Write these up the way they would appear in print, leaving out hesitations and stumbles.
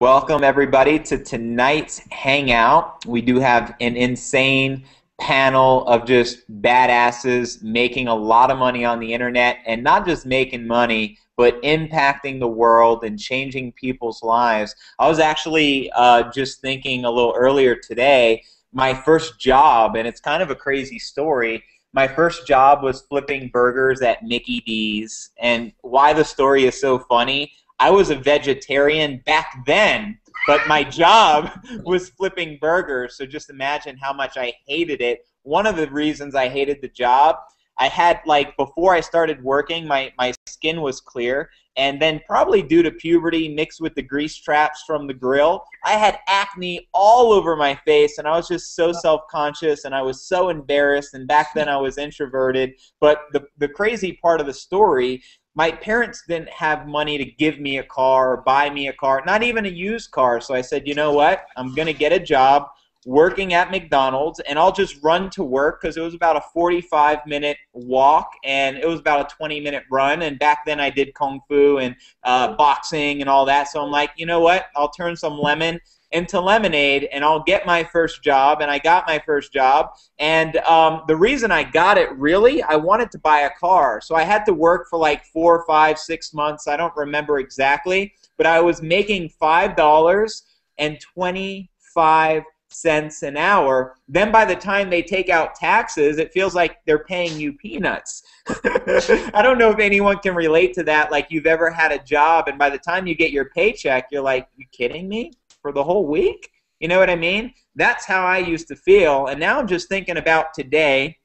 Welcome everybody to tonight's hangout. We do have an insane panel of just badasses making a lot of money on the internet, and not just making money, but impacting the world and changing people's lives. I was actually just thinking a little earlier today, my first job, and it's kind of a crazy story. My first job was flipping burgers at Mickey D's, and why the story is so funny, I was a vegetarian back then, but my job was flipping burgers, so just imagine how much I hated it. One of the reasons I hated the job, I had, like, before I started working, my skin was clear, and then probably due to puberty mixed with the grease traps from the grill, I had acne all over my face, and I was just so self-conscious, and I was so embarrassed, and back then I was introverted. But the crazy part of the story, my parents didn't have money to give me a car or buy me a car, not even a used car. So I said, you know what? I'm going to get a job working at McDonald's, and I'll just run to work because it was about a 45-minute walk, and it was about a 20-minute run. And back then I did Kung Fu and boxing and all that. So I'm like, you know what? I'll turn some lemon into lemonade, and I'll get my first job. And I got my first job, and the reason I got it, really, I wanted to buy a car. So I had to work for like 4, 5, 6 months. I don't remember exactly, but I was making $5.25 an hour. Then by the time they take out taxes, it feels like they're paying you peanuts. I don't know if anyone can relate to that, like you've ever had a job and by the time you get your paycheck, you're like, you kidding me? For the whole week? You know what I mean? That's how I used to feel, and now I'm just thinking about today.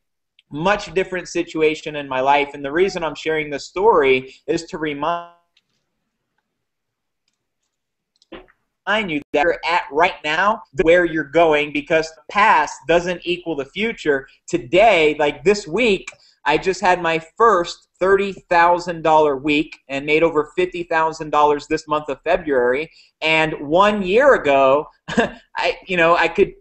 Much different situation in my life, and the reason I'm sharing this story is to remind you that you're at right now where you're going, because the past doesn't equal the future. Today, like this week, I just had my first $30,000 week and made over $50,000 this month of February. And 1 year ago, I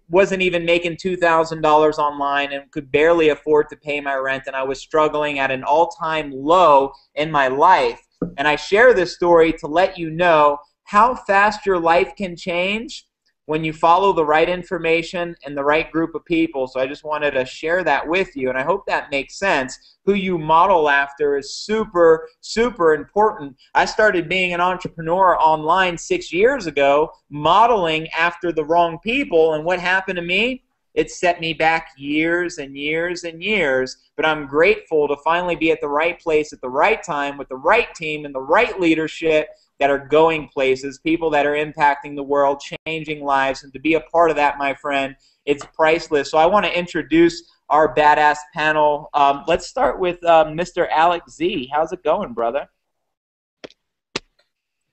wasn't even making $2,000 online and could barely afford to pay my rent, and I was struggling at an all-time low in my life. And I share this story to let you know how fast your life can change when you follow the right information and the right group of people. So I just wanted to share that with you, and I hope that makes sense. Who you model after is super, super important. I started being an entrepreneur online 6 years ago, modeling after the wrong people, and what happened to me? It set me back years and years and years, but I'm grateful to finally be at the right place at the right time with the right team and the right leadership that are going places, people that are impacting the world, changing lives, and to be a part of that, my friend, it's priceless. So I want to introduce our badass panel. Let's start with Mr. Alex Z. How's it going, brother?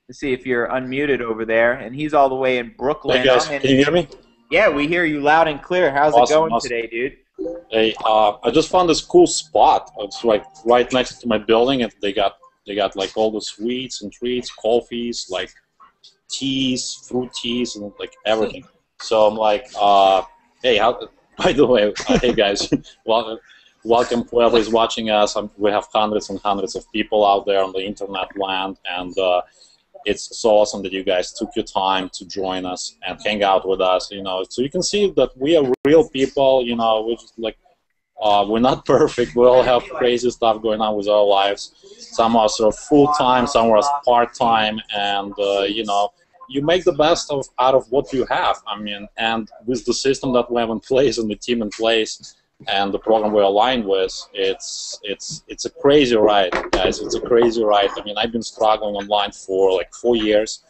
Let's see if you're unmuted over there, and he's all the way in Brooklyn. Hey guys, can you hear me? Yeah, we hear you loud and clear. How's it going today, dude? Hey, I just found this cool spot. It's like right next to my building, and they got like all the sweets and treats, coffees, like teas, fruit teas, and like everything. So I'm like, hey, by the way, hey guys, welcome whoever is watching us. We have hundreds and hundreds of people out there on the internet land, and it's so awesome that you guys took your time to join us and hang out with us. You know, so you can see that we are real people. You know, we're just like. We're not perfect. We all have crazy stuff going on with our lives. Some are sort of full-time, some are part-time, and you know, you make the best out of what you have. I mean, and with the system that we have in place and the team in place and the program we're aligned with, it's a crazy ride, guys. It's a crazy ride. I mean, I've been struggling online for like 4 years.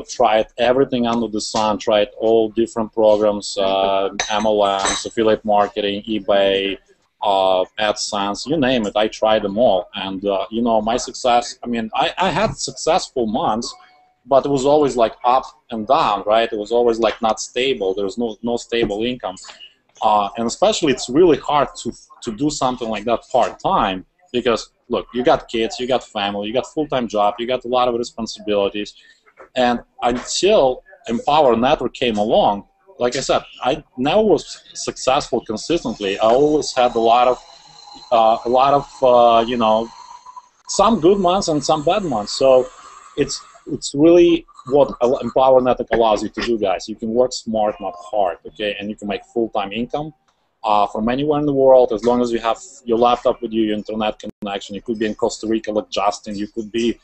Tried everything under the sun, tried all different programs, MLMs, affiliate marketing, eBay, AdSense, you name it, I tried them all. And, you know, my success, I mean, I had successful months, but it was always like up and down, right? It was always like not stable. There was no stable income. And especially it's really hard to do something like that part-time because, look, you got kids, you got family, you got full-time job, you got a lot of responsibilities. And until Empower Network came along, like I said, I never was successful consistently. I always had a lot of you know, some good months and some bad months. So it's really what EmpowerNetwork allows you to do, guys. You can work smart, not hard, okay? And you can make full-time income from anywhere in the world as long as you have your laptop with you, your internet connection. You could be in Costa Rica like Justin. You could be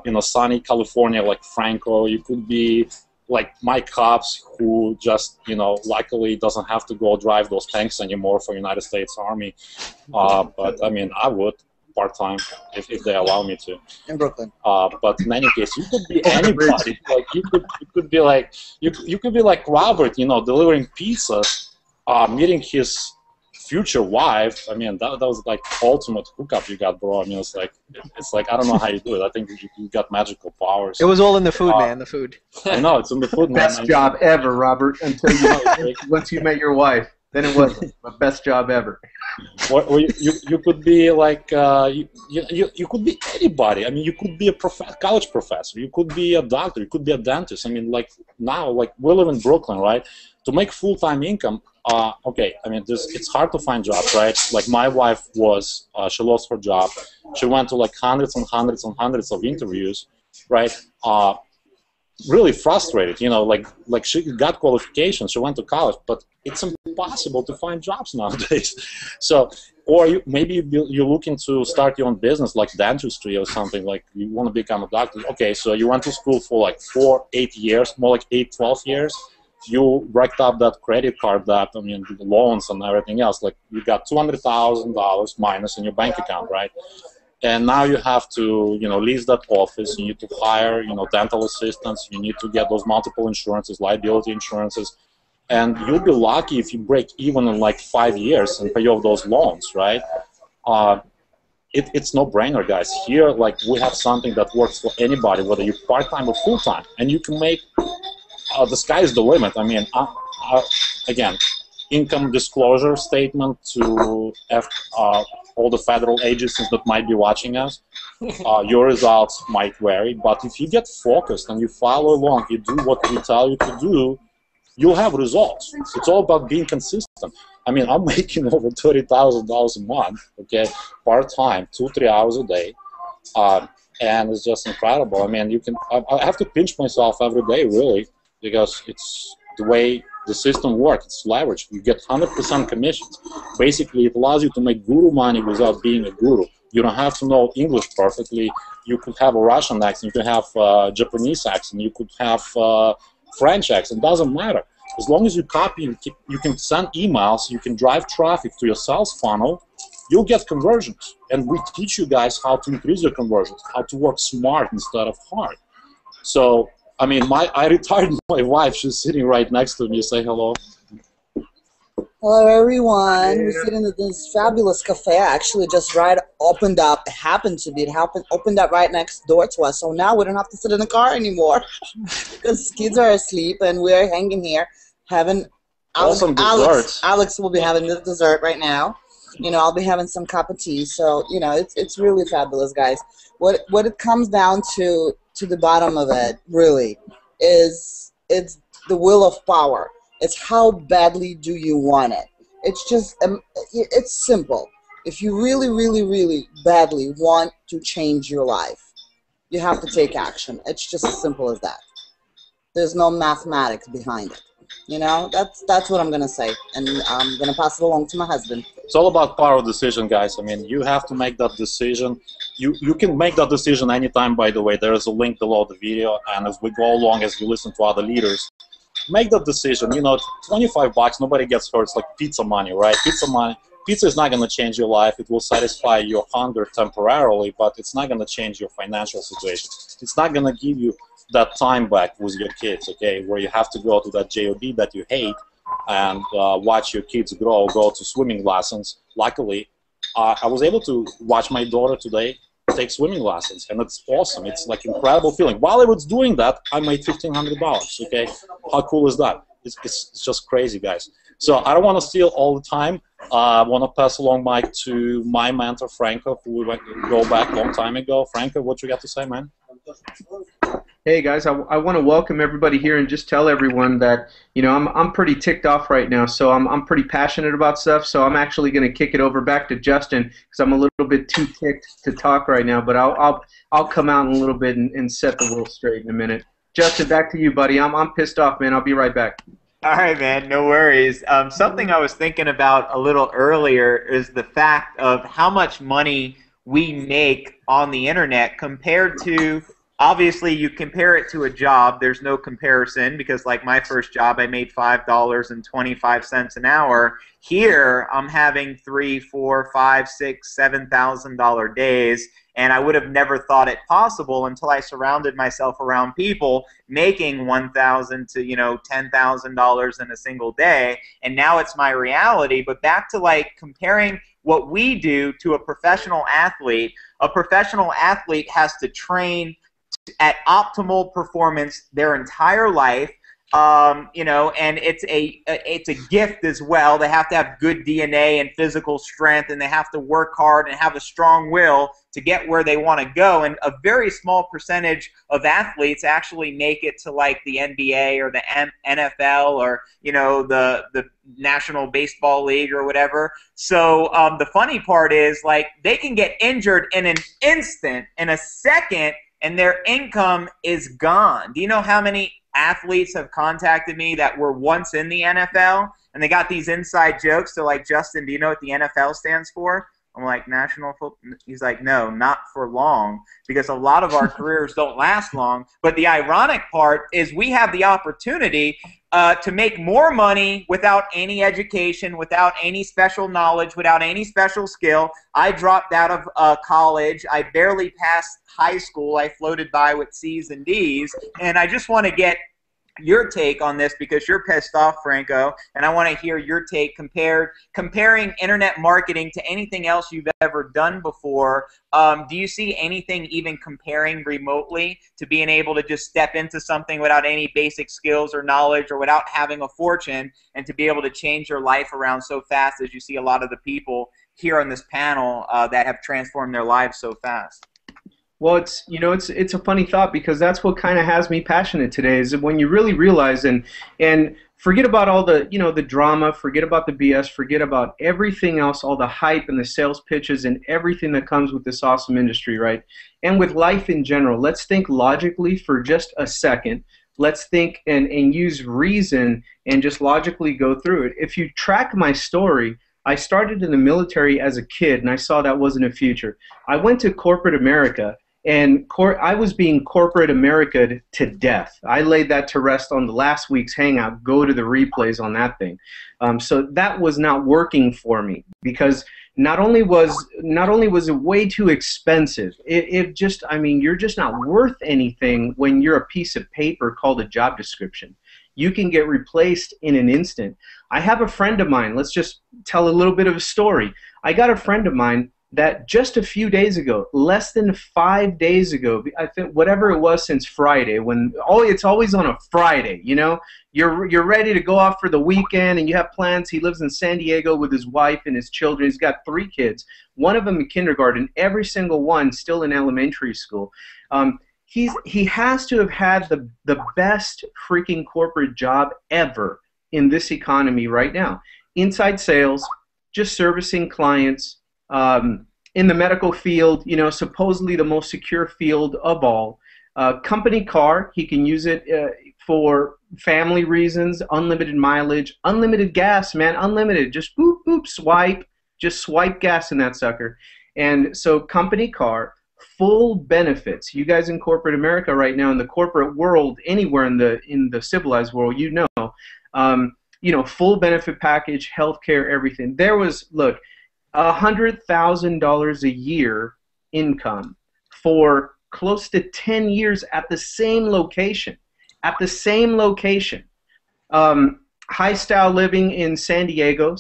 in sunny California like Franco. You could be like Mike Cobbs, who just, luckily doesn't have to go drive those tanks anymore for United States Army. But, I mean, I would part-time if they allow me to. In Brooklyn. But in any case, you could be anybody. Like you could be like Robert, delivering pizzas, meeting his future wife. I mean, that was like ultimate hookup you got, bro. I mean, it's like I don't know how you do it. I think you got magical powers. It was all in the food, man. The food. I know it's in the food, man. Best job ever, Robert. Until once you met your wife, then it was the best job ever. Or you could be like you could be anybody. I mean, you could be a college professor. You could be a doctor. You could be a dentist. I mean, like now, like we live in Brooklyn, right? To make full-time income, okay. I mean, it's hard to find jobs, right? Like my wife she lost her job. She went to like hundreds and hundreds and hundreds of interviews, right? Really frustrated, like she got qualifications, she went to college, but it's impossible to find jobs nowadays. So, or maybe you're looking to start your own business, like dentistry or something, like you want to become a doctor. Okay, so you went to school for like 4-8 years, more like 8-12 years. You racked up that credit card debt, I mean, the loans and everything else. Like you got $200,000 minus in your bank account, right? And now you have to, lease that office. You need to hire, dental assistants. You need to get those multiple insurances, liability insurances. And you'll be lucky if you break even in like 5 years and pay off those loans, right? It's no-brainer, guys. Here, like, we have something that works for anybody, whether you're part-time or full-time. And you can make, the sky is the limit. I mean, again, income disclosure statement to all the federal agencies that might be watching us. Your results might vary, but if you get focused and you follow along, you do what we tell you to do, you'll have results. It's all about being consistent. I mean, I'm making over $30,000 a month, okay, part-time, 2-3 hours a day, and it's just incredible. I mean, I have to pinch myself every day, really, because it's the way the system works. It's leverage. You get 100% commissions. Basically, it allows you to make guru money without being a guru. You don't have to know English perfectly. You could have a Russian accent. You could have a Japanese accent. You could have French accent. It doesn't matter. As long as you copy, you can send emails, you can drive traffic to your sales funnel, you'll get conversions. And we teach you guys how to increase your conversions, how to work smart instead of hard. So, I mean, I retired my wife. She's sitting right next to me. Say hello. Hello, everyone. We're sitting in this fabulous cafe. Actually, just opened up. It happened to be. Opened up right next door to us. So now we don't have to sit in the car anymore because kids are asleep and we're hanging here having. Awesome desserts. Alex will be having the dessert right now. I'll be having some cup of tea. So it's really fabulous, guys. What it comes down to the bottom of it, really, is it's the will of power. It's how badly do you want it. It's just, it's simple. If you really, really, really badly want to change your life, you have to take action. It's just as simple as that. There's no mathematics behind it. That's what I'm going to say. And I'm going to pass it along to my husband. It's all about power of decision, guys. I mean, you have to make that decision. You can make that decision anytime, by the way. There is a link below the video. And as we go along, as you listen to other leaders, make that decision. $25, nobody gets hurt. It's like pizza money, right? Pizza money. Pizza is not going to change your life. It will satisfy your hunger temporarily, but it's not going to change your financial situation. It's not going to give you that time back with your kids, okay, where you have to go to that JOB that you hate and watch your kids grow, go to swimming lessons. Luckily, I was able to watch my daughter today take swimming lessons, and it's awesome. It's like incredible feeling. While I was doing that, I made $1,500, okay? How cool is that? It's just crazy, guys. So I don't want to steal all the time. I want to pass along mic to my mentor, Franco, who we went to go back a long time ago. Franco, what you got to say, man? Hey guys, I want to welcome everybody here and just tell everyone that I'm pretty ticked off right now. So I'm pretty passionate about stuff. So I'm actually going to kick it over back to Justin because I'm a little bit too ticked to talk right now. But I'll come out in a little bit and set the world straight in a minute. Justin, back to you, buddy. I'm pissed off, man. I'll be right back. All right, man, no worries. Something I was thinking about a little earlier is the fact of how much money we make on the internet compared to, obviously, you compare it to a job. There's no comparison because, like my first job, I made $5.25 an hour. Here, I'm having $3, $4, $5, $6, $7,000 days. And I would have never thought it possible until I surrounded myself around people making $1,000 to $10,000 in a single day, and now it's my reality. But back to like comparing what we do to a professional athlete. A professional athlete has to train at optimal performance their entire life. And it's a gift as well. They have to have good DNA and physical strength, and they have to work hard and have a strong will to get where they want to go. And a very small percentage of athletes actually make it to like the NBA or the NFL or the National Baseball League or whatever. So the funny part is like they can get injured in an instant, in a second, and their income is gone. Do you know how many athletes have contacted me that were once in the NFL and they got these inside jokes? So like, Justin, do you know what the NFL stands for? I'm like, National Football. He's like, no, not for long, because a lot of our careers don't last long. But the ironic part is we have the opportunity to make more money without any education, without any special knowledge, without any special skill. I dropped out of college. I barely passed high school. I floated by with C's and D's. And I just want to get your take on this because you're pissed off, Franco, and I want to hear your take comparing internet marketing to anything else you've ever done before. Do you see anything even comparing remotely to being able to just step into something without any basic skills or knowledge or without having a fortune, and to be able to change your life around so fast as you see a lot of the people here on this panel that have transformed their lives so fast? Well, it's a funny thought, because that's what kind of has me passionate today, is when you really realize and forget about all the the drama, forget about the BS, forget about everything else, all the hype and the sales pitches and everything that comes with this awesome industry, right? And with life in general. Let's think logically for just a second. Let's think and use reason and just logically go through it. If you track my story, I started in the military as a kid, and I saw that wasn't a future. I went to corporate America, and I was being corporate America'd to death. I laid that to rest on the last week's Hangout. Go to the replays on that thing. So that was not working for me, because not only was it way too expensive, it just, I mean, you're just not worth anything when you're a piece of paper called a job description. You can get replaced in an instant. I have a friend of mine. Let's just tell a little bit of a story. I got a friend of mine that just a few days ago, less than 5 days ago, I think whatever it was since Friday, when it's always on a Friday, you're ready to go off for the weekend and you have plans. He lives in San Diego with his wife and his children. He's got 3 kids, one of them in kindergarten, every single one still in elementary school. He has to have had the best freaking corporate job ever in this economy right now. Inside sales, just servicing clients, in the medical field, supposedly the most secure field of all. Company car, he can use it for family reasons, unlimited mileage, unlimited gas, man, unlimited. Just boop, boop, swipe, just swipe gas in that sucker. And so company car, full benefits. You guys in corporate America right now, in the corporate world, anywhere in the civilized world, full benefit package, healthcare, everything. There was, look, $100,000 a year income for close to 10 years at the same location. High style living in San Diego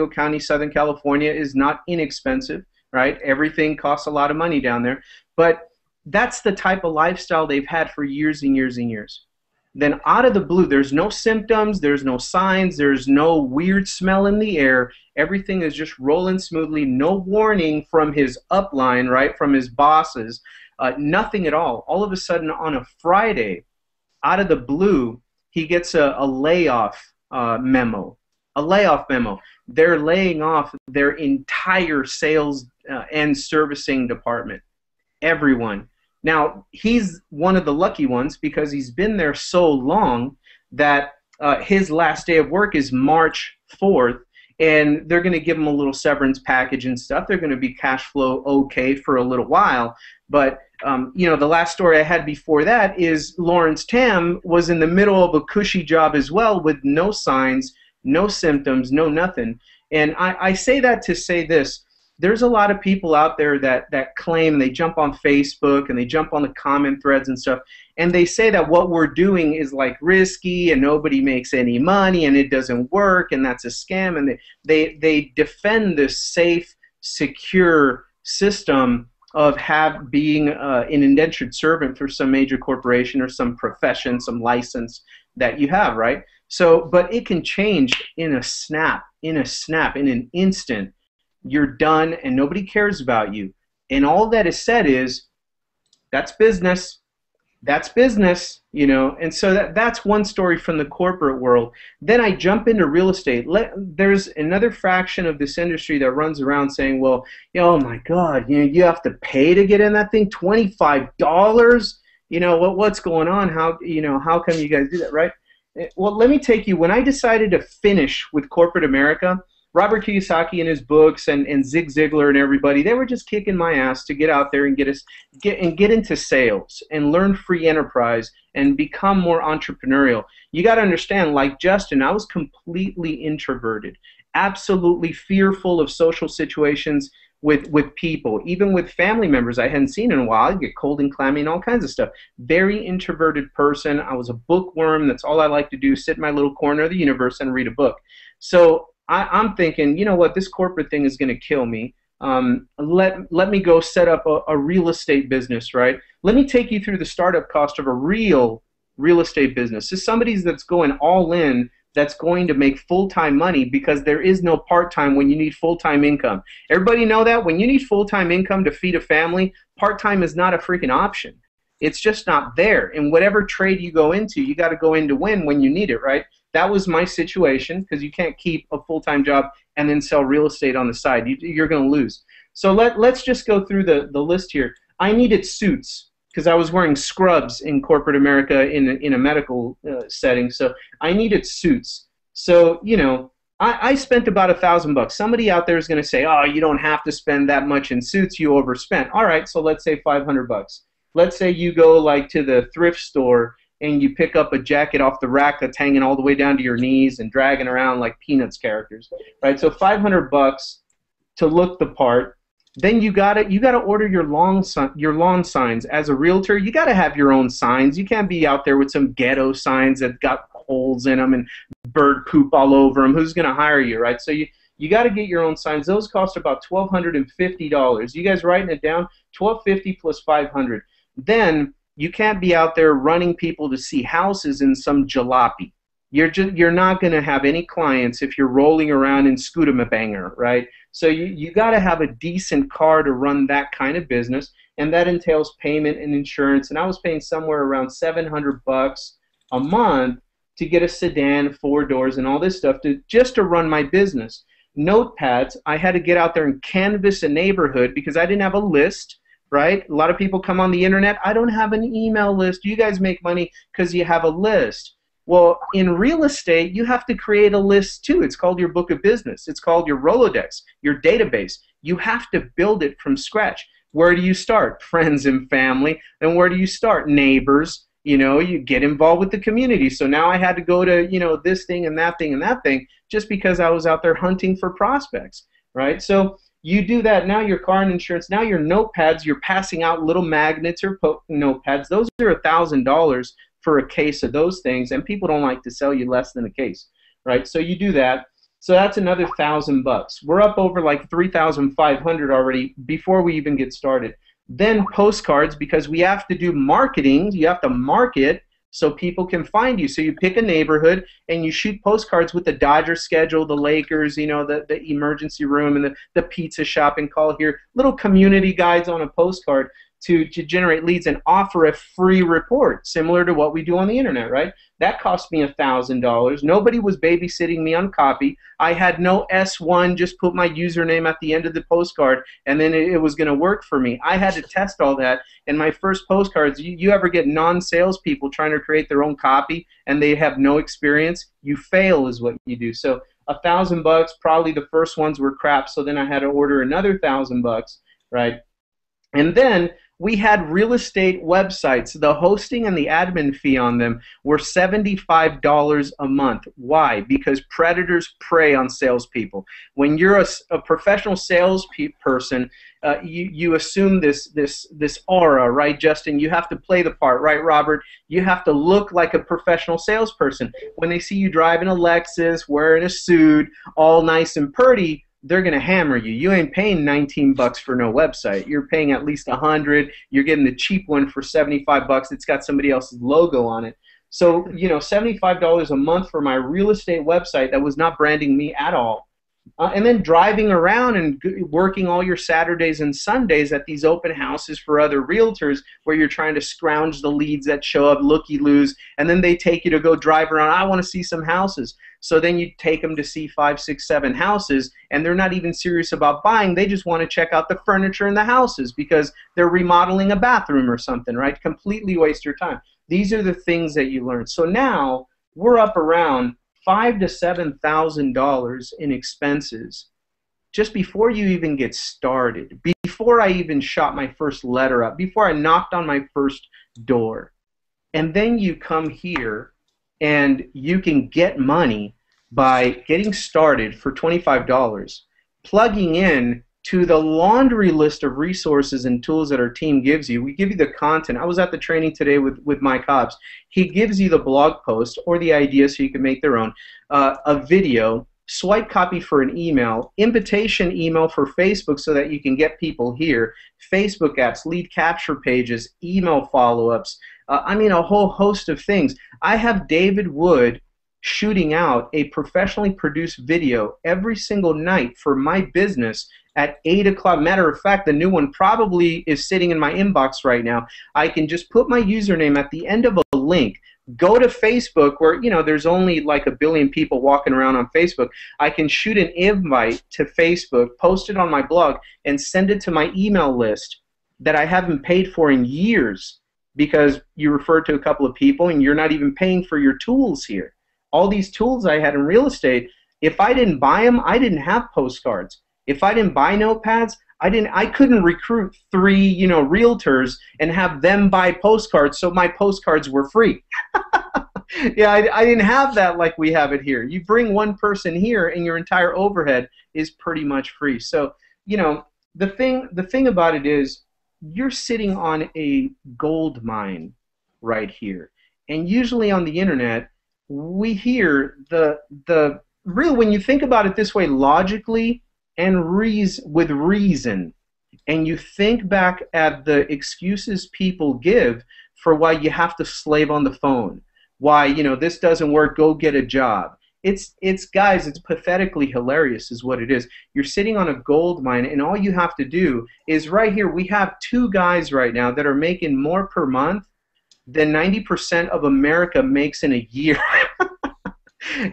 County, Southern California is not inexpensive, right? Everything costs a lot of money down there. But that's the type of lifestyle they've had for years and years and years. Then out of the blue, there's no symptoms, there's no signs, there's no weird smell in the air. Everything is just rolling smoothly, no warning from his upline, right, from his bosses, nothing at all. All of a sudden on a Friday, out of the blue, he gets a layoff memo. A layoff memo. They're laying off their entire sales and servicing department. Everyone. Now, he's one of the lucky ones because he's been there so long that his last day of work is March 4th, and they're going to give him a little severance package and stuff. They're going to be cash flow okay for a little while. But, you know, the last story I had before that is Lawrence Tam was in the middle of a cushy job as well with no signs, no symptoms, no nothing. And I say that to say this. There's a lot of people out there that claim, they jump on Facebook and they jump on the comment threads and stuff, and they say that what we're doing is like risky and nobody makes any money and it doesn't work and that's a scam, and they defend this safe, secure system of being an indentured servant for some major corporation or some profession, some license that you have, right? So, but it can change in a snap, in an instant. You're done and nobody cares about you. And all that is said is, that's business. That's business, you know. And so that's one story from the corporate world. Then I jump into real estate. There's another fraction of this industry that runs around saying, well, oh my God, you know, you have to pay to get in that thing, $25. You know, what's going on? How come you guys do that, right? Well, let me take you, when I decided to finish with corporate America, Robert Kiyosaki and his books and Zig Ziglar and everybody, they were just kicking my ass to get out there and get into sales and learn free enterprise and become more entrepreneurial. You got to understand, like Justin, I was completely introverted, absolutely fearful of social situations with people, even with family members I hadn't seen in a while. I'd get cold and clammy and all kinds of stuff. Very introverted person. I was a bookworm. That's all I like to do, sit in my little corner of the universe and read a book. So I'm thinking, you know what, this corporate thing is going to kill me. Let me go set up a real estate business, right? Let me take you through the startup cost of a real estate business. This is somebody that's going all in, that's going to make full-time money, because there is no part-time when you need full-time income. Everybody know that? When you need full-time income to feed a family, part-time is not a freaking option. It's just not there. In whatever trade you go into, you got to go in to win when you need it, right? That was my situation, because you can't keep a full-time job and then sell real estate on the side. You're going to lose. So let's just go through the list here. I needed suits because I was wearing scrubs in corporate America in a medical setting. So I needed suits. So, you know, I spent about $1,000. Somebody out there is going to say, oh, you don't have to spend that much in suits. You overspent. All right, so let's say $500. Let's say you go like to the thrift store and you pick up a jacket off the rack that's hanging all the way down to your knees and dragging around like Peanuts characters, right? So $500 to look the part. Then you gotta order your lawn signs. As a realtor, you gotta have your own signs. You can't be out there with some ghetto signs that got holes in them and bird poop all over them. Who's gonna hire you, right? So you got to get your own signs. Those cost about $1,250. You guys writing it down? $1,250 plus $500. Then you can't be out there running people to see houses in some jalopy. You're not going to have any clients if you're rolling around in Scooter-Banger, right? So you got to have a decent car to run that kind of business, and that entails payment and insurance. And I was paying somewhere around $700 a month to get a sedan, 4 doors, and all this stuff just to run my business. Notepads, I had to get out there and canvass a neighborhood because I didn't have a list. Right? A lot of people come on the internet. I don't have an email list. You guys make money because you have a list. Well, in real estate, you have to create a list too. It's called your book of business. It's called your Rolodex, your database. You have to build it from scratch. Where do you start? Friends and family. And where do you start? Neighbors. You know, you get involved with the community. So now I had to go to, you know, this thing and that thing and that thing just because I was out there hunting for prospects, right? So you do that. Now your car and insurance, now your notepads, you're passing out little magnets or notepads. Those are $1,000 for a case of those things, and people don't like to sell you less than a case, right? So you do that. So that's another $1,000. We're up over like $3,500 already before we even get started. Then postcards, because we have to do marketing. You have to market so people can find you. So you pick a neighborhood and you shoot postcards with the Dodger schedule, the Lakers, you know, the emergency room and the pizza shop and call here, little community guides on a postcard to generate leads and offer a free report, similar to what we do on the internet, right? That cost me $1,000. Nobody was babysitting me on copy. I had no S1, just put my username at the end of the postcard, and then it was going to work for me. I had to test all that. And my first postcards, you ever get non-sales people trying to create their own copy and they have no experience? You fail is what you do. So $1,000, probably the first ones were crap, so then I had to order another $1,000, right? And then we had real estate websites. The hosting and the admin fee on them were $75 a month. Why? Because predators prey on salespeople. When you're a professional salesperson, you assume this aura, right, Justin? You have to play the part, right, Robert? You have to look like a professional salesperson. When they see you driving a Lexus, wearing a suit, all nice and pretty, they're going to hammer you. You ain't paying $19 for no website. You're paying at least $100. You're getting the cheap one for $75. It's got somebody else's logo on it. So, you know, $75 a month for my real estate website that was not branding me at all. And then driving around and working all your Saturdays and Sundays at these open houses for other realtors where you're trying to scrounge the leads that show up, looky-loos, and then they take you to go drive around. I want to see some houses. So then you take them to see 5, 6, 7 houses, and they're not even serious about buying. They just want to check out the furniture in the houses because they're remodeling a bathroom or something, right? Completely waste your time. These are the things that you learn. So now we're up around $5,000 to $7,000 in expenses just before you even get started, before I even shot my first letter up, before I knocked on my first door. And then you come here and you can get money by getting started for $25, plugging in to the laundry list of resources and tools that our team gives you. We give you the content. I was at the training today with Mike Hobbs. He gives you the blog post or the idea so you can make their own, a video, swipe copy for an email, invitation email for Facebook so that you can get people here, Facebook apps, lead capture pages, email follow-ups, I mean a whole host of things. I have David Wood shooting out a professionally produced video every single night for my business at 8 o'clock. Matter of fact, the new one probably is sitting in my inbox right now. I can just put my username at the end of a link, go to Facebook where, you know, there's only like 1 billion people walking around on Facebook. I can shoot an invite to Facebook, post it on my blog, and send it to my email list that I haven't paid for in years because you referred to a couple of people and you're not even paying for your tools here. All these tools I had in real estate, if I didn't buy them, I didn't have postcards. If I didn't buy notepads, I couldn't recruit 3, you know, realtors and have them buy postcards, so my postcards were free. Yeah, I didn't have that like we have it here. You bring one person here and your entire overhead is pretty much free. So, you know, the thing about it is you're sitting on a gold mine right here. And usually on the internet, we hear the real, when you think about it this way logically and with reason, and you think back at the excuses people give for why you have to slave on the phone, why, you know, this doesn't work, go get a job. It's guys, it's pathetically hilarious is what it is. You're sitting on a gold mine and all you have to do is right here, we have 2 guys right now that are making more per month than 90% of America makes in a year.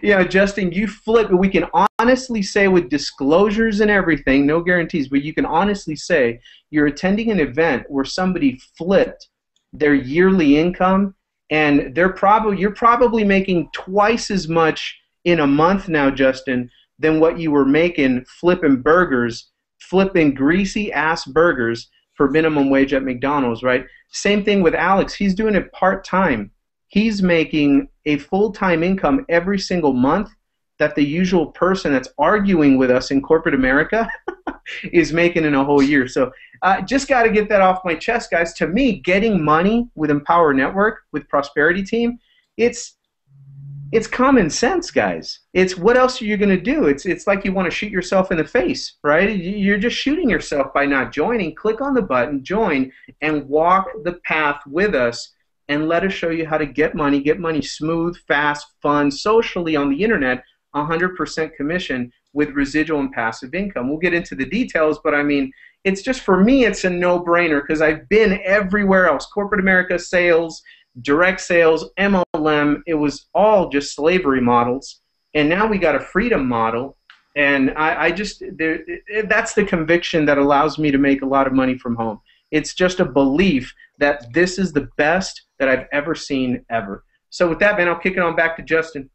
Yeah, Justin, you flip. We can honestly say with disclosures and everything, no guarantees, but you can honestly say you're attending an event where somebody flipped their yearly income, and you're probably making twice as much in a month now, Justin, than what you were making flipping burgers, flipping greasy ass burgers for minimum wage at McDonald's, right? Same thing with Alex. He's doing it part-time. He's making a full-time income every single month that the usual person that's arguing with us in corporate America is making in a whole year. So just got to get that off my chest, guys. To me, getting money with Empower Network, with Prosperity Team, it's common sense, guys. It's what else are you going to do? It's like you want to shoot yourself in the face, right? You're just shooting yourself by not joining. Click on the button, join, and walk the path with us, and let us show you how to get money smooth, fast, fun, socially on the internet, 100% commission with residual and passive income. We'll get into the details, but I mean, it's just, for me, it's a no-brainer because I've been everywhere else. Corporate America, sales, direct sales, MLM, it was all just slavery models. And now we got a freedom model. And that's the conviction that allows me to make a lot of money from home. It's just a belief that this is the best that I've ever seen ever. So with that, man, I'll kick it on back to Justin.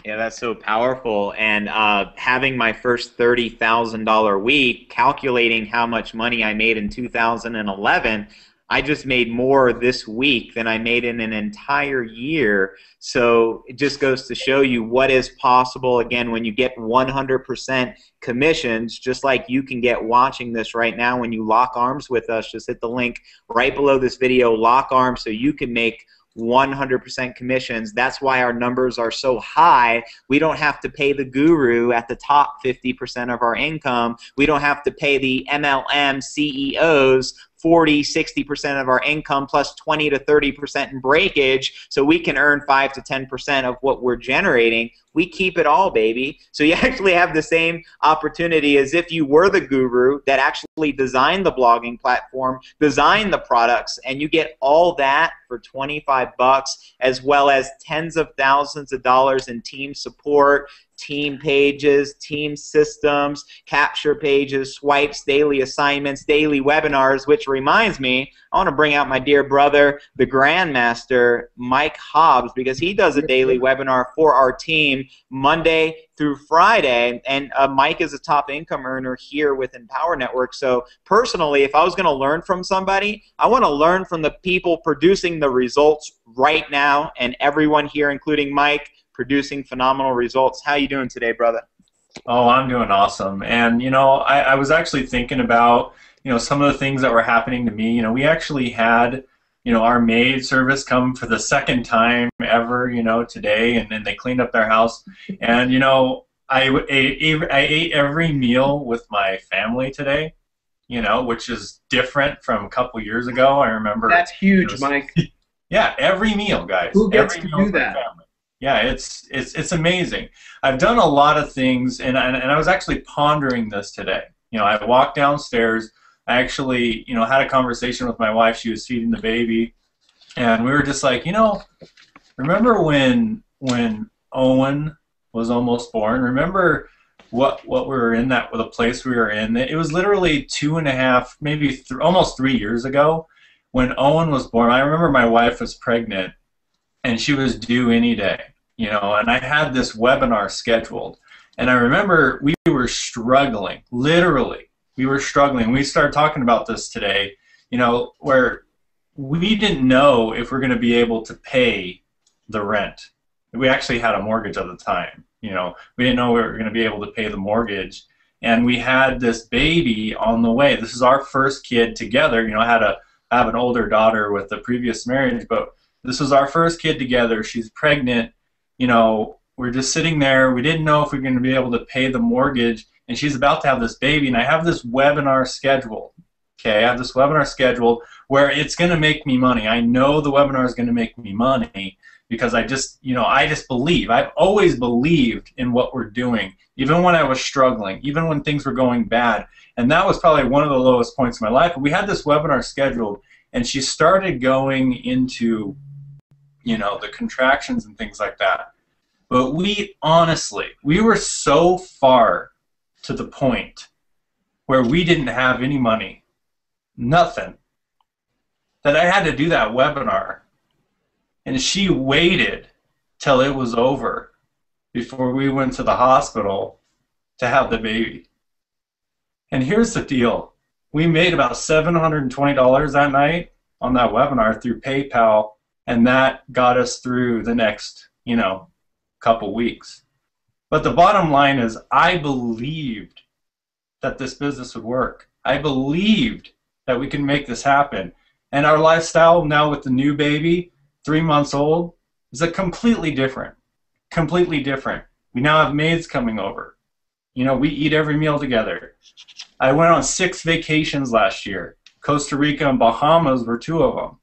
Yeah, that's so powerful. And having my first $30,000 week, calculating how much money I made in 2011, I just made more this week than I made in an entire year. So it just goes to show you what is possible, again, when you get 100% commissions, just like you can get watching this right now when you lock arms with us. Just hit the link right below this video, lock arms, so you can make 100% commissions. That's why our numbers are so high. We don't have to pay the guru at the top 50% of our income. We don't have to pay the MLM CEOs 40, 60% of our income plus 20 to 30% in breakage, so we can earn 5 to 10% of what we're generating. We keep it all, baby. So you actually have the same opportunity as if you were the guru that actually designed the blogging platform, designed the products, and you get all that for 25 bucks, as well as tens of thousands of dollars in team support, team pages, team systems, capture pages, swipes, daily assignments, daily webinars, which reminds me, I want to bring out my dear brother, the Grandmaster, Mike Hobbs, because he does a daily webinar for our team Monday through Friday, and Mike is a top income earner here with Empower Network. So personally, if I was going to learn from somebody, I want to learn from the people producing the results right now, and everyone here, including Mike, producing phenomenal results. How you doing today, brother? Oh, I'm doing awesome. And, you know, I was actually thinking about, you know, some of the things that were happening to me. You know, we actually had, you know, our maid service come for the second time ever, you know, today, and then they cleaned up their house. And, you know, I ate every meal with my family today, you know, which is different from a couple years ago. I remember. That's huge, Mike. Yeah, every meal, guys. Who gets to do that? Yeah, it's amazing. I've done a lot of things, and I was actually pondering this today. You know, I walked downstairs. I actually, you know, had a conversation with my wife. She was feeding the baby, and we were just like, you know, remember when Owen was almost born? Remember what we were in, that the place we were in? It was literally 2.5, maybe almost 3 years ago when Owen was born. I remember my wife was pregnant, and she was due any day. You know, and I had this webinar scheduled, and I remember we were struggling, literally. We were struggling. We started talking about this today, you know, where we didn't know if we're going to be able to pay the rent. We actually had a mortgage at the time. You know, we didn't know we were going to be able to pay the mortgage, and we had this baby on the way. This is our first kid together. You know, I have an older daughter with the previous marriage, but this was our first kid together. She's pregnant. You know, we're just sitting there. We didn't know if we were going to be able to pay the mortgage, and she's about to have this baby, and I have this webinar scheduled. Okay, I have this webinar scheduled where it's going to make me money. I know the webinar is going to make me money because I just believe. I've always believed in what we're doing, even when I was struggling, even when things were going bad, and that was probably one of the lowest points in my life. We had this webinar scheduled, and she started going into, you know, the contractions and things like that. But we were so far to the point where we didn't have any money, nothing, that I had to do that webinar. And she waited till it was over before we went to the hospital to have the baby. And here's the deal. We made about $720 that night on that webinar through PayPal, and that got us through the next, you know, couple weeks. But the bottom line is, I believed that this business would work. I believed that we can make this happen. And our lifestyle now with the new baby, 3 months old, is a completely different. Completely different. We now have maids coming over. You know, we eat every meal together. I went on 6 vacations last year. Costa Rica and Bahamas were 2 of them.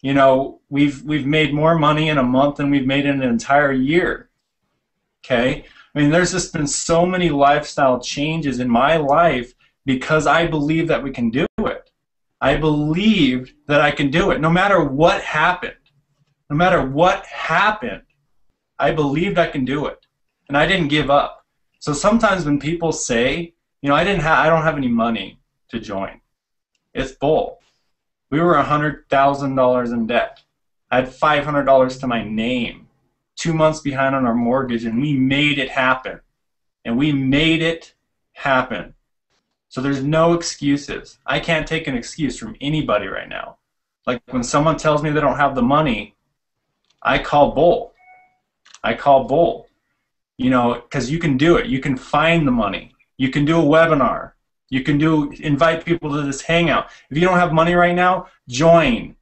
You know, we've made more money in a month than we've made in an entire year. Okay? I mean, there's just been so many lifestyle changes in my life because I believe that we can do it. I believed that I can do it. No matter what happened, no matter what happened, I believed I can do it. And I didn't give up. So sometimes when people say, you know, I don't have any money to join, it's bull. We were $100,000 in debt. I had $500 to my name, 2 months behind on our mortgage, and we made it happen. And we made it happen. So there's no excuses. I can't take an excuse from anybody right now. Like when someone tells me they don't have the money, I call bull. I call bull. You know, because you can do it. You can find the money. You can do a webinar. You can invite people to this hangout. If you don't have money right now, join.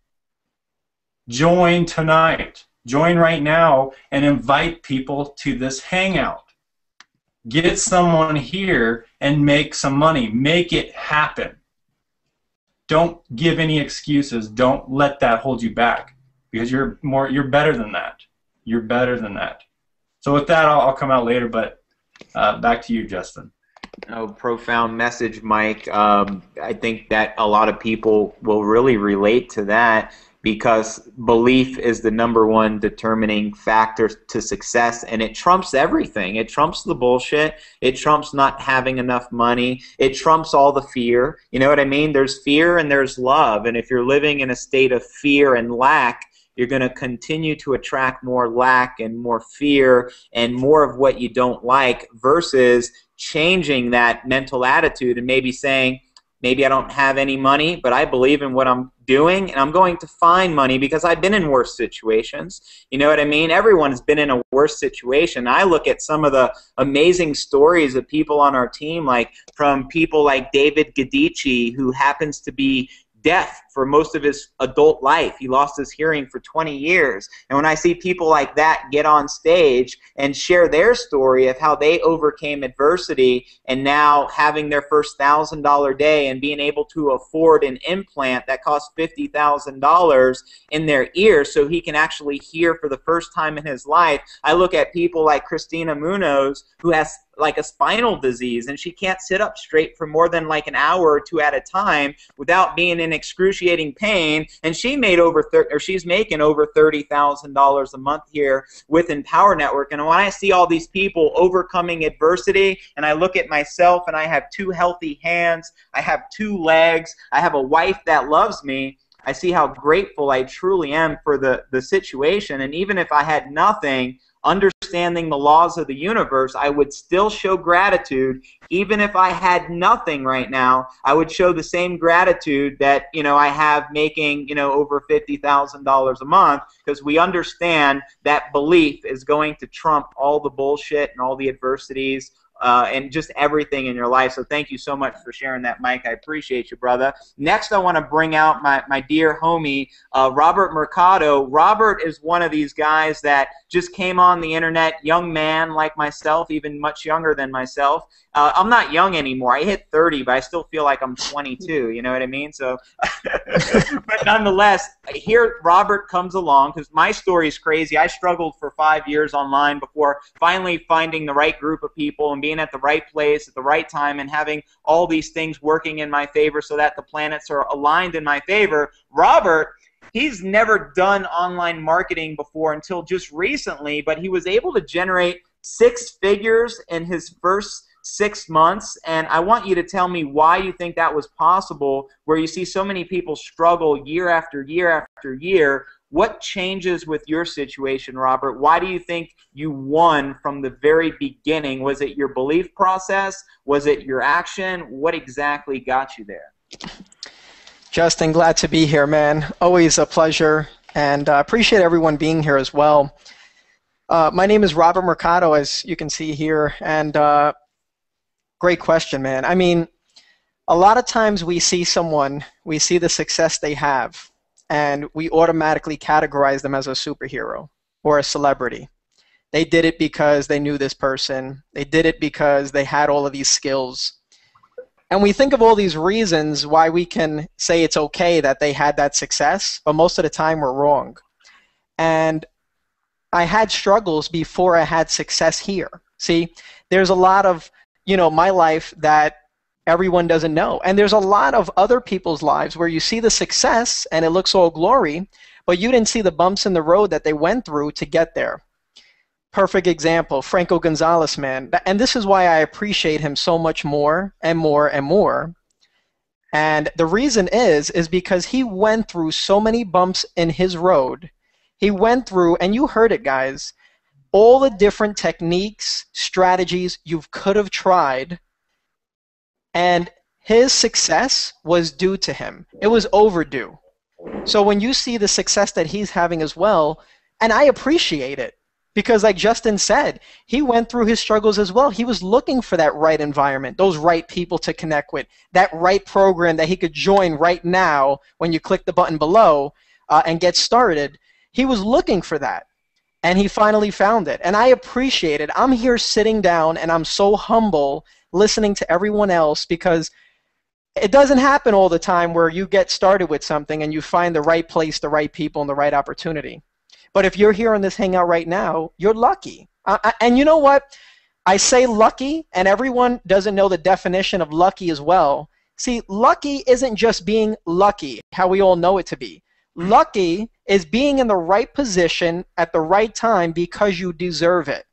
Join tonight. Join right now and invite people to this hangout. Get someone here and make some money. Make it happen. Don't give any excuses. Don't let that hold you back, because you're better than that. You're better than that. So with that, I'll come out later, but back to you, Justin. Oh, profound message, Mike. I think that a lot of people will really relate to that, because belief is the #1 determining factor to success, and it trumps everything. It trumps the bullshit. It trumps not having enough money. It trumps all the fear. You know what I mean? There's fear and there's love, and if you're living in a state of fear and lack, you're going to continue to attract more lack and more fear and more of what you don't like, versus changing that mental attitude and maybe saying, maybe I don't have any money, but I believe in what I'm doing, and I'm going to find money because I've been in worse situations. You know what I mean? Everyone's been in a worse situation. I look at some of the amazing stories of people on our team, like from people like David Gadici, who happens to be deaf for most of his adult life. He lost his hearing for 20 years. And when I see people like that get on stage and share their story of how they overcame adversity and now having their first $1,000 day and being able to afford an implant that costs $50,000 in their ear so he can actually hear for the first time in his life. I look at people like Christina Munoz, who has like a spinal disease, and she can't sit up straight for more than like an hour or two at a time without being in excruciating pain, and she's making over $30,000 a month here with Empower Network. And when I see all these people overcoming adversity, and I look at myself, and I have 2 healthy hands, I have 2 legs, I have a wife that loves me, I see how grateful I truly am for the situation. And even if I had nothing, understanding the laws of the universe, I would still show gratitude. Even if I had nothing right now, I would show the same gratitude that, you know, I have making, you know, over $50,000 a month, because we understand that belief is going to trump all the bullshit and all the adversities and just everything in your life. So thank you so much for sharing that, Mike. I appreciate you, brother. Next, I want to bring out my dear homie, Robert Mercado. Robert is one of these guys that just came on the internet, young man like myself, even much younger than myself. I'm not young anymore. I hit 30, but I still feel like I'm 22. You know what I mean? So, but nonetheless, here Robert comes along, because my story is crazy. I struggled for 5 years online before finally finding the right group of people and being at the right place at the right time and having all these things working in my favor so that the planets are aligned in my favor. Robert, he's never done online marketing before until just recently, but he was able to generate 6 figures in his first 6 months, and I want you to tell me why you think that was possible, where you see so many people struggle year after year after year. What changes with your situation, Robert? Why do you think you won from the very beginning? Was it your belief process? Was it your action? What exactly got you there? Justin, glad to be here, man. Always a pleasure, and appreciate everyone being here as well. My name is Robert Mercado, as you can see here, and great question, man. I mean, a lot of times we see someone, we see the success they have, and we automatically categorize them as a superhero or a celebrity. They did it because they knew this person. They did it because they had all of these skills. And we think of all these reasons why we can say it's okay that they had that success, but most of the time we're wrong. And I had struggles before I had success here. See, there's a lot of, you know, my life that everyone doesn't know. And there's a lot of other people's lives where you see the success and it looks all glory, but you didn't see the bumps in the road that they went through to get there. Perfect example, Franco Gonzalez, man. And this is why I appreciate him so much more and more and more. And the reason is because he went through so many bumps in his road. He went through, and you heard it, guys, all the different techniques, strategies you could have tried, and his success was due to him. It was overdue. So when you see the success that he's having as well, and I appreciate it, because like Justin said, he went through his struggles as well. He was looking for that right environment, those right people to connect with, that right program that he could join right now when you click the button below and get started. He was looking for that, and he finally found it. And I appreciate it. I'm here sitting down, and I'm so humble listening to everyone else, because it doesn't happen all the time where you get started with something and you find the right place, the right people, and the right opportunity. But if you're here on this Hangout right now, you're lucky. And you know what? I say lucky, and everyone doesn't know the definition of lucky as well. See, lucky isn't just being lucky, how we all know it to be. Lucky is being in the right position at the right time because you deserve it.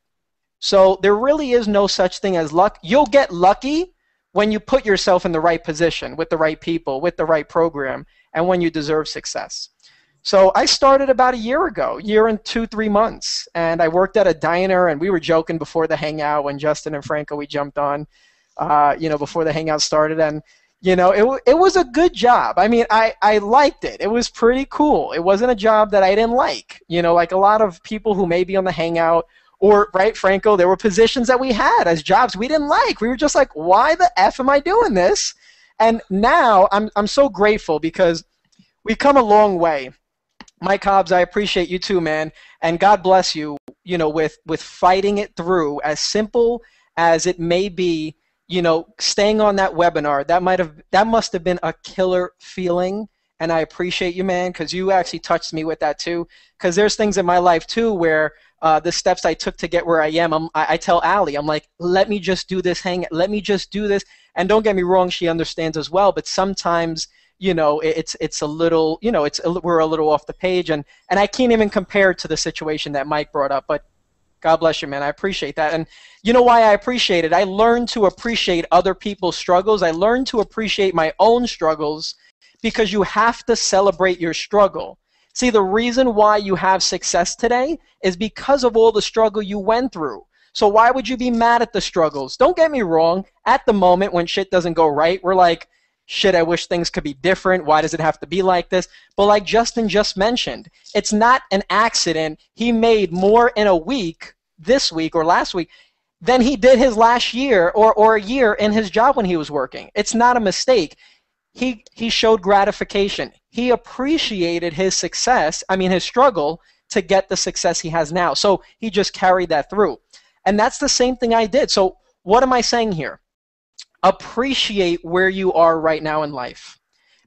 So there really is no such thing as luck. You'll get lucky when you put yourself in the right position, with the right people, with the right program, and when you deserve success. So I started about a year ago, year and 2-3 months, and I worked at a diner, and we were joking before the Hangout when Justin and Franco, we jumped on, before the Hangout started, and it was a good job. I mean, I liked it. It was pretty cool. It wasn't a job that I didn't like. Like a lot of people who may be on the Hangout, or, right, Franco, there were positions that we had as jobs we didn't like. We were just like, why the F am I doing this? And now I'm so grateful because we've come a long way. Mike Hobbs, I appreciate you too, man, and God bless you, with fighting it through, as simple as it may be, staying on that webinar. That must have been a killer feeling, and I appreciate you, man, because you actually touched me with that too, because there's things in my life too where the steps I took to get where I am, I tell Allie, I'm like, let me just do this, let me just do this, and don't get me wrong, she understands as well, but sometimes it's a little, we're a little off the page, and I can't even compare it to the situation that Mike brought up, but God bless you, man. I appreciate that. And you know why I appreciate it? I learned to appreciate other people's struggles. I learned to appreciate my own struggles, because you have to celebrate your struggle. See, the reason why you have success today is because of all the struggle you went through. So why would you be mad at the struggles? Don't get me wrong. At the moment when shit doesn't go right, we're like, shit, I wish things could be different. Why does it have to be like this? But like Justin just mentioned, it's not an accident. He made more in a week, this week or last week, than he did his last year or a year in his job when he was working. It's not a mistake. He showed gratification. He appreciated his success, his struggle, to get the success he has now. So he just carried that through. And that's the same thing I did. So what am I saying here? Appreciate where you are right now in life,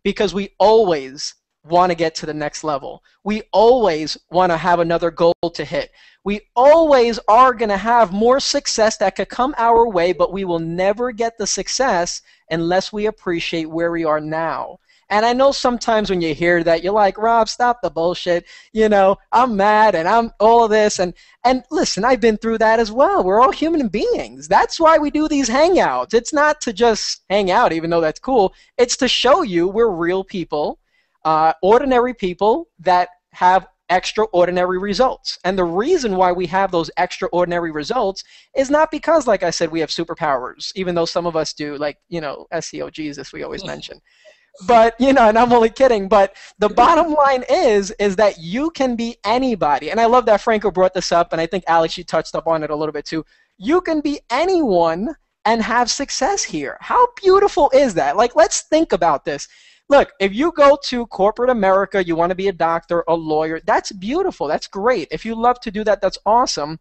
because we always want to get to the next level. We always want to have another goal to hit. We always are going to have more success that could come our way, but we will never get the success unless we appreciate where we are now. And I know sometimes when you hear that, you're like, Rob, stop the bullshit. I'm mad and I'm all of this. And listen, I've been through that as well. We're all human beings. That's why we do these hangouts. It's not to just hang out, even though that's cool. It's to show you we're real people, ordinary people that have extraordinary results. And the reason why we have those extraordinary results is not because, like I said, we have superpowers, even though some of us do, like, SEO Jesus, we always mention. But, and I'm only kidding, but the bottom line is that you can be anybody. And I love that Franco brought this up, and I think Alex, you touched up on it a little bit too. You can be anyone and have success here. How beautiful is that? Like, let's think about this. Look, if you go to corporate America, you want to be a doctor, a lawyer, that's beautiful. That's great. If you love to do that, that's awesome.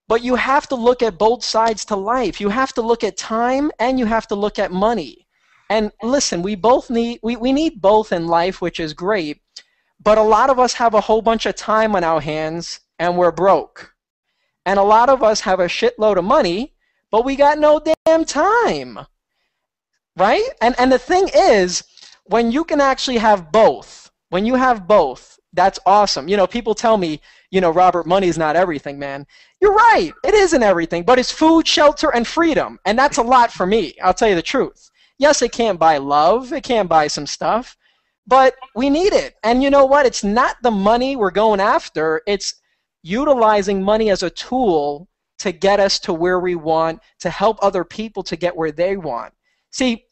But you have to look at both sides to life. You have to look at time, and you have to look at money. And listen, we need both in life, which is great, but a lot of us have a whole bunch of time on our hands and we're broke. And a lot of us have a shitload of money, but we got no damn time. right? And the thing is, when you can actually have both, when you have both, that's awesome. You know, people tell me, you know, Robert, money's not everything, man. You're right. It isn't everything, but it's food, shelter, and freedom. And that's a lot for me. I'll tell you the truth. Yes, it can't buy love. It can't buy some stuff, but we need it. And you know what? It's not the money we're going after. It's utilizing money as a tool to get us to where we want, to help other people to get where they want. See,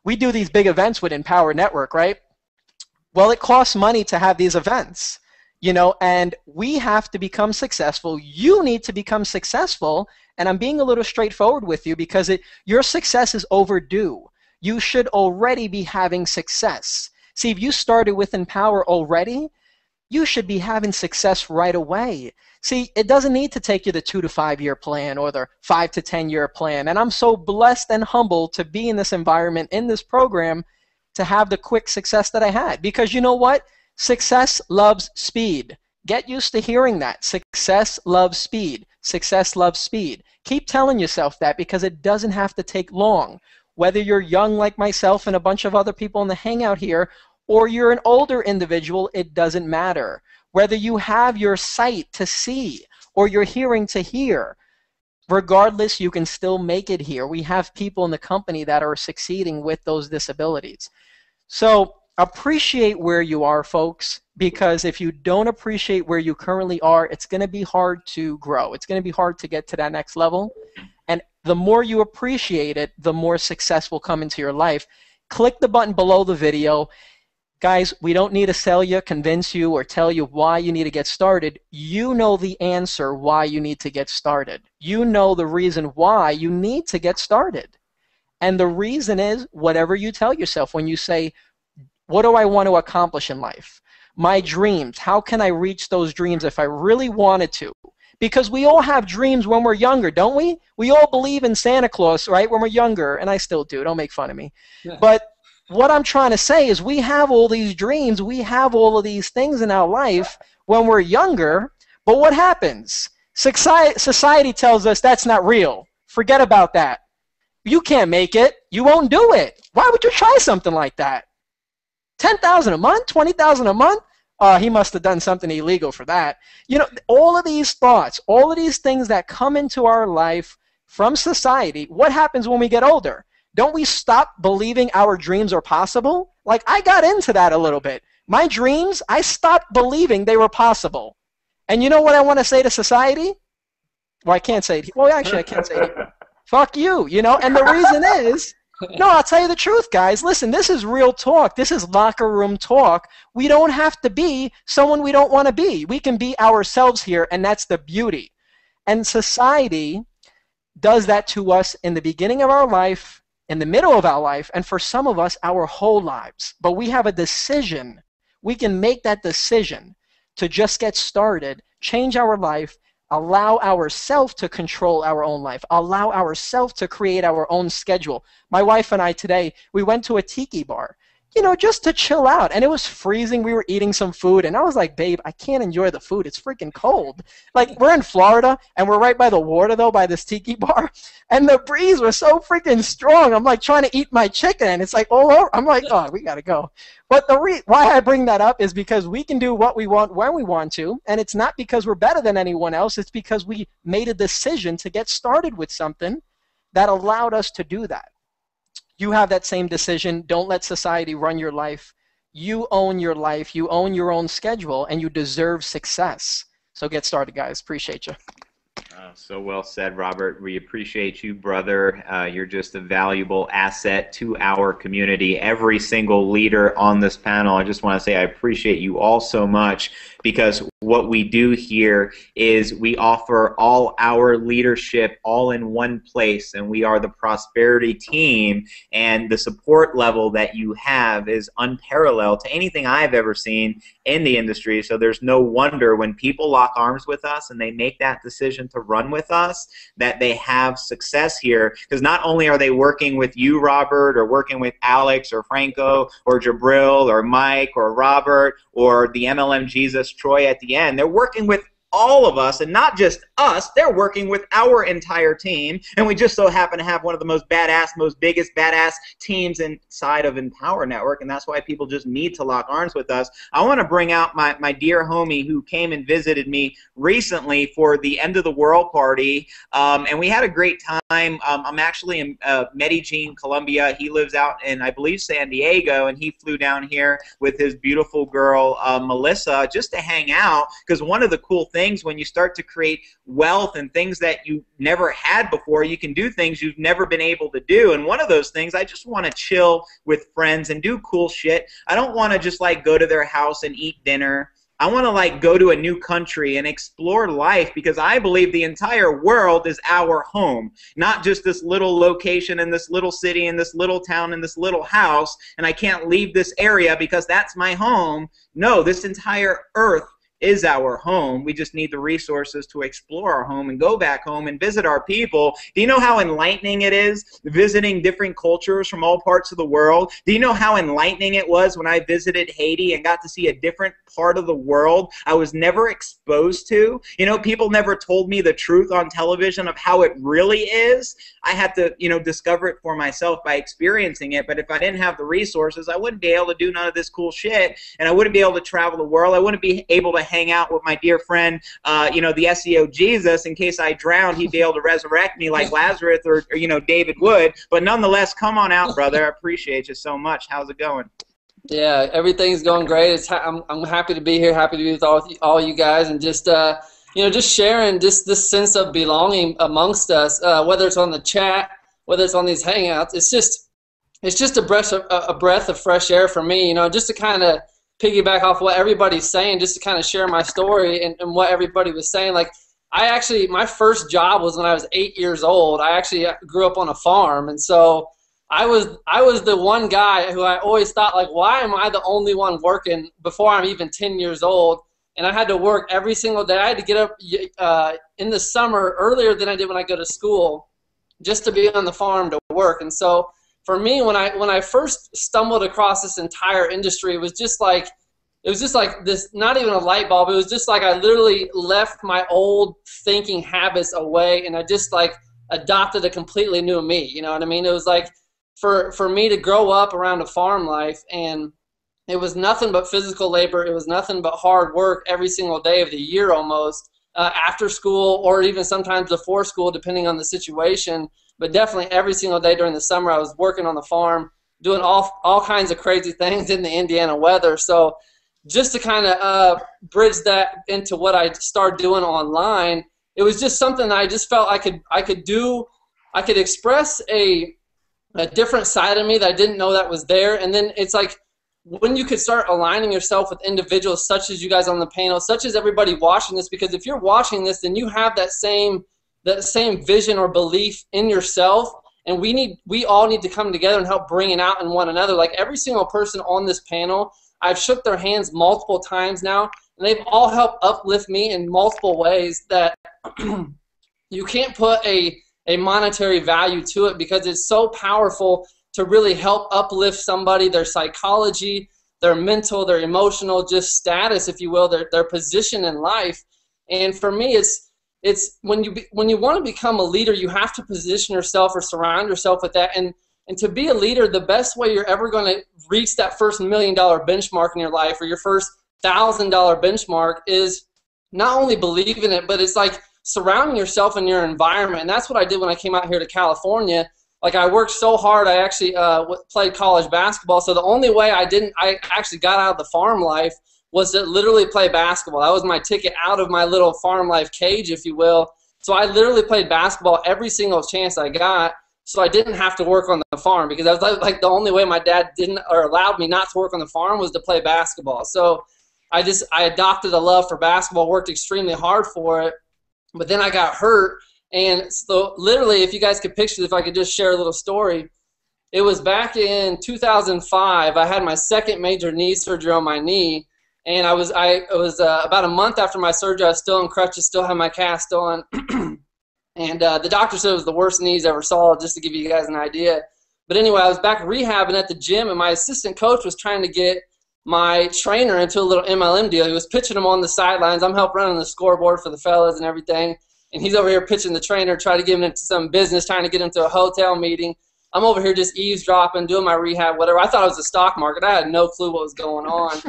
we do these big events with Empower Network, right? Well, it costs money to have these events, you know, and we have to become successful. You need to become successful, and I'm being a little straightforward with you because your success is overdue. You should already be having success. See, if you started with Empower already, you should be having success right away. See, it doesn't need to take you the 2 to 5 year plan or the 5 to 10 year plan. And I'm so blessed and humbled to be in this environment, in this program, to have the quick success that I had. Because you know what? Success loves speed. Get used to hearing that. Success loves speed. Success loves speed. Keep telling yourself that because it doesn't have to take long. Whether you're young like myself and a bunch of other people in the hangout here, or you're an older individual, it doesn't matter. Whether you have your sight to see or your hearing to hear, regardless, you can still make it here. We have people in the company that are succeeding with those disabilities. So appreciate where you are, folks, because if you don't appreciate where you currently are, it's going to be hard to grow. It's going to be hard to get to that next level. And the more you appreciate it, the more success will come into your life. Click the button below the video. Guys, we don't need to sell you, convince you, or tell you why you need to get started. You know the answer why you need to get started. You know the reason why you need to get started. And the reason is whatever you tell yourself when you say, what do I want to accomplish in life? My dreams, how can I reach those dreams if I really wanted to? Because we all have dreams when we're younger, don't we? We all believe in Santa Claus, right, when we're younger, and I still do. Don't make fun of me. Yeah. But what I'm trying to say is we have all these dreams, we have all of these things in our life when we're younger, but what happens? Society tells us that's not real. Forget about that. You can't make it. You won't do it. Why would you try something like that? $10,000 a month? $20,000 a month? He must have done something illegal for that. You know, all of these thoughts, all of these things that come into our life from society, what happens when we get older? Don't we stop believing our dreams are possible? Like, I got into that a little bit. My dreams, I stopped believing they were possible. And you know what I want to say to society? Well, I can't say it. Well, actually, I can't say it. Fuck you, you know? And the reason is, no, I'll tell you the truth, guys. Listen, this is real talk. This is locker room talk. We don't have to be someone we don't want to be. We can be ourselves here, and that's the beauty. And society does that to us in the beginning of our life, in the middle of our life, and for some of us, our whole lives. But we have a decision. We can make that decision to just get started, change our life, allow ourselves to control our own life, allow ourselves to create our own schedule. My wife and I today, we went to a tiki bar, you know, just to chill out. And it was freezing. We were eating some food. And I was like, babe, I can't enjoy the food. It's freaking cold. Like, we're in Florida, and we're right by the water, though, by this tiki bar. And the breeze was so freaking strong. I'm, like, trying to eat my chicken. And it's, like, all over. I'm like, oh, we got to go. But why I bring that up is because we can do what we want when we want to. And it's not because we're better than anyone else. It's because we made a decision to get started with something that allowed us to do that. You have that same decision. Don't let society run your life. You own your life. You own your own schedule, and you deserve success. So get started, guys. Appreciate you. So well said, Robert. We appreciate you, brother. You're just a valuable asset to our community. Every single leader on this panel, I just want to say I appreciate you all so much, because what we do here is we offer all our leadership all in one place, and we are the Prosperity Team, and the support level that you have is unparalleled to anything I've ever seen in the industry. So there's no wonder when people lock arms with us and they make that decision to run with us that they have success here, because not only are they working with you, Robert, or working with Alex or Franco or Jabril or Mike or Robert or the MLM Jesus Troy at the end, they're working with all of us, and not just us. They're working with our entire team, and we just so happen to have one of the most biggest badass teams inside of Empower Network, and that's why people just need to lock arms with us. I want to bring out my dear homie who came and visited me recently for the End of the World party, and we had a great time. I'm actually in Medellin, Colombia. He lives out in, I believe, San Diego, and he flew down here with his beautiful girl, Melissa, just to hang out, because one of the cool things when you start to create wealth and things that you never had before, you can do things you've never been able to do. And one of those things, I just want to chill with friends and do cool shit. I don't want to just like go to their house and eat dinner. I want to like go to a new country and explore life, because I believe the entire world is our home, not just this little location in this little city, in this little town, in this little house, and I can't leave this area because that's my home. No, this entire earth is our home. We just need the resources to explore our home and go back home and visit our people. Do you know how enlightening it is visiting different cultures from all parts of the world? Do you know how enlightening it was when I visited Haiti and got to see a different part of the world I was never exposed to? You know, people never told me the truth on television of how it really is. I had to, you know, discover it for myself by experiencing it. But if I didn't have the resources, I wouldn't be able to do none of this cool shit, and I wouldn't be able to travel the world. I wouldn't be able to hang out with my dear friend, you know, the SEO Jesus. In case I drowned, he'd be able to resurrect me like Lazarus or you know, David would. But nonetheless, come on out, brother. I appreciate you so much. How's it going? Yeah, everything's going great. I'm happy to be here. Happy to be with all you guys, and just you know, just sharing just this sense of belonging amongst us. Whether it's on the chat, whether it's on these hangouts, it's just a breath of fresh air for me. You know, just to kind of piggyback off what everybody's saying, just to kind of share my story and what everybody was saying. Like, my first job was when I was 8 years old. I actually grew up on a farm, and so I was the one guy who I always thought, like, why am I the only one working before I'm even 10 years old? And I had to work every single day. I had to get up in the summer earlier than I did when I go to school just to be on the farm to work. And so for me, when I first stumbled across this entire industry, it was just like this, not even a light bulb. It was just like I literally left my old thinking habits away, and I just like adopted a completely new me. You know what I mean? It was like for me to grow up around a farm life, and it was nothing but physical labor. It was nothing but hard work every single day of the year almost, after school or even sometimes before school, depending on the situation. But definitely every single day during the summer, I was working on the farm, doing all kinds of crazy things in the Indiana weather. So just to kind of bridge that into what I started doing online, it was just something that I just felt I could do. I could express a different side of me that I didn't know that was there. And then it's like, when you could start aligning yourself with individuals such as you guys on the panel, such as everybody watching this, because if you're watching this, then you have that same vision or belief in yourself, and we all need to come together and help bring it out in one another. Like every single person on this panel, I've shook their hands multiple times now, and they've all helped uplift me in multiple ways that you can't put a monetary value to it, because it's so powerful to really help uplift somebody, their psychology, their mental, their emotional, just status, if you will, their position in life. And for me, it's when you want to become a leader, you have to position yourself or surround yourself with that. And to be a leader, the best way you're ever going to reach that first $1 million benchmark in your life, or your first $1,000 benchmark, is not only believe in it, but it's like surrounding yourself in your environment. And that's what I did when I came out here to California. Like, I worked so hard. I actually played college basketball. So the only way I actually got out of the farm life was to literally play basketball. That was my ticket out of my little farm life cage, if you will. So I literally played basketball every single chance I got, so I didn't have to work on the farm, because that was like the only way my dad didn't or allowed me not to work on the farm was to play basketball. So I adopted a love for basketball, worked extremely hard for it, but then I got hurt. And so literally, if you guys could picture, if I could just share a little story, it was back in 2005. I had my second major knee surgery on my knee, and it was about a month after my surgery. I was still in crutches, still had my cast on, and the doctor said it was the worst knees I ever saw, just to give you guys an idea. But anyway, I was back rehabbing at the gym, and my assistant coach was trying to get my trainer into a little MLM deal. He was pitching him on the sidelines. I'm helping run on the scoreboard for the fellas and everything. And he's over here pitching the trainer, trying to get him into some business, trying to get him to a hotel meeting. I'm over here just eavesdropping, doing my rehab, whatever. I thought it was the stock market. I had no clue what was going on.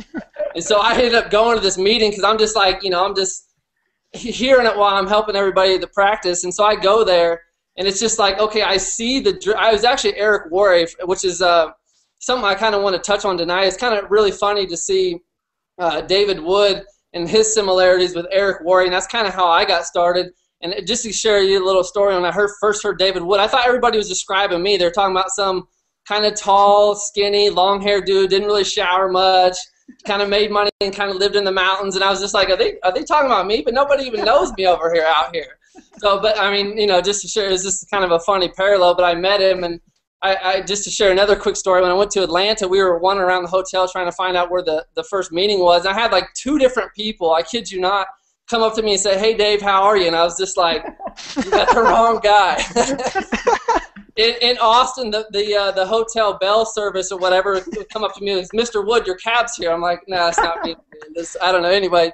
And so I ended up going to this meeting because I'm just like, you know, I'm just hearing it while I'm helping everybody to practice. And so I go there, and it's just like, okay, I see I was actually Eric Worre, which is something I kind of want to touch on tonight. It's kind of really funny to see David Wood and his similarities with Eric Worre, and that's kind of how I got started. And just to share you a little story, when I first heard David Wood, I thought everybody was describing me. They're talking about some kind of tall, skinny, long-haired dude, didn't really shower much, kind of made money and kind of lived in the mountains. And I was just like, are they talking about me? But nobody even knows me over here out here. So, but I mean, you know, just to share, it's just kind of a funny parallel. But I met him, and I just to share another quick story, when I went to Atlanta, we were wandering around the hotel trying to find out where the first meeting was. I had like 2 different people, I kid you not, come up to me and say, "Hey Dave, how are you?" And I was just like, "You got the wrong guy." in Austin, the hotel bell service or whatever would come up to me and say, "Mr. Wood, your cab's here." I'm like, "No, it's not me." I don't know. Anyway,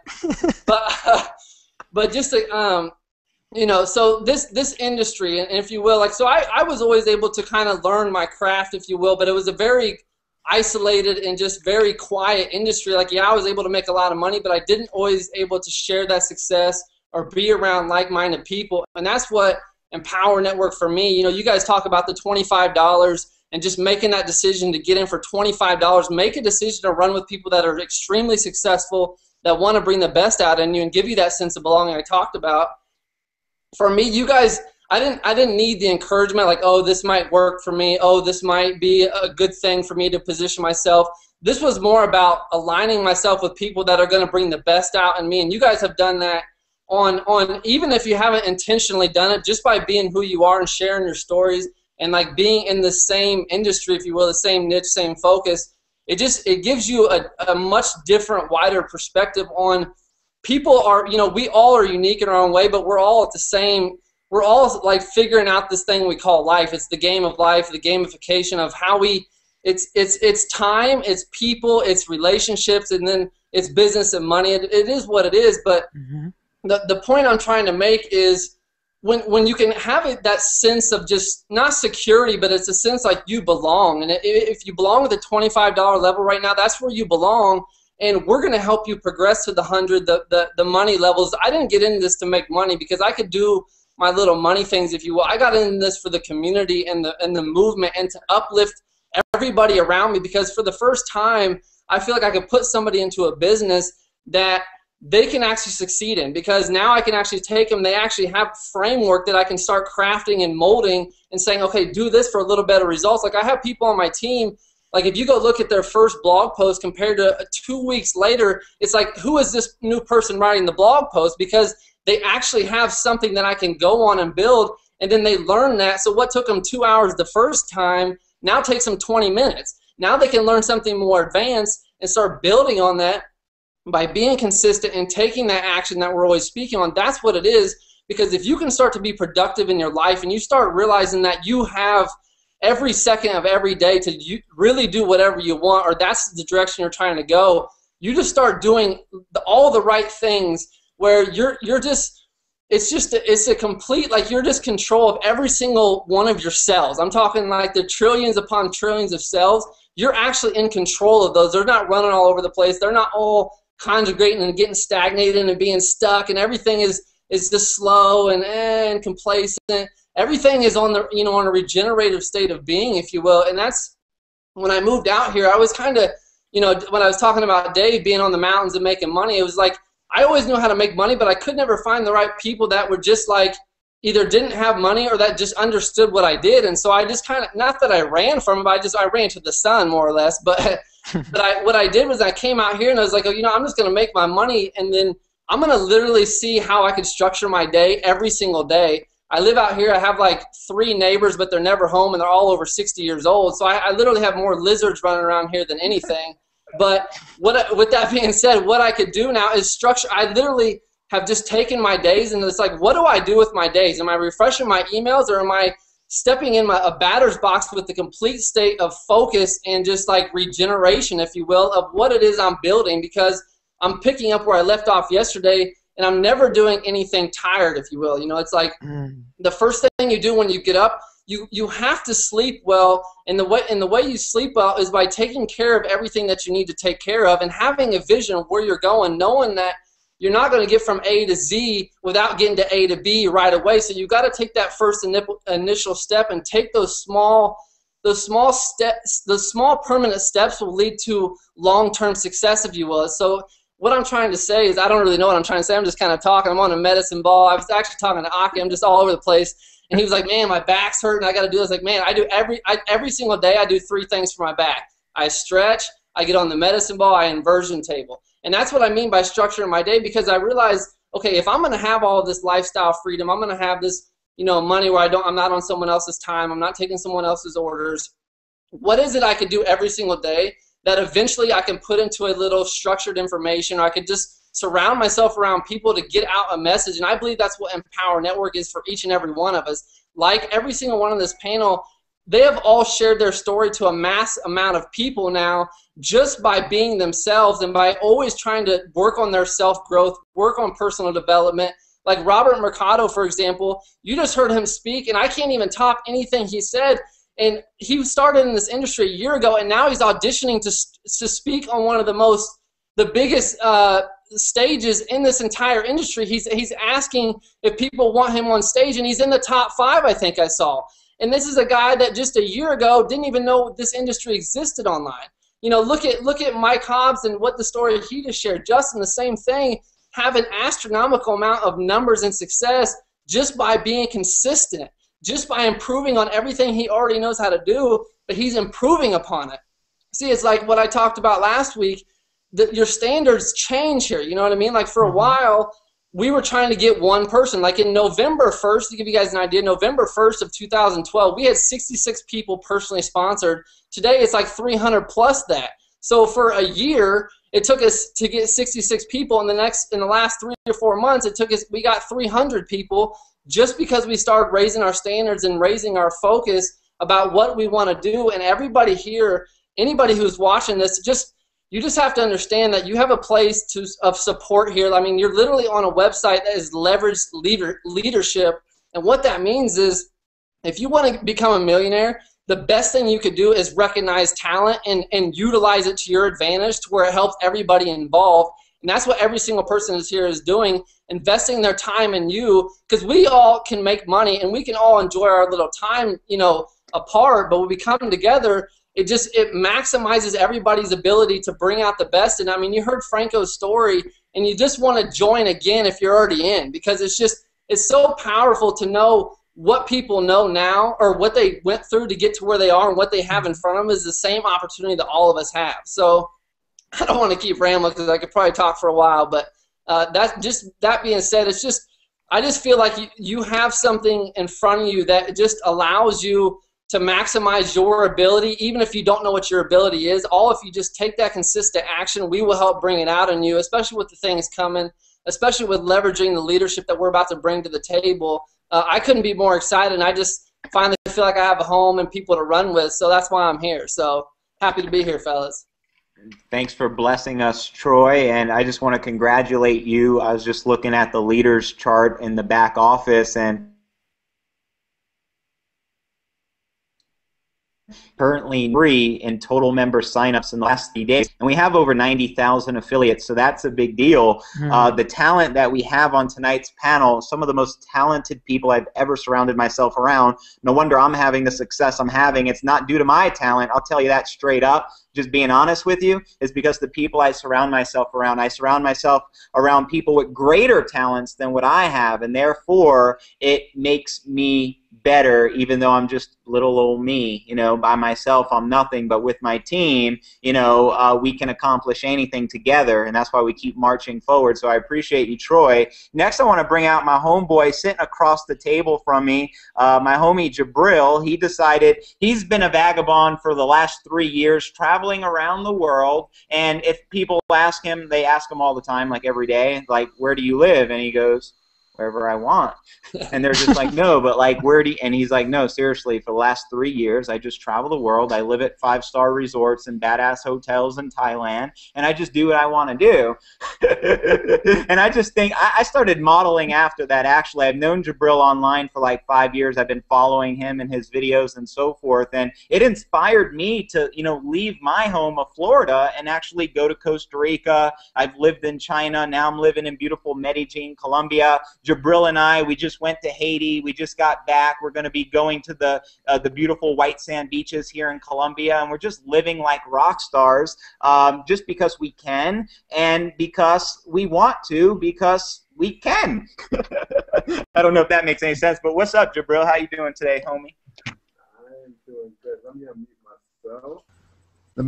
but just to, you know, so this industry, and if you will, like, so I was always able to kind of learn my craft, if you will, but it was a very isolated and just very quiet industry. Like, yeah, I was able to make a lot of money, but I didn't always able to share that success or be around like-minded people. And that's what Empower Network for me, you know, you guys talk about the $25 and just making that decision to get in for $25. Make a decision to run with people that are extremely successful, that want to bring the best out in you and give you that sense of belonging I talked about. For me, you guys, I didn't need the encouragement like, oh, this might work for me. Oh, this might be a good thing for me to position myself. This was more about aligning myself with people that are going to bring the best out in me. And you guys have done that on even if you haven't intentionally done it, just by being who you are and sharing your stories and like being in the same industry, if you will, the same niche, same focus. It gives you a much different, wider perspective on people. Are, you know, we all are unique in our own way, but we're all at the same. We're all like figuring out this thing we call life. It's the game of life, the gamification of how we. It's time, it's people, it's relationships, and then it's business and money. It is what it is. But the point I'm trying to make is when you can have that sense of just not security, but it's a sense like you belong. And if you belong at the $25 level right now, that's where you belong. And we're going to help you progress to the 100, the money levels. I didn't get into this to make money because I could do my little money things, if you will. I got into this for the community and the movement and to uplift everybody around me, because for the first time, I feel like I could put somebody into a business that they can actually succeed in, because now I can actually take them. They actually have a framework that I can start crafting and molding and saying, okay, do this for a little better results. Like, I have people on my team, like if you go look at their first blog post compared to 2 weeks later, it's like, who is this new person writing the blog post? Because they actually have something that I can go on and build, and then they learn that. So what took them 2 hours the first time now takes them 20 minutes. Now they can learn something more advanced and start building on that by being consistent and taking that action that we're always speaking on. That's what it is, because if you can start to be productive in your life and you start realizing that you have every second of every day to really do whatever you want, or that's the direction you're trying to go, you just start doing all the right things where you're just, it's a complete, like, you're just control of every single one of your cells. I'm talking like the trillions upon trillions of cells. You're actually in control of those. They're not running all over the place. They're not all conjugating and getting stagnated and being stuck, and everything is just slow and complacent. Everything is on the, on a regenerative state of being, if you will. And that's when I moved out here. I was kind of, when I was talking about Dave being on the mountains and making money, it was like I always knew how to make money, but I could never find the right people that were just like either didn't have money or that just understood what I did. And so I just kind of, not that I ran from it, but I ran to the sun more or less. But what I did was I came out here and I was like, I'm just going to make my money, and then I'm going to literally see how I could structure my day every single day. I live out here. I have like 3 neighbors, but they're never home, and they're all over 60 years old. So I literally have more lizards running around here than anything. But with that being said, what I could do now is structure. I literally have just taken my days, and it's like, what do I do with my days? Am I refreshing my emails, or am I stepping in a batter's box with the complete state of focus and just like regeneration, if you will, of what it is I'm building, because I'm picking up where I left off yesterday, and I'm never doing anything tired, if you will. You know, it's like the first thing you do when you get up, you have to sleep well, and the way you sleep well is by taking care of everything that you need to take care of and having a vision of where you're going, knowing that you're not going to get from A to Z without getting to A to B right away. So you've got to take that first initial step and take those small steps. The small permanent steps will lead to long-term success, if you will. So what I'm trying to say is, I don't really know what I'm trying to say. I'm just kind of talking. I'm on a medicine ball. I was actually talking to Aki. I'm just all over the place. And he was like, man, my back's hurting. I got to do this. Like, man, I do every single day I do 3 things for my back. I stretch, I get on the medicine ball, I inversion table. And that's what I mean by structuring my day, because I realized, okay, if I'm going to have all this lifestyle freedom, I'm going to have this, you know, money where I'm not on someone else's time, I'm not taking someone else's orders. What is it I could do every single day that eventually I can put into a little structured information, or I could just surround myself around people to get out a message? And I believe that's what Empower Network is for each and every one of us. Like every single one on this panel, they have all shared their story to a mass amount of people now just by being themselves and by always trying to work on their self-growth, work on personal development. Like Robert Mercado, for example, you just heard him speak, and I can't even top anything he said. And he started in this industry a year ago, and now he's auditioning to speak on one of the biggest stages in this entire industry. He's asking if people want him on stage, and he's in the top 5, I think I saw. And this is a guy that just a year ago didn't even know this industry existed online. You know, look at Mike Hobbs and what the story he just shared. Justin, the same thing, have an astronomical amount of numbers and success just by being consistent, just by improving on everything he already knows how to do, but he's improving upon it. See, it's like what I talked about last week, that your standards change here, you know what I mean? Like for a while, we were trying to get one person. Like in November 1st, to give you guys an idea, November 1st of 2012, we had 66 people personally sponsored. Today it's like 300 plus that. So for a year, it took us to get 66 people. In the last 3 or 4 months, we got 300 people just because we started raising our standards and raising our focus about what we want to do. And everybody here, anybody who's watching this, you just have to understand that you have a place of support here. I mean, you're literally on a website that is leveraged leadership. And what that means is if you want to become a millionaire, the best thing you could do is recognize talent and utilize it to your advantage to where it helps everybody involved. And that's what every single person here is doing, investing their time in you, because we all can make money and we can all enjoy our little time, you know, apart. But when we come together, it maximizes everybody's ability to bring out the best. And I mean, you heard Franco's story, and you just want to join again if you're already in, because it's so powerful to know what people know now, or what they went through to get to where they are, and what they have in front of them is the same opportunity that all of us have. So I don't want to keep rambling because I could probably talk for a while, but that being said, I just feel like you have something in front of you that just allows you to maximize your ability, even if you don't know what your ability is. If you just take that consistent action, we will help bring it out in you, especially with the things coming, especially with leveraging the leadership that we're about to bring to the table. I couldn't be more excited, and I just finally feel like I have a home and people to run with, so that's why I'm here. So happy to be here, fellas. Thanks for blessing us, Troy, and I just want to congratulate you. I was just looking at the leaders chart in the back office, and currently 3 in total member signups in the last 3 days, and we have over 90,000 affiliates, so that's a big deal. The talent that we have on tonight's panel, some of the most talented people I've ever surrounded myself around. No wonder I'm having the success I'm having. It's not due to my talent, I'll tell you that straight up. Just being honest with you, is because the people I surround myself around people with greater talents than what I have, and therefore it makes me better, even though I'm just little old me, you know, by myself I'm nothing, but with my team, you know, we can accomplish anything together, and that's why we keep marching forward. So I appreciate you, Troy. Next, I want to bring out my homeboy sitting across the table from me, my homie Jabril. He decided he's been a vagabond for the last 3 years, traveling around the world, and if people ask him, they ask him all the time, like every day, like, where do you live? And he goes, wherever I want. And they're just like, no, but like, where do you, and he's like, no, seriously, for the last 3 years, I just travel the world. I live at 5-star resorts and badass hotels in Thailand, and I just do what I want to do. And I just think, I started modeling after that, actually. I've known Jabril online for like 5 years. I've been following him and his videos and so forth, and it inspired me to, you know, leave my home of Florida and actually go to Costa Rica. I've lived in China. Now I'm living in beautiful Medellin, Colombia. Jabril and I, we just went to Haiti. We just got back. We're going to be going to the beautiful white sand beaches here in Colombia, and we're just living like rock stars, just because we can and because we want to, because we can. I don't know if that makes any sense, but what's up, Jabril? How you doing today, homie? I am doing good. Let me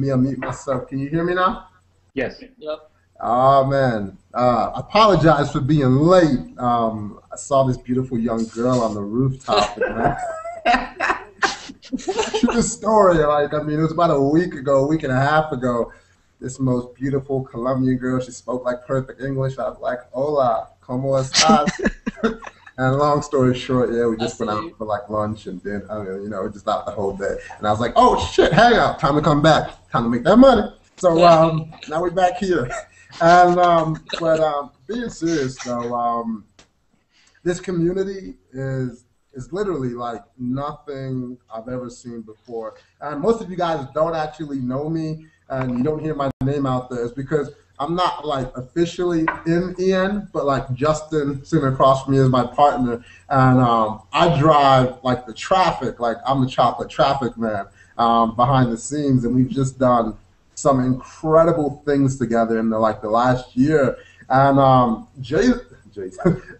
unmute myself. Can you hear me now? Yes. Yep. Oh, man. Apologize for being late. I saw this beautiful young girl on the rooftop. True story. Like, I mean, it was about a week and a half ago. This most beautiful Colombian girl, she spoke like perfect English. I was like, hola, ¿cómo estás? And long story short, yeah, we just went out for like lunch and then, you know, just out the whole day. And I was like, oh, shit, hang out. Time to come back. Time to make that money. So now we're back here. And but being serious though, this community is literally like nothing I've ever seen before. And most of you guys don't actually know me, and you don't hear my name out there. It's because I'm not like officially in EN, but like Justin sitting across from me is my partner, and I drive like the traffic. Like I'm the chocolate traffic man behind the scenes, and we've just done some incredible things together in the last year. And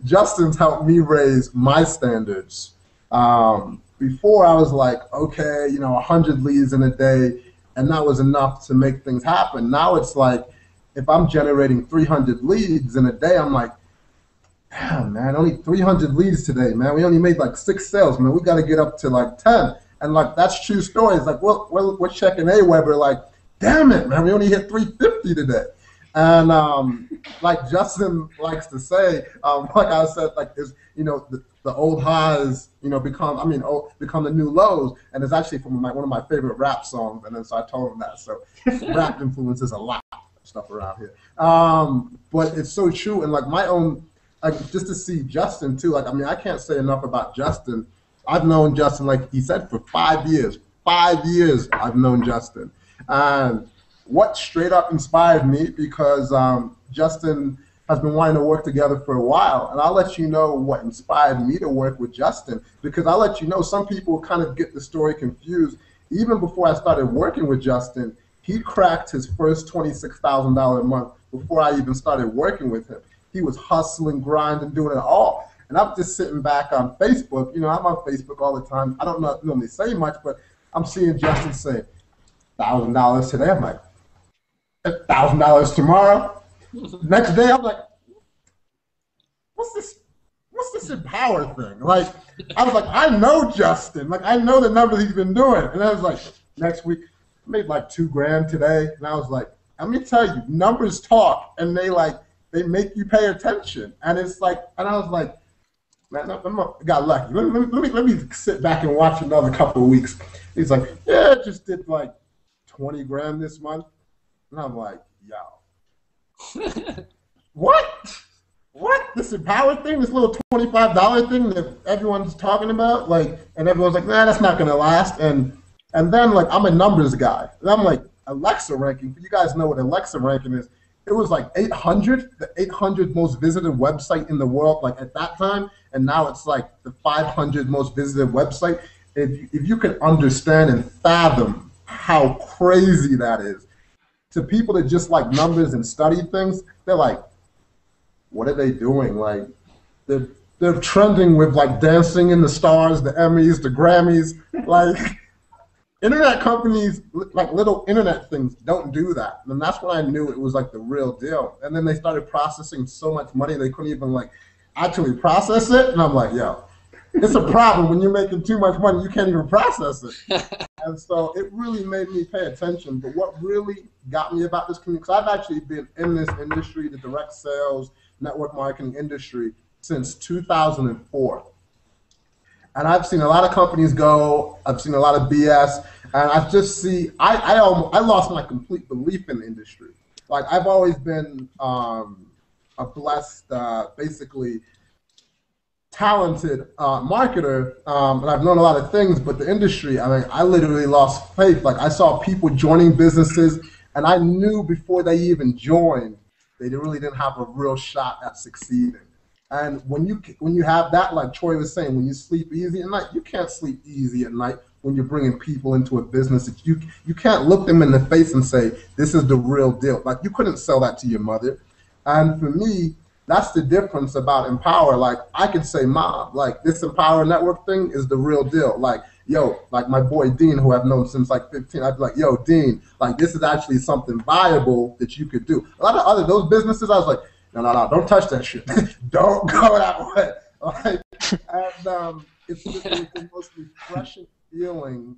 Justin's helped me raise my standards. Before I was like, okay, you know, 100 leads in a day, and that was enough to make things happen. Now it's like, if I'm generating 300 leads in a day, I'm like, damn, man, only 300 leads today, man. We only made like 6 sales, man. We got to get up to like 10. And like, that's true stories. Like, we're checking AWeber, like, damn it, man, we only hit 350 today. And like Justin likes to say, like I said, like, is, you know, the old highs, you know, become the new lows. And it's actually from one of my favorite rap songs. And then so I told him that. So rap influences a lot of stuff around here. But it's so true. And like my own, like, just to see Justin too, like, I mean, I can't say enough about Justin. I've known Justin, like he said, for 5 years. 5 years I've known Justin. And what straight up inspired me, because Justin has been wanting to work together for a while, and I'll let you know what inspired me to work with Justin, because I'll let you know some people kind of get the story confused. Even before I started working with Justin, he cracked his first $26,000 a month before I even started working with him. He was hustling, grinding, doing it all. And I'm just sitting back on Facebook. You know, I'm on Facebook all the time. I don't normally say much, but I'm seeing Justin say, $1,000 today. I'm like, $1,000 tomorrow. Next day, I'm like, what's this Empower thing? Like, I was like, I know Justin. Like, I know the numbers he's been doing. And I was like, next week, I made like $2,000 today. And I was like, let me tell you, numbers talk, and they make you pay attention. And it's like, and I was like, man, I got lucky. Let me sit back and watch another couple of weeks. He's like, yeah, I just did like $20,000 this month. And I'm like, yo, what? This Empower thing, this little $25 thing that everyone's talking about, like, and everyone's like, nah, that's not gonna last. And then like, I'm a numbers guy, and I'm like, Alexa ranking. You guys know what Alexa ranking is? It was like 800, the 800 most visited website in the world, like at that time, and now it's like the 500 most visited website. If you could understand and fathom how crazy that is, to people that just like numbers and study things, they're like, what are they doing? Like, they're trending with like Dancing in the Stars, the Emmys, the Grammys. Like, internet companies, like little internet things, don't do that. And that's when I knew it was like the real deal. And then they started processing so much money they couldn't even like actually process it. And I'm like, yo, it's a problem when you're making too much money, you can't even process it. And so it really made me pay attention. But what really got me about this community, because I've actually been in this industry, the direct sales, network marketing industry, since 2004. And I've seen a lot of companies go, I've seen a lot of BS, and I just see, I lost my complete belief in the industry. Like, I've always been a blessed, basically, talented marketer, and I've known a lot of things, but the industry, I mean, I literally lost faith. Like, I saw people joining businesses, and I knew before they even joined, they really didn't have a real shot at succeeding. And when you have that, like Troy was saying, when you sleep easy at night, you can't sleep easy at night when you're bringing people into a business. You can't look them in the face and say, this is the real deal. Like, you couldn't sell that to your mother. And for me, that's the difference about Empower. Like, I could say, Mom, like, this Empower Network thing is the real deal. Like, yo, like my boy Dean, who I've known since like 15, I'd be like, yo, Dean, like, this is actually something viable that you could do. A lot of those businesses, I was like, no, don't touch that shit. Don't go that way. Like, and it's the most refreshing feeling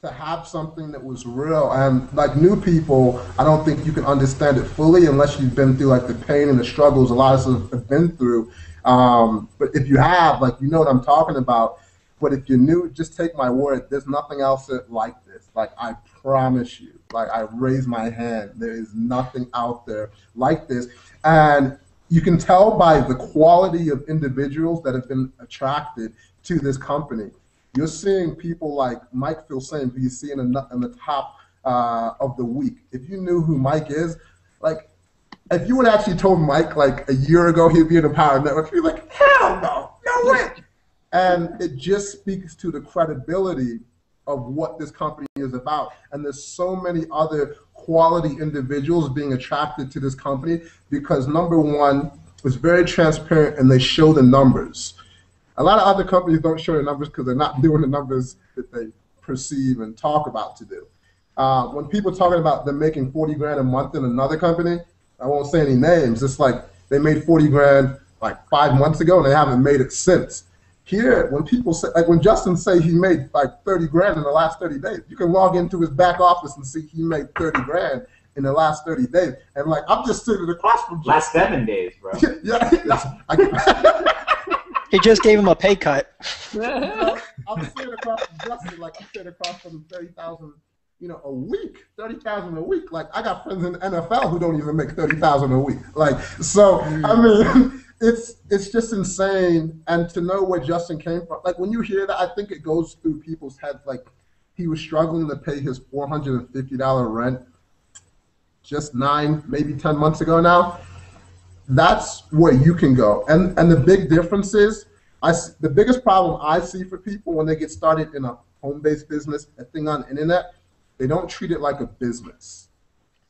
to have something that was real. And like new people, I don't think you can understand it fully unless you've been through like the pain and the struggles a lot of us have been through. But if you have, like, you know what I'm talking about. But if you're new, just take my word. There's nothing else like this. Like, I promise you. Like, I raise my hand. There is nothing out there like this. And you can tell by the quality of individuals that have been attracted to this company. You're seeing people like Mike Filsaime, who you see in the top of the week. If you knew who Mike is, like, if you would actually told Mike like a year ago he'd be in the Empower Network, he'd be like, hell no, no way. And it just speaks to the credibility of what this company is about. And there's so many other quality individuals being attracted to this company because, number one, it's very transparent and they show the numbers. A lot of other companies don't show the numbers because they're not doing the numbers that they perceive and talk about to do. When people are talking about them making 40 grand a month in another company, I won't say any names, it's like they made 40 grand like 5 months ago and they haven't made it since. Here, when people say, like when Justin say he made like 30 grand in the last 30 days, you can log into his back office and see he made 30 grand in the last 30 days. And like, I'm just sitting across from Justin. Last 7 days, bro. He just gave him a pay cut. I'm sitting across from Justin, like I'm sitting across from 30,000, a week, 30,000 a week. Like, I got friends in the NFL who don't even make 30,000 a week. Like, so, I mean, it's just insane. And to know where Justin came from, like when you hear that, I think it goes through people's heads. Like, he was struggling to pay his $450 rent just 9, maybe 10 months ago now. That's where you can go. And the big difference is, the biggest problem I see for people when they get started in a home-based business, a thing on the internet, they don't treat it like a business.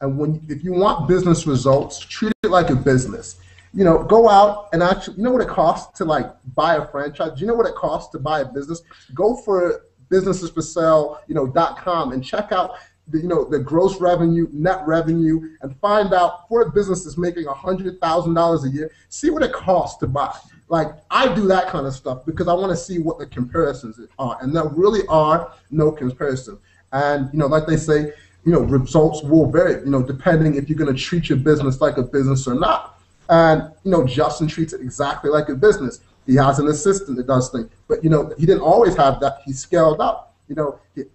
And if you want business results, treat it like a business. Go out and actually, you know what it costs to like buy a franchise? Do you know what it costs to buy a business? Go for businessesforsale.com and check out the gross revenue, net revenue, and find out for a business that's making $100,000 a year, see what it costs to buy. Like, I do that kind of stuff because I want to see what the comparisons are, and there really are no comparison. And like they say, results will vary, depending if you're going to treat your business like a business or not. And Justin treats it exactly like a business. He has an assistant that does things, but he didn't always have that. He scaled up. He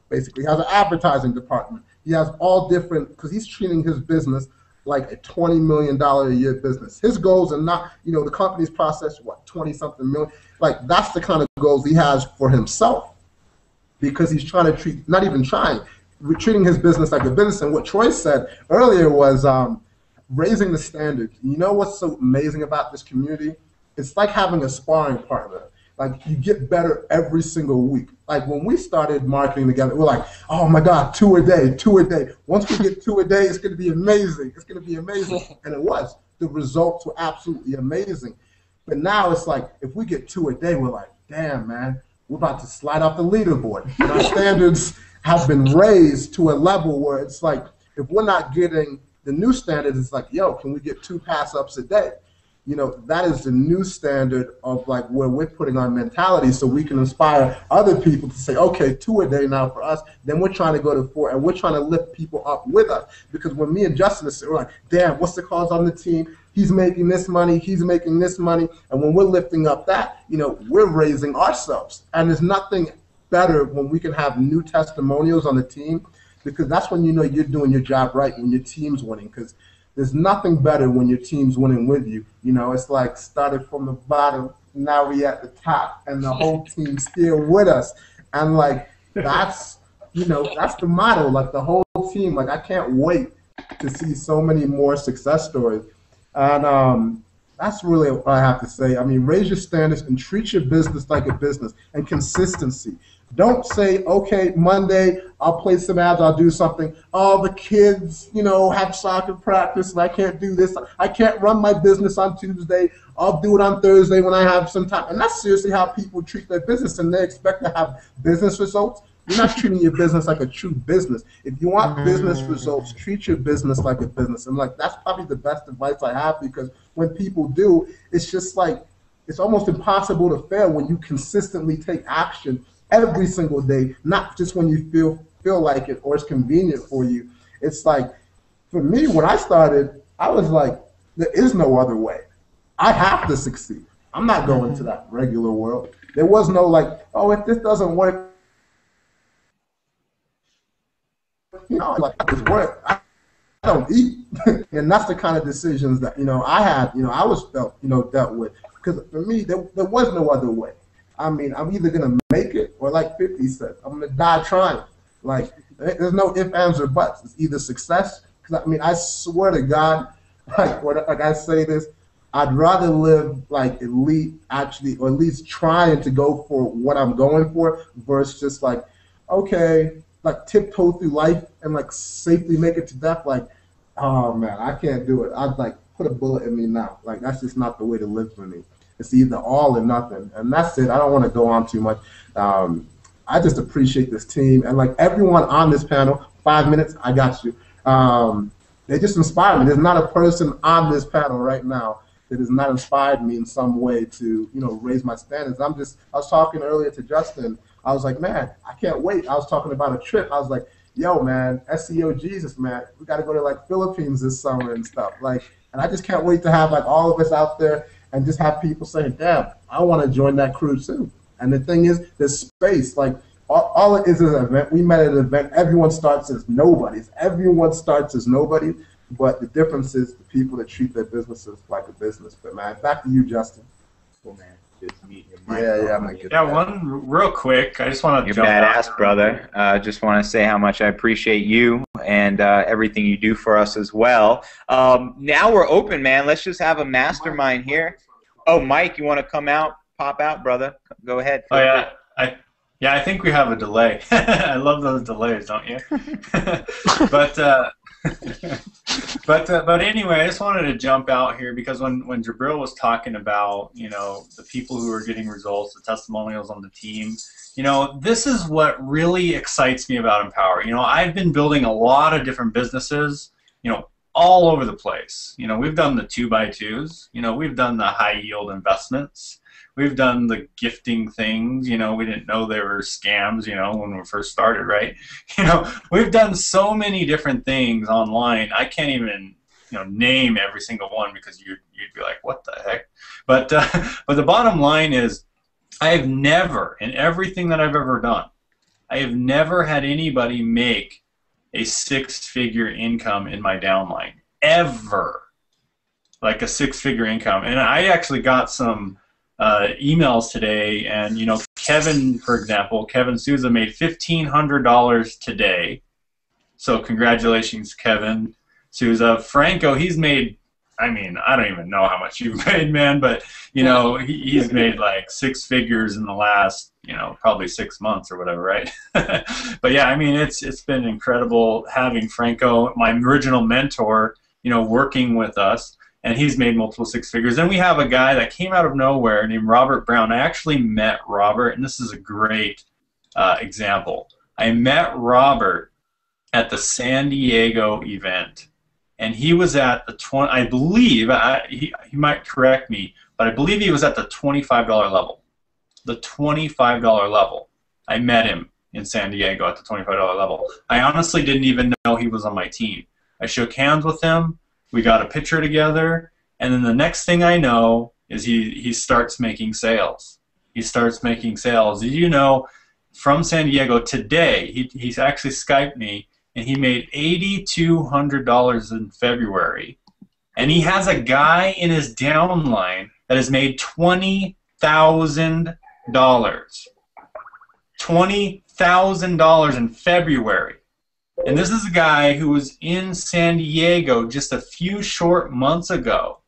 basically has an advertising department. He has all different, because he's treating his business like a $20 million a year business. His goals are not, the company's process, 20-something million. Like, that's the kind of goals he has for himself, because he's trying to treat, not even trying, we're treating his business like a business. And what Troy said earlier was raising the standards. You know what's so amazing about this community? It's like having a sparring partner. Like, you get better every single week. Like, when we started marketing together, we're like, oh my God, 2 a day, 2 a day. Once we get 2 a day, it's going to be amazing. It's going to be amazing. And it was. The results were absolutely amazing. But now it's like, if we get 2 a day, we're like, damn, man, we're about to slide off the leaderboard. And our standards have been raised to a level where it's like, if we're not getting the new standards, it's like, yo, can we get 2 pass-ups a day? you know, that is the new standard of like where we're putting our mentality so we can inspire other people to say, okay, 2 a day now for us, then we're trying to go to 4, and we're trying to lift people up with us. Because when me and Justin are sitting, we're like, damn, what's the cause on the team? He's making this money, he's making this money. And when we're lifting up that, you know, we're raising ourselves. And there's nothing better when we can have new testimonials on the team, because that's when you know you're doing your job right, when your team's winning. Because there's nothing better when your team's winning with you. You know, it's like started from the bottom, now we at the top, and the whole team's here with us. And like that's, you know, that's the motto. Like the whole team. Like I can't wait to see so many more success stories. And that's really what I have to say. I mean, raise your standards and treat your business like a business, and consistency. Don't say, okay, Monday, I'll play some ads, I'll do something. Oh, the kids, you know, have soccer practice, and I can't do this. I can't run my business on Tuesday. I'll do it on Thursday when I have some time. And that's seriously how people treat their business, and they expect to have business results. You're not treating your business like a true business. If you want business results, treat your business like a business. And like that's probably the best advice I have, because when people do, it's just like it's almost impossible to fail when you consistently take action every single day, not just when you feel like it or it's convenient for you. It's like, for me, when I started, I was like, there is no other way. I have to succeed. I'm not going to that regular world. There was no like, oh, if this doesn't work, you know, like this work, I don't eat. And that's the kind of decisions that, you know, I had, you know, I was dealt with. Because for me, there was no other way. I mean, I'm either going to make it, or like 50 said, I'm going to die trying. Like, there's no ifs, ands, or buts. It's either success. Because, I mean, I swear to God, like I say this, I'd rather live like elite, actually, or at least trying to go for what I'm going for, versus just like, okay, like tiptoe through life and like safely make it to death. Like, oh man, I can't do it. I'd like put a bullet in me now. Like, that's just not the way to live for me. It's either all or nothing, and that's it. I don't want to go on too much. I just appreciate this team, and like everyone on this panel. 5 minutes, I got you. They just inspire me. There's not a person on this panel right now that has not inspired me in some way to, you know, raise my standards. I was talking earlier to Justin. I was like, man, I can't wait. I was talking about a trip. I was like, yo, man, SEO Jesus, man, we got to go to like Philippines this summer and stuff. Like, and I just can't wait to have like all of us out there and just have people saying, damn, I want to join that crew too. And the thing is, there's space. Like, all it is an event. We met at an event. Everyone starts as nobodies. Everyone starts as nobody. But the difference is the people that treat their businesses like a business. But man, back to you, Justin. Cool, man. Yeah, one real quick. I just want to. You're badass, brother. Just want to say how much I appreciate you and everything you do for us as well. Now we're open, man. Let's just have a mastermind here. Oh, Mike, you want to come out, pop out, brother? Go ahead. Oh yeah, I think we have a delay. I love those delays, don't you? But anyway, I just wanted to jump out here because when Jabril was talking about, you know, the people who are getting results, the testimonials on the team, you know, this is what really excites me about Empower. You know, I've been building a lot of different businesses, you know, all over the place. You know, we've done the 2x2s. You know, we've done the high yield investments. We've done the gifting things, you know, we didn't know they were scams, you know, when we first started, right? You know, we've done so many different things online. I can't even, you know, name every single one because you'd be like, what the heck? But the bottom line is, I have never, in everything that I've ever done, I have never had anybody make a 6-figure income in my downline, ever. Like a 6-figure income. And I actually got some emails today, and you know, Kevin, for example, Kevin Souza made $1,500 today. So congratulations, Kevin Souza. Franco, he's made, I mean, I don't even know how much you've made, man, but you know, he's made like 6 figures in the last, you know, probably 6 months or whatever, right? But yeah, I mean, it's been incredible having Franco, my original mentor, you know, working with us. And he's made multiple 6 figures. Then we have a guy that came out of nowhere named Robert Brown. I actually met Robert, and this is a great example. I met Robert at the San Diego event, and he was at the 20. I believe he might correct me, but I believe he was at the $25 level. The $25 level. I met him in San Diego at the $25 level. I honestly didn't even know he was on my team. I shook hands with him. We got a picture together, and then the next thing I know is he starts making sales. He starts making sales. Did you know, from San Diego today, he's actually Skyped me, and he made $8,200 in February. And he has a guy in his downline that has made $20,000. $20,000 in February. And this is a guy who was in San Diego just a few short months ago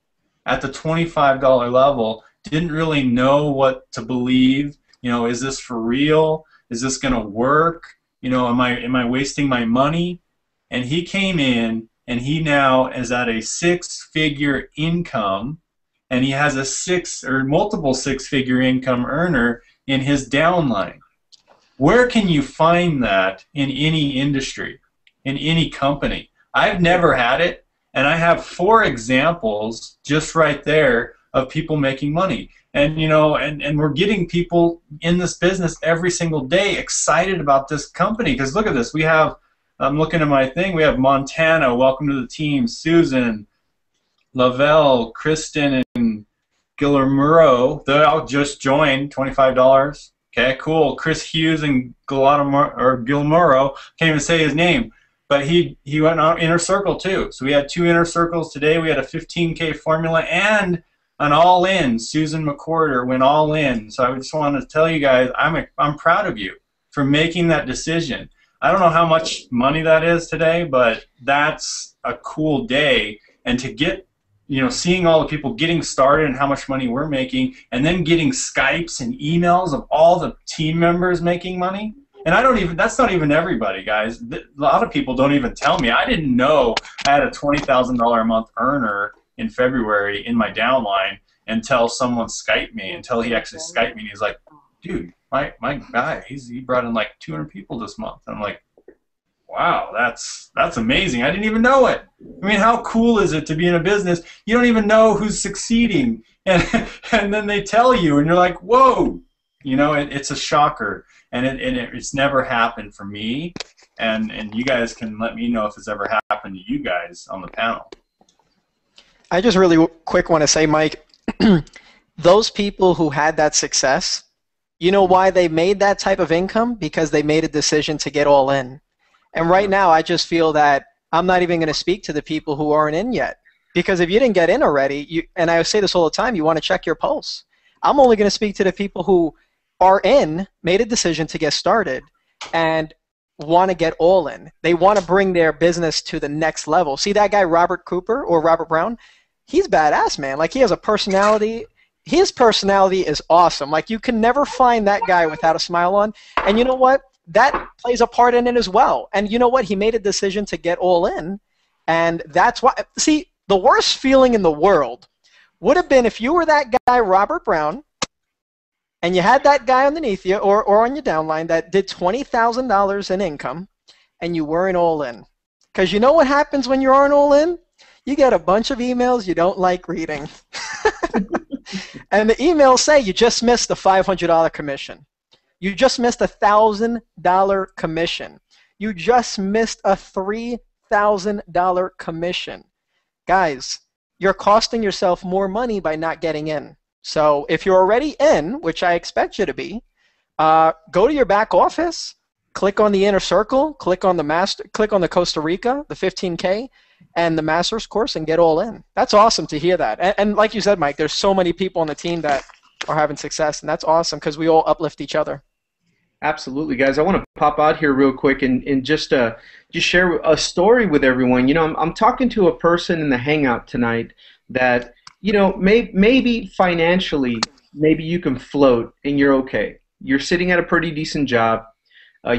at the $25 level, didn't really know what to believe. You know, is this for real? Is this going to work? You know, am I wasting my money? And he came in, and he now is at a six-figure income, and he has a multiple six-figure income earner in his downline. Where can you find that in any industry, in any company? I've never had it, and I have 4 examples just right there of people making money. And you know, and we're getting people in this business every single day excited about this company, because look at this. We have, I'm looking at my thing, we have Montana, welcome to the team, Susan, Lavelle, Kristen, and Guillermo. They all just joined, $25. Okay, cool. Chris Hughes and Guillermo, can't even say his name, but he went on Inner Circle too. So we had 2 Inner Circles today. We had a 15K formula and an all-in. Susan McCorder went all in. So I just want to tell you guys, I'm proud of you for making that decision. I don't know how much money that is today, but that's a cool day. And to get, you know, seeing all the people getting started and how much money we're making, and then getting Skypes and emails of all the team members making money. And that's not even everybody, guys. A lot of people don't even tell me. I didn't know I had a $20,000 a month earner in February in my downline until someone Skyped me, until he actually Skyped me. And he's like, dude, my guy, he brought in like 200 people this month. And I'm like, wow, that's amazing. I didn't even know it. I mean, how cool is it to be in a business? You don't even know who's succeeding, and then they tell you, and you're like, whoa, you know, it's a shocker, and it's never happened for me, and you guys can let me know if it's ever happened to you guys on the panel. I just really quick want to say, Mike, those people who had that success, you know why they made that type of income? Because they made a decision to get all in. And right now, I just feel that I'm not even going to speak to the people who aren't in yet. Because if you didn't get in already, and I say this all the time, you want to check your pulse. I'm only going to speak to the people who are in, made a decision to get started, and want to get all in. They want to bring their business to the next level. See that guy, Robert Cooper or Robert Brown? He's badass, man. Like, he has a personality. His personality is awesome. Like, you can never find that guy without a smile on. And you know what? That plays a part in it as well. And you know what? He made a decision to get all in. And that's why, see, the worst feeling in the world would have been if you were that guy, Robert Brown, and you had that guy underneath you or on your downline that did $20,000 in income, and you weren't all in. Because you know what happens when you aren't all in? You get a bunch of emails you don't like reading. And the emails say you just missed a $500 commission. You just missed a $1,000 commission. You just missed a $3,000 commission. Guys, you're costing yourself more money by not getting in. So if you're already in, which I expect you to be, go to your back office, click on the Inner Circle, click on the Costa Rica, the 15K, and the Masters course, and get all in. That's awesome to hear that. And like you said, Mike, there's so many people on the team that are having success, and that's awesome because we all uplift each other. Absolutely, guys. I want to pop out here real quick and just share a story with everyone. You know, I'm talking to a person in the Hangout tonight that, you know, maybe financially, maybe you can float and you're okay. You're sitting at a pretty decent job.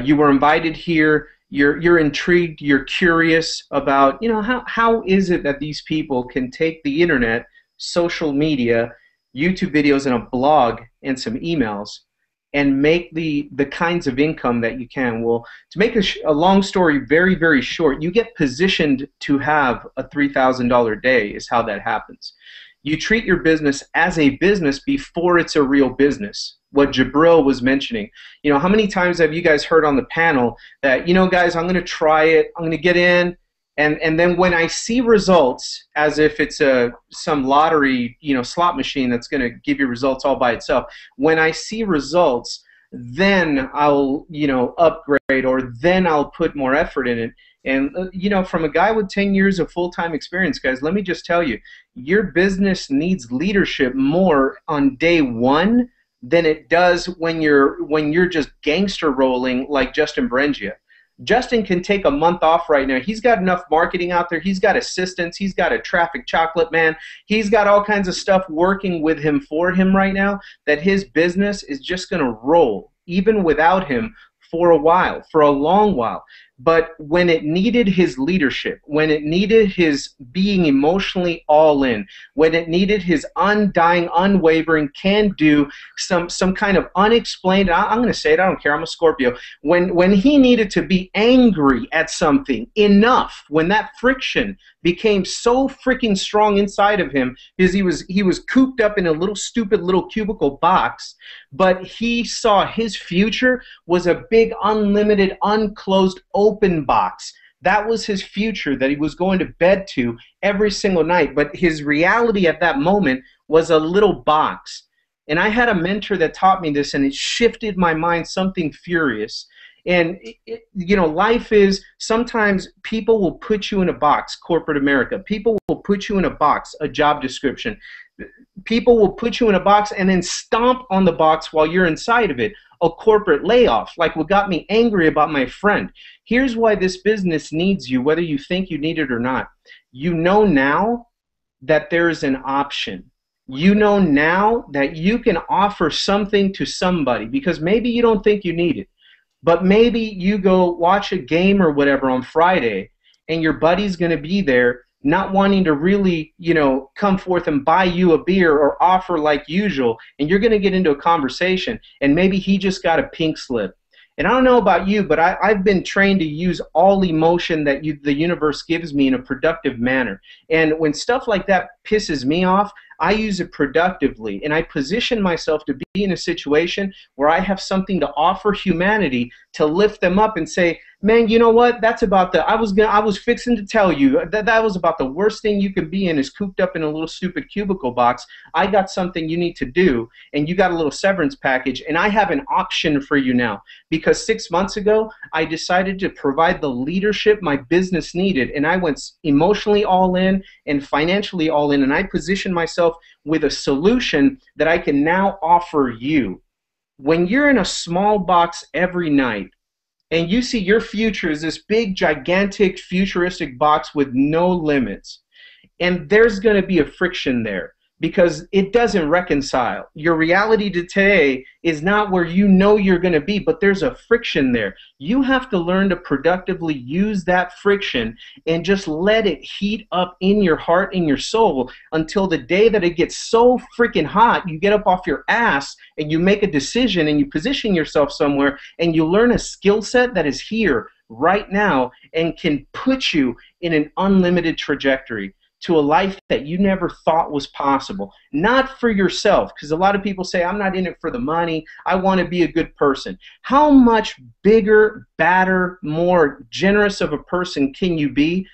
You were invited here. You're intrigued. You're curious about, you know, how is it that these people can take the internet, social media, YouTube videos, and a blog and some emails and make the kinds of income that you can. Well, to make a long story very, very short, you get positioned to have a $3,000 day is how that happens. You treat your business as a business before it's a real business. What Jabril was mentioning. You know, how many times have you guys heard on the panel that, you know, guys, I'm going to try it, I'm going to get in, and then when I see results, as if it's some lottery, you know, slot machine that's going to give you results all by itself, when I see results, then I'll, you know, upgrade, or then I'll put more effort in it. And, you know, from a guy with 10 years of full-time experience, guys, let me just tell you, your business needs leadership more on day one than it does when you're just gangster rolling like Justin Berengia. Justin can take a month off right now. He's got enough marketing out there. He's got assistants. He's got a traffic chocolate man. He's got all kinds of stuff working with him for him right now that his business is just going to roll, even without him, for a while, for a long while. But when it needed his leadership, when it needed his being emotionally all in, when it needed his undying, unwavering, can-do, some kind of unexplained, I'm going to say it, I don't care, I'm a Scorpio, when he needed to be angry at something enough, when that friction became so freaking strong inside of him, because he was cooped up in a little stupid little cubicle box, but he saw his future was a big, unlimited, unclosed, open box. That was his future that he was going to bed to every single night. But his reality at that moment was a little box. And I had a mentor that taught me this, and it shifted my mind something furious. And, you know, life is, sometimes people will put you in a box, corporate America. People will put you in a box, a job description. People will put you in a box and then stomp on the box while you're inside of it. A corporate layoff, like what got me angry about my friend. Here's why this business needs you, whether you think you need it or not. You know now that there is an option. You know now that you can offer something to somebody, because maybe you don't think you need it. But maybe you go watch a game or whatever on Friday, and your buddy's going to be there, not wanting to really, you know, come forth and buy you a beer or offer like usual, and you're going to get into a conversation, and maybe he just got a pink slip. And I don't know about you, but I've been trained to use all emotion that the universe gives me in a productive manner. And when stuff like that pisses me off, I use it productively, and I position myself to be in a situation where I have something to offer humanity to lift them up and say, man, you know what? That's about I was fixing to tell you that was about the worst thing you can be in, is cooped up in a little stupid cubicle box. I got something you need to do, and you got a little severance package, and I have an option for you now. Because 6 months ago, I decided to provide the leadership my business needed, and I went emotionally all in and financially all in, and I positioned myself with a solution that I can now offer you. When you're in a small box every night, and you see your future is this big, gigantic, futuristic box with no limits, and there's going to be a friction there because it doesn't reconcile. Your reality to today is not where you know you're going to be, but there's a friction there. You have to learn to productively use that friction and just let it heat up in your heart and your soul until the day that it gets so freaking hot, you get up off your ass and you make a decision and you position yourself somewhere and you learn a skill set that is here right now and can put you in an unlimited trajectory to a life that you never thought was possible. Not for yourself, because a lot of people say, I'm not in it for the money, I want to be a good person. How much bigger, badder, more generous of a person can you be?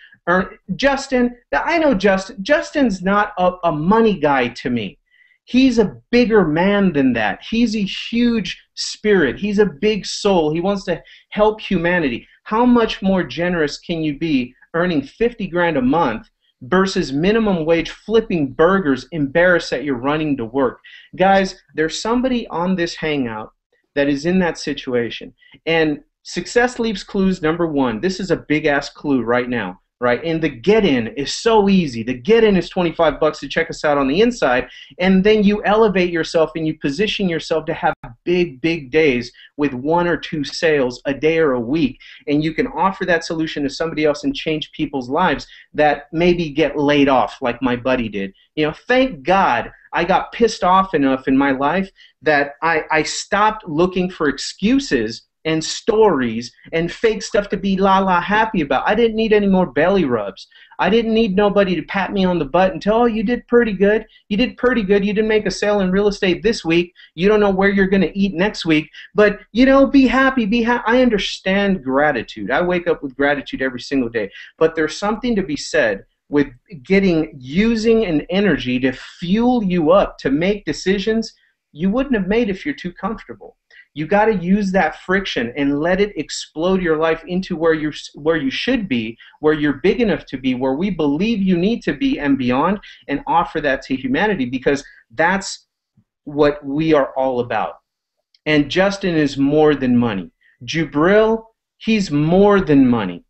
Justin, I know Justin's not a money guy to me. He's a bigger man than that. He's a huge spirit. He's a big soul. He wants to help humanity. How much more generous can you be earning 50 grand a month versus minimum wage flipping burgers, embarrassed that you're running to work? Guys, there's somebody on this hangout that is in that situation. And success leaves clues, number one. This is a big-ass clue right now, right? And the get-in is so easy. The get-in is $25 to check us out on the inside, and then you elevate yourself and you position yourself to have big, big days with 1 or 2 sales a day or a week, and you can offer that solution to somebody else and change people's lives that maybe get laid off like my buddy did. You know, thank God I got pissed off enough in my life that I stopped looking for excuses and stories and fake stuff to be la happy about. I didn't need any more belly rubs. I didn't need nobody to pat me on the butt and tell, oh, you did pretty good. You did pretty good. You didn't make a sale in real estate this week. You don't know where you're going to eat next week. But, you know, be happy. I understand gratitude. I wake up with gratitude every single day. But there's something to be said with using an energy to fuel you up to make decisions you wouldn't have made if you're too comfortable. You got to use that friction and let it explode your life into where you should be, where you're big enough to be, where we believe you need to be and beyond, and offer that to humanity, because that's what we are all about. And Justin is more than money. Jubril, he's more than money.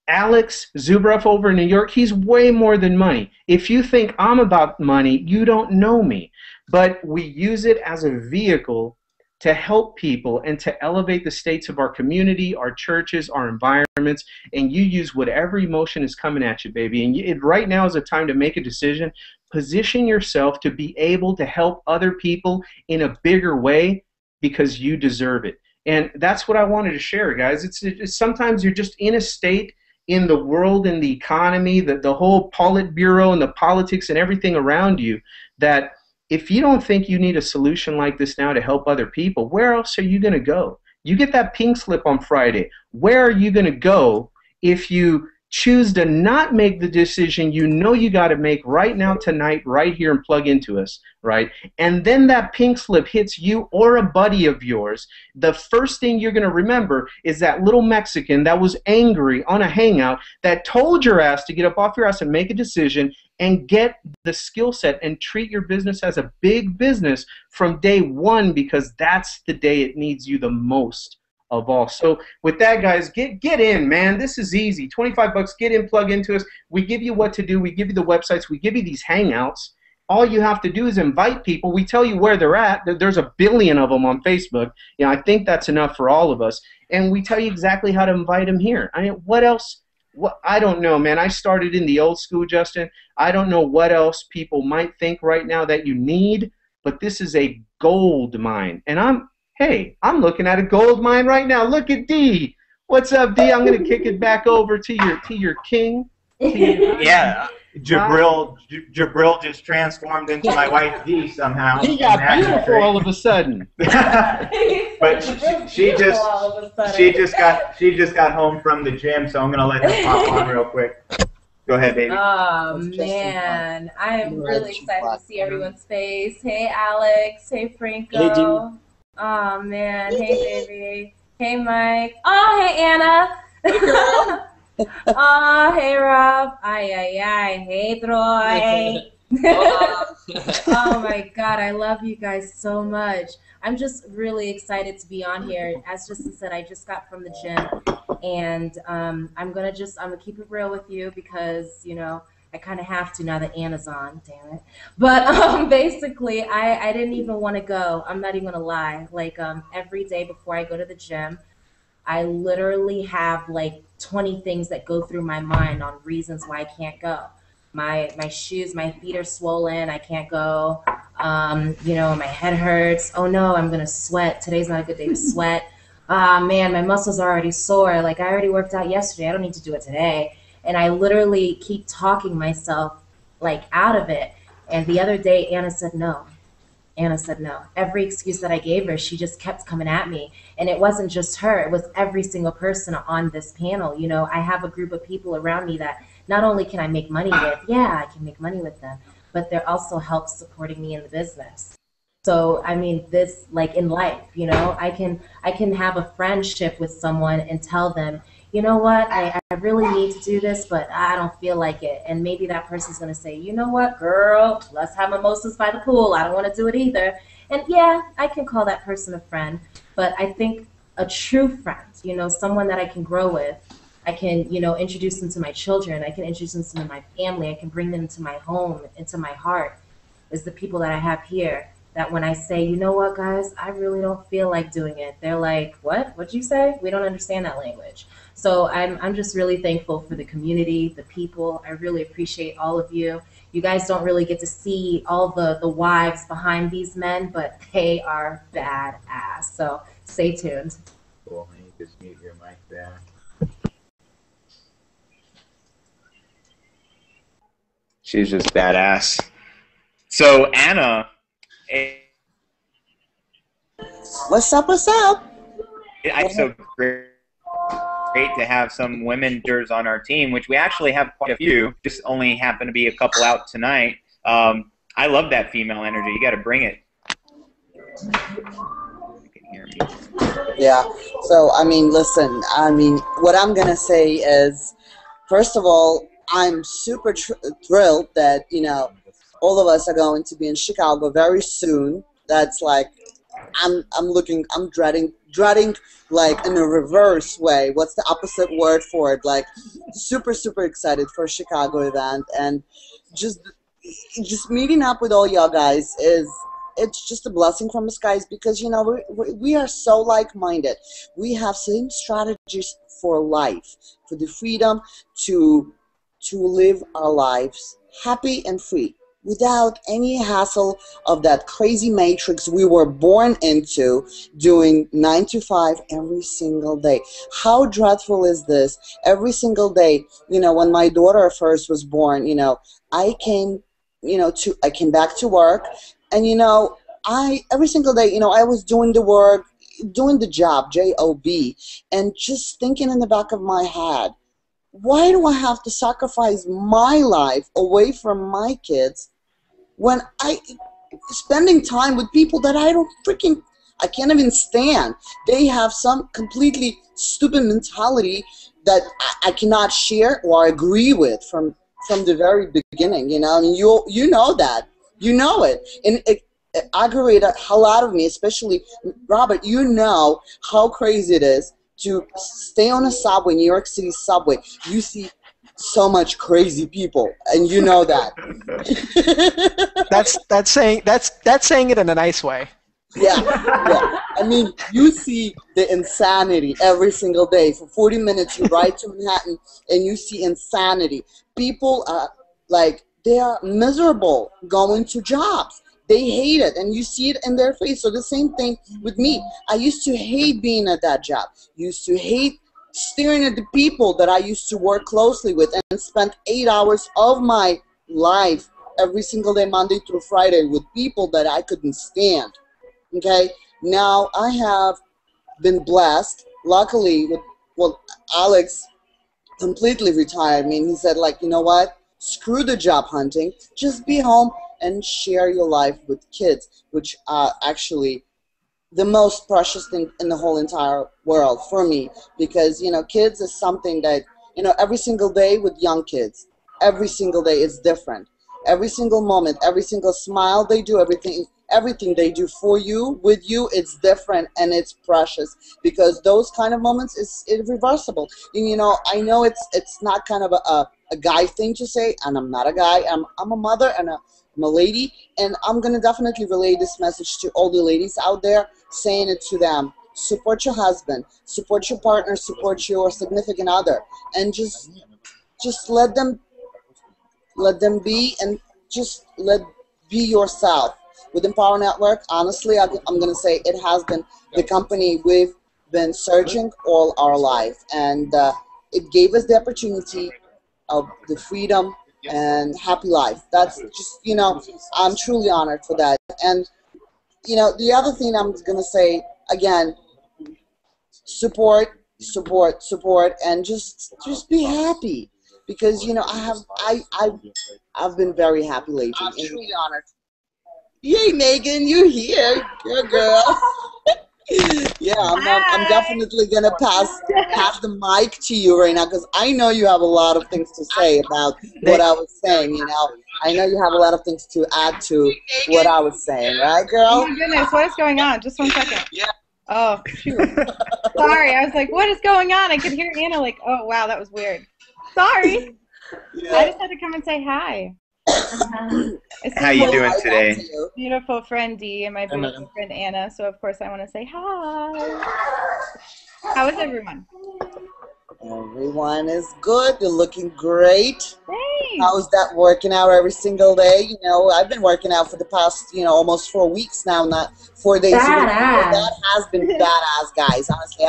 Alex Zubroff over in New York, he's way more than money. If you think I'm about money, you don't know me. But we use it as a vehicle to help people and to elevate the states of our community, our churches, our environments, and you use whatever emotion is coming at you, baby. And right now is a time to make a decision. Position yourself to be able to help other people in a bigger way because you deserve it. And that's what I wanted to share, guys. It's sometimes you're just in a state in the world and the economy, the whole Politburo and the politics and everything around you, that if you don't think you need a solution like this now to help other people, where else are you going to go? You get that pink slip on Friday. Where are you going to go if you choose to not make the decision you know you got to make right now, tonight, right here, and plug into us, right? And then that pink slip hits you or a buddy of yours. The first thing you're going to remember is that little Mexican that was angry on a hangout that told your ass to get up off your ass and make a decision and get the skill set and treat your business as a big business from day one, because that's the day it needs you the most of all. So with that, guys, get in, man. This is easy. 25 bucks, get in, plug into us. We give you what to do. We give you the websites. We give you these hangouts. All you have to do is invite people. We tell you where they're at. There's a billion of them on Facebook. You know, I think that's enough for all of us. And we tell you exactly how to invite them here. I mean, what else? I don't know, man. I started in the old school, Justin. I don't know what else people might think right now that you need, but this is a gold mine. And I'm looking at a gold mine right now. Look at D. What's up, D? I'm going to kick it back over to your king. Yeah, Jabril just transformed into my wife D somehow. He got beautiful all of a sudden. But she just got home from the gym, so I'm gonna let her pop on real quick. Go ahead, baby. Oh man, I am really excited to see everyone's face. Hey Alex, hey Franco. Hey, Jimmy. Oh man, hey baby. Hey Mike. Oh hey Anna. Hey girl. Oh hey Rob. Ay. Hey Troy. Oh my God, I love you guys so much. I'm just really excited to be on here. As Justin said, I just got from the gym, and I'm gonna keep it real with you because, you know, I kind of have to now that Anna's on, damn it. But basically, I didn't even want to go. I'm not even gonna lie. Like every day before I go to the gym, I literally have like 20 things that go through my mind on reasons why I can't go. My shoes, my feet are swollen. I can't go. You know, my head hurts. Oh no, I'm gonna sweat. Today's not a good day to sweat. Man, my muscles are already sore. Like I already worked out yesterday. I don't need to do it today. And I literally keep talking myself like out of it. And the other day, Anna said no. Anna said no. Every excuse that I gave her, she just kept coming at me. And it wasn't just her. It was every single person on this panel. You know, I have a group of people around me that not only can I make money with, yeah, I can make money with them, but they're also help supporting me in the business. So, I mean, this, like in life, you know, I can have a friendship with someone and tell them, you know what, I really need to do this, but I don't feel like it. And maybe that person's going to say, you know what, girl, let's have mimosas by the pool. I don't want to do it either. And yeah, I can call that person a friend, but I think a true friend, you know, someone that I can grow with, I can, you know, introduce them to my children. I can introduce them to my family. I can bring them into my home, into my heart, is the people that I have here. That when I say, you know what, guys, I really don't feel like doing it, they're like, what? What'd you say? We don't understand that language. So I'm just really thankful for the community, the people. I really appreciate all of you. you guys don't really get to see all the wives behind these men, but they are badass. So stay tuned. Cool. You just mute your mic there. She's just badass. So Anna, What's up? What's up? it's so great to have some women leaders on our team, which we actually have quite a few. Just only happen to be a couple out tonight. I love that female energy. You got to bring it. You can hear me. Yeah. So, I mean, listen, what I'm going to say is, first of all, I'm super thrilled that, all of us are going to be in Chicago very soon. That's like, I'm dreading like in a reverse way. What's the opposite word for it? Like super excited for a Chicago event, and just meeting up with all y'all guys it's just a blessing from the skies, because we are so like-minded. We have same strategies for life, for the freedom to live our lives happy and free, without any hassle of that crazy matrix we were born into, doing 9 to 5 every single day. How dreadful is this? Every single day, when my daughter first was born, I came back to work, and every single day, I was doing the work, doing the job, J-O-B, and just thinking in the back of my head, why do I have to sacrifice my life away from my kids when spending time with people that I can't even stand? They have some completely stupid mentality that I cannot share or agree with from the very beginning. You know that. You know it. And it aggravated a hell out of me, especially Robert. You know how crazy it is to stay on a subway, New York City subway. You see so much crazy people, and you know that. That's saying it in a nice way. Yeah. I mean, you see the insanity every single day. For 40 minutes, you ride to Manhattan, and you see insanity. People are like, they are miserable going to jobs. They hate it, and you see it in their face. So the same thing with me. I used to hate being at that job. Used to hate staring at the people that I used to work closely with, and spent 8 hours of my life every single day, Monday through Friday, with people that I couldn't stand. Okay? Now I have been blessed, luckily, Alex completely retired me, and he said, like, you know what? Screw the job hunting. Just be home and share your life with kids, which are actually the most precious thing in the whole entire world for me, because kids is something that every single day with young kids, every single day is different. Every single moment, every single smile they do, everything they do for you, with you, it's different, and it's precious, because those kind of moments is irreversible. And I know it's not kind of a guy thing to say, and I'm not a guy. I'm a mother, and I'm a lady, and I'm going to definitely relay this message to all the ladies out there, saying it to them. Support your husband, support your partner, support your significant other, and just let them be, and just be yourself. With Empower Network, honestly, I'm going to say it has been the company we've been searching all our life, and it gave us the opportunity of the freedom and happy life. That's just, I'm truly honored for that. And, the other thing I'm going to say, again, support, and just be happy, because, I've been very happy lately. I'm truly honored. Yay, Megan, you're here, good girl. Yeah, I'm definitely gonna pass the mic to you right now, because I know you have a lot of things to say about what I was saying. I know you have a lot of things to add to what I was saying, right, girl? Oh my goodness, what is going on? Just 1 second. Yeah. Oh shoot. Sorry, I was like, what is going on? I could hear Anna like, oh wow, that was weird. Sorry. Yeah. I just had to come and say hi. How you doing today? Beautiful friend Dee and my beautiful friend Anna. So of course I want to say hi. How is everyone? Everyone is good. You're looking great. Thanks. How's that working out every single day? You know, I've been working out for the past, almost 4 weeks now, not 4 days a week. Badass. That has been badass, guys. Honestly,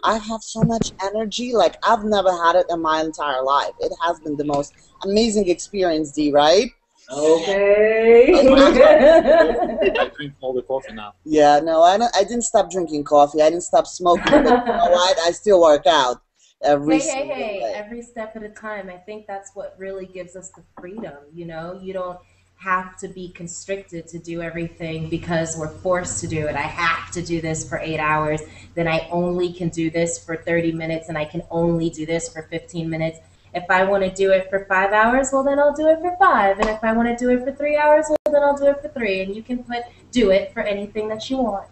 I have so much energy. Like, I've never had it in my entire life. It has been the most amazing experience, D, right? Okay. I drink all the coffee now. Yeah, no, I didn't stop drinking coffee. I didn't stop smoking. But you know what? I still work out every single day. Every step at a time. I think that's what really gives us the freedom, you don't have to be constricted to do everything because we're forced to do it. I have to do this for 8 hours, then I only can do this for 30 minutes, and I can only do this for 15 minutes. If I want to do it for 5 hours, well, then I'll do it for 5. And if I want to do it for 3 hours, well, then I'll do it for 3. And you can do it for anything that you want.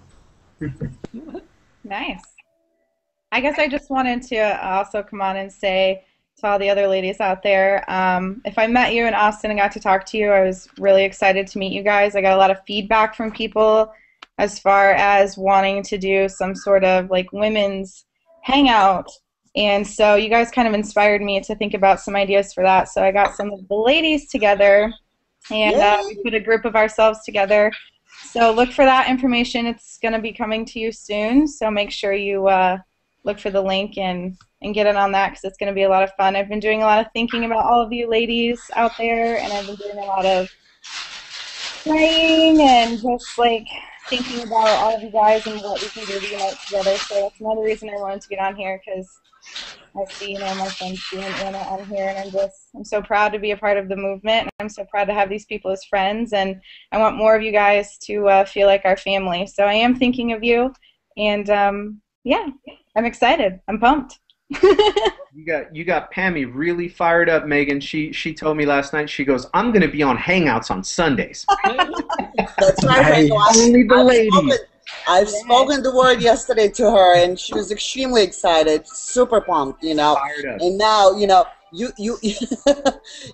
Nice. I guess I just wanted to also come on and say to all the other ladies out there, if I met you in Austin and got to talk to you, I was really excited to meet you guys. I got a lot of feedback from people as far as wanting to do some sort of like women's hangout. And so you guys kind of inspired me to think about some ideas for that. So I got some of the ladies together, and we put a group of ourselves together. So look for that information. It's going to be coming to you soon. So make sure you look for the link and get in on that, because it's going to be a lot of fun. I've been doing a lot of thinking about all of you ladies out there, and I've been doing a lot of praying and just like thinking about all of you guys and what we can do to unite together. So that's another reason I wanted to get on here, because I see, my friends Sue and Anna on here, and I'm so proud to be a part of the movement, and I'm so proud to have these people as friends, and I want more of you guys to feel like our family. So I am thinking of you, and yeah, I'm excited. I'm pumped. You got Pammy really fired up, Megan. She told me last night, she goes, I'm going to be on Hangouts on Sundays. That's right. Only the ladies. I've spoken the word yesterday to her, and she was extremely excited, super pumped, Fired up. And now, you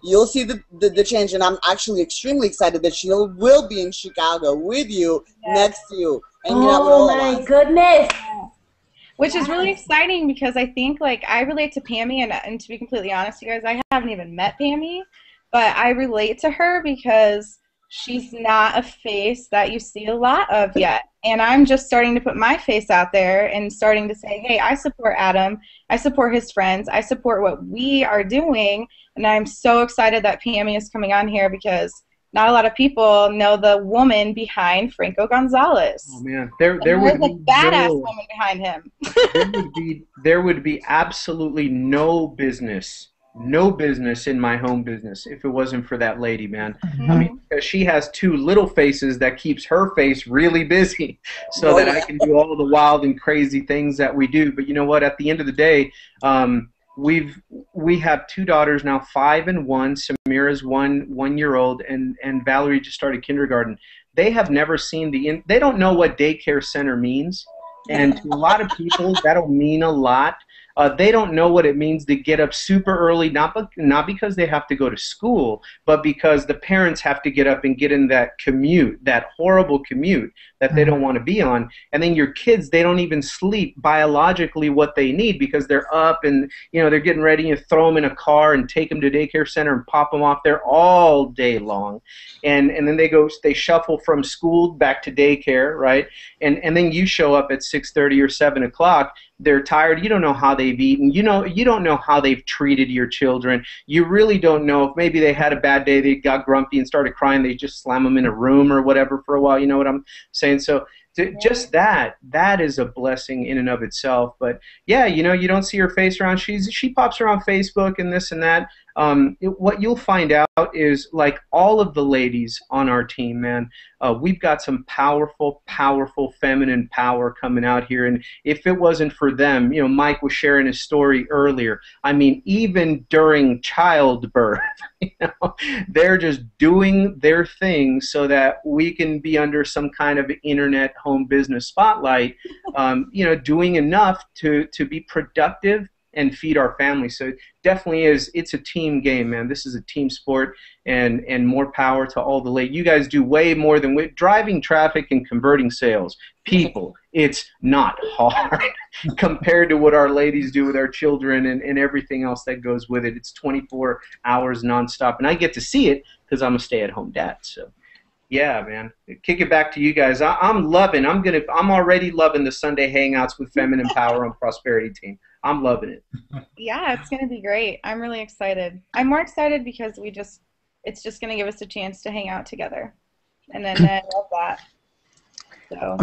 you'll see the change, and I'm actually extremely excited that she will be in Chicago with you, next to you. And oh my goodness. Which is really exciting, because I think, like, I relate to Pammy, and to be completely honest, you guys, I haven't even met Pammy, but I relate to her because she's not a face that you see a lot of yet. And I'm just starting to put my face out there and starting to say, hey, I support Adam, I support his friends, I support what we are doing, and I'm so excited that Pammy is coming on here, because not a lot of people know the woman behind Franco Gonzalez. Oh man, there would be a badass woman behind him. there would be absolutely no business in my home business if it wasn't for that lady, man. I mean, because she has two little faces that keeps her face really busy, so that I can do all the wild and crazy things that we do. But you know what? At the end of the day, we have two daughters now, 5 and 1. Samira's 1 year old, and Valerie just started kindergarten. They have never seen they don't know what daycare center means, and to a lot of people that'll mean a lot. They don't know what it means to get up super early, not because they have to go to school, but because the parents have to get up and get in that commute, that horrible commute that they don't want to be on. And then your kids, they don't even sleep biologically what they need, because they're up and they're getting ready, and throw them in a car and take them to daycare center and pop them off there all day long. And then they shuffle from school back to daycare, right? And then you show up at 6:30 or 7 o'clock. They're tired. You don't know how they've eaten. You don't know how they've treated your children. You really don't know if maybe they had a bad day, they got grumpy and started crying, they just slam them in a room or whatever for a while. You know what I'm saying? So just that is a blessing in and of itself. But yeah, you don't see her face around. She pops around Facebook and this and that. What you'll find out is, like all of the ladies on our team, man, we've got some powerful feminine power coming out here. And if it wasn't for them, Mike was sharing his story earlier. I mean, even during childbirth, they're just doing their thing so that we can be under some kind of internet home business spotlight, doing enough to be productive and feed our family. So it definitely it's a team game, man. This is a team sport, and more power to all the ladies. You guys do way more than driving traffic and converting sales. People, it's not hard. compared to what our ladies do with our children and everything else that goes with it. It's 24 hours nonstop, and I get to see it because I'm a stay-at-home dad. So, yeah, man, kick it back to you guys. I'm already loving the Sunday hangouts with Feminine Power and Prosperity Team. I'm loving it. Yeah, it's gonna be great. I'm really excited. I'm more excited because it's just gonna give us a chance to hang out together, and then I love that. So.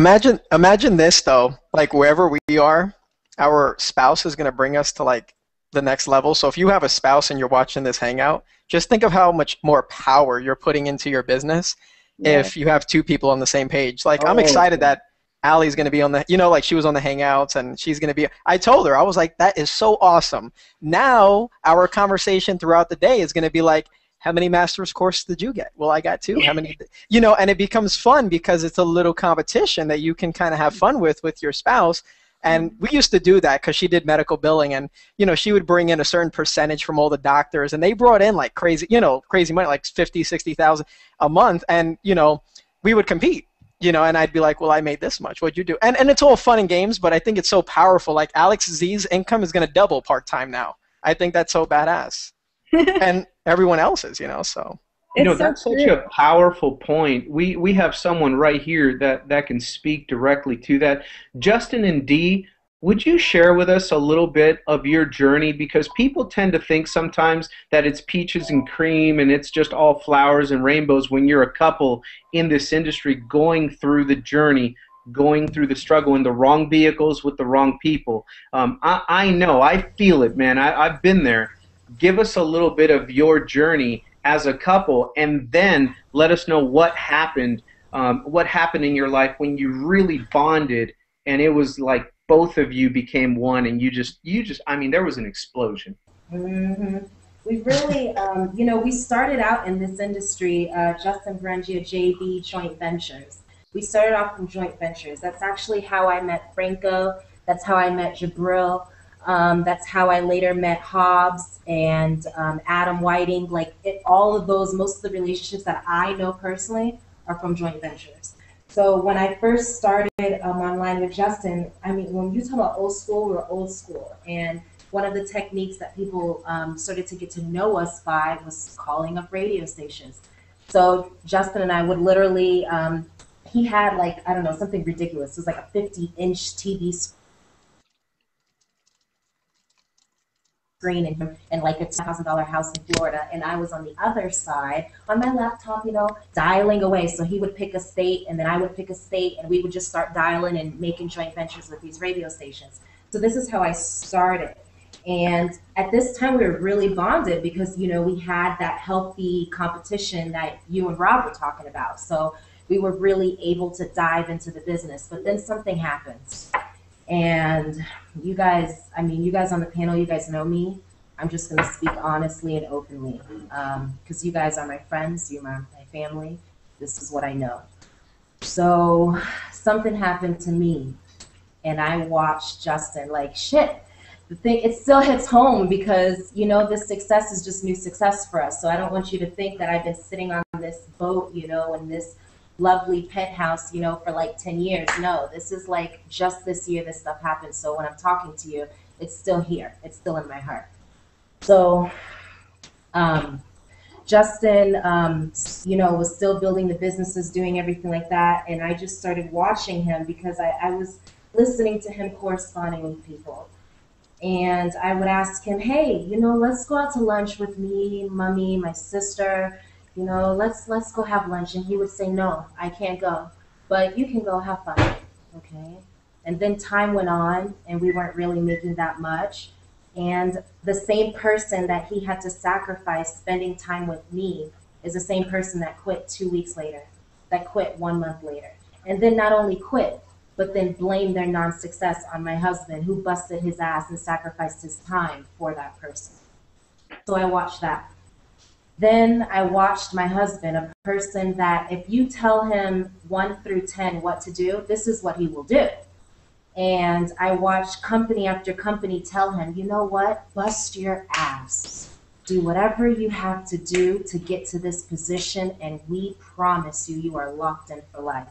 Imagine this though, like wherever we are, our spouse is gonna bring us to like the next level. So if you have a spouse and you're watching this hangout, just think of how much more power you're putting into your business if you have two people on the same page. Like I'm excited that Allie's going to be on the, like she was on the Hangouts and she's going to be, I told her, I was like, that is so awesome. Now our conversation throughout the day is going to be like, how many master's courses did you get? Well, I got 2. How many, and it becomes fun because it's a little competition that you can kind of have fun with your spouse. And we used to do that because she did medical billing, and she would bring in a certain percentage from all the doctors, and they brought in like crazy money, like 50, 60,000 a month, and we would compete, and I'd be like, well, I made this much. What'd you do? And it's all fun and games, but I think it's so powerful. Like Alex Z's income is going to double part-time now. I think that's so badass, and everyone else's, so. That's such a powerful point. We have someone right here that can speak directly to that. Justin and Dee, would you share with us a little bit of your journey? Because people tend to think sometimes that it's peaches and cream and it's just all flowers and rainbows when you're a couple in this industry going through the journey, going through the struggle in the wrong vehicles with the wrong people. I know, I feel it, man. I've been there. Give us a little bit of your journey as a couple, and then let us know what happened in your life when you really bonded, and it was like both of you became one, and you just, I mean, there was an explosion. Mm-hmm. We really, we started out in this industry, Justin Brangia JV Joint Ventures. We started off from joint ventures. That's actually how I met Franco. That's how I met Jabril. That's how I later met Hobbs and Adam Whiting. All of those, most of the relationships that I know personally are from joint ventures. So when I first started online with Justin, I mean, when you talk about old school, we're old school. And one of the techniques that people started to get to know us by was calling up radio stations. So Justin and I would literally, he had something ridiculous. It was like a 50-inch TV screen and like a $2,000 house in Florida, and I was on the other side on my laptop, dialing away. So he would pick a state, and then I would pick a state, and we would just start dialing and making joint ventures with these radio stations. So this is how I started. And at this time, we were really bonded because, we had that healthy competition that you and Rob were talking about. So we were really able to dive into the business. But then something happened. And you guys on the panel, you guys know me. I'm just going to speak honestly and openly because you guys are my friends, you're my family. This is what I know. So something happened to me, and I watched Justin like shit. It still hits home because, this success is just new success for us. So I don't want you to think that I've been sitting on this boat, in this lovely penthouse, for like 10 years. No, this is like just this year this stuff happened. So when I'm talking to you, it's still here. It's still in my heart. So Justin, was still building the businesses, doing everything like that. And I just started watching him because I was listening to him corresponding with people. And I would ask him, hey, let's go out to lunch with me, mommy, my sister. Let's go have lunch. And he would say, no, I can't go, but you can go have fun, okay? And then time went on, and we weren't really making that much. And the same person that he had to sacrifice spending time with me is the same person that quit 2 weeks later, that quit 1 month later. And then not only quit, but then blame their non-success on my husband, who busted his ass and sacrificed his time for that person. So I watched that. Then I watched my husband, a person that if you tell him 1 through 10 what to do, this is what he will do. And I watched company after company tell him, you know what, bust your ass. Do whatever you have to do to get to this position, and we promise you, you are locked in for life.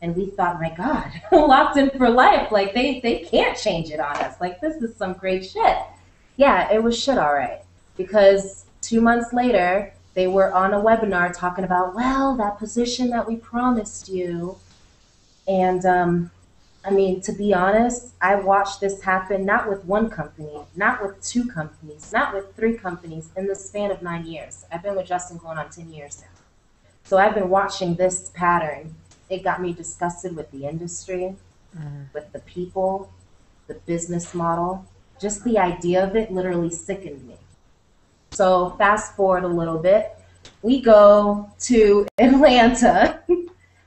And we thought, my God, locked in for life. Like, they can't change it on us. Like, this is some great shit. Yeah, it was shit, all right. Because 2 months later, they were on a webinar talking about, well, that position that we promised you. And, I mean, to be honest, I watched this happen not with one company, not with 2 companies, not with 3 companies in the span of 9 years. I've been with Justin going on 10 years now. So I've been watching this pattern. It got me disgusted with the industry, with the people, the business model. Just the idea of it literally sickened me. So fast forward a little bit. We go to Atlanta.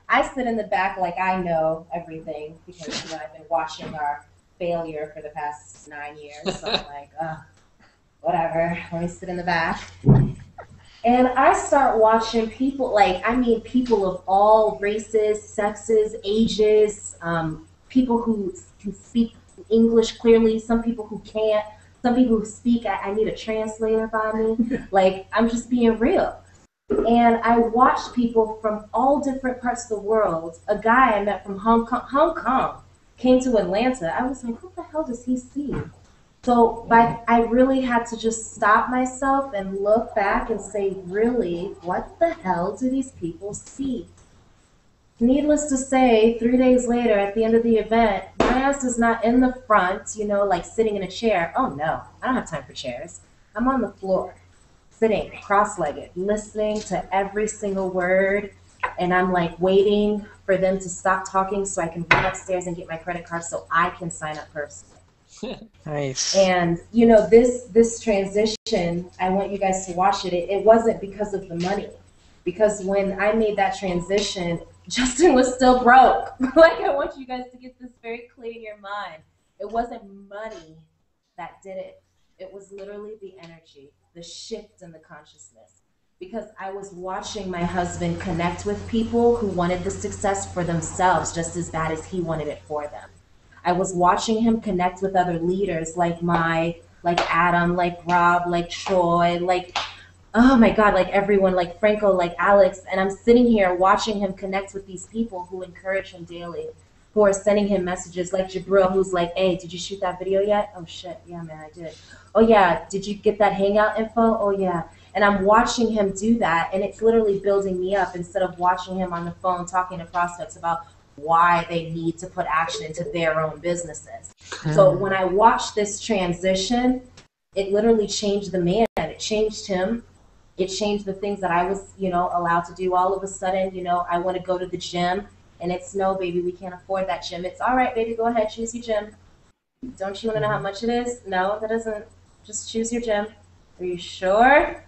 I sit in the back like I know everything because, you know, I've been watching our failure for the past 9 years. So I'm like, whatever, let me sit in the back. And I start watching people, like, I mean, people of all races, sexes, ages, people who can speak English clearly, some people who can't, some people who speak, I need a translator by me. Like, I'm just being real. And I watched people from all different parts of the world. A guy I met from Hong Kong came to Atlanta. I was like, what the hell does he see? So I really had to just stop myself and look back and say, really, what the hell do these people see? Needless to say, 3 days later, at the end of the event, my ass is not in the front, you know, like sitting in a chair. Oh, no, I don't have time for chairs. I'm on the floor, sitting cross-legged, listening to every single word, and I'm like waiting for them to stop talking so I can run upstairs and get my credit card so I can sign up personally. Nice. And, you know, this transition, I want you guys to watch it. It wasn't because of the money. Because when I made that transition, Justin was still broke. Like, I want you guys to get this very clear in your mind. It wasn't money that did it. It was literally the energy, the shift in the consciousness. Because I was watching my husband connect with people who wanted the success for themselves just as bad as he wanted it for them. I was watching him connect with other leaders like Adam, like Rob, like Troy, like, oh my God, like everyone, like Franco, like Alex. And I'm sitting here watching him connect with these people who encourage him daily, who are sending him messages like Jabril, who's like, hey, did you shoot that video yet? Oh shit, yeah, man, I did. Oh yeah, did you get that hangout info? Oh yeah. And I'm watching him do that, and it's literally building me up instead of watching him on the phone talking to prospects about why they need to put action into their own businesses. So when I watched this transition, it literally changed the man. It changed him. It changed the things that I was, you know, allowed to do. All of a sudden, you know, I want to go to the gym, and it's, no, baby, we can't afford that gym. It's, all right, baby, go ahead, choose your gym. Don't you want to know how much it is? No, that doesn't. Just choose your gym. Are you sure?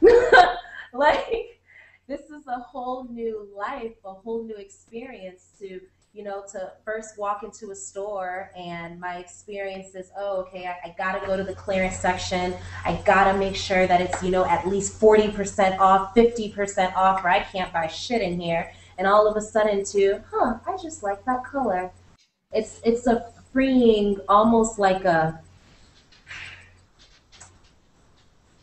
Like, this is a whole new life, a whole new experience to, you know, to first walk into a store and my experience is, oh, okay, I got to go to the clearance section. I got to make sure that it's, you know, at least 40% off, 50% off, or I can't buy shit in here. And all of a sudden to, I just like that color. It's a freeing, almost like a,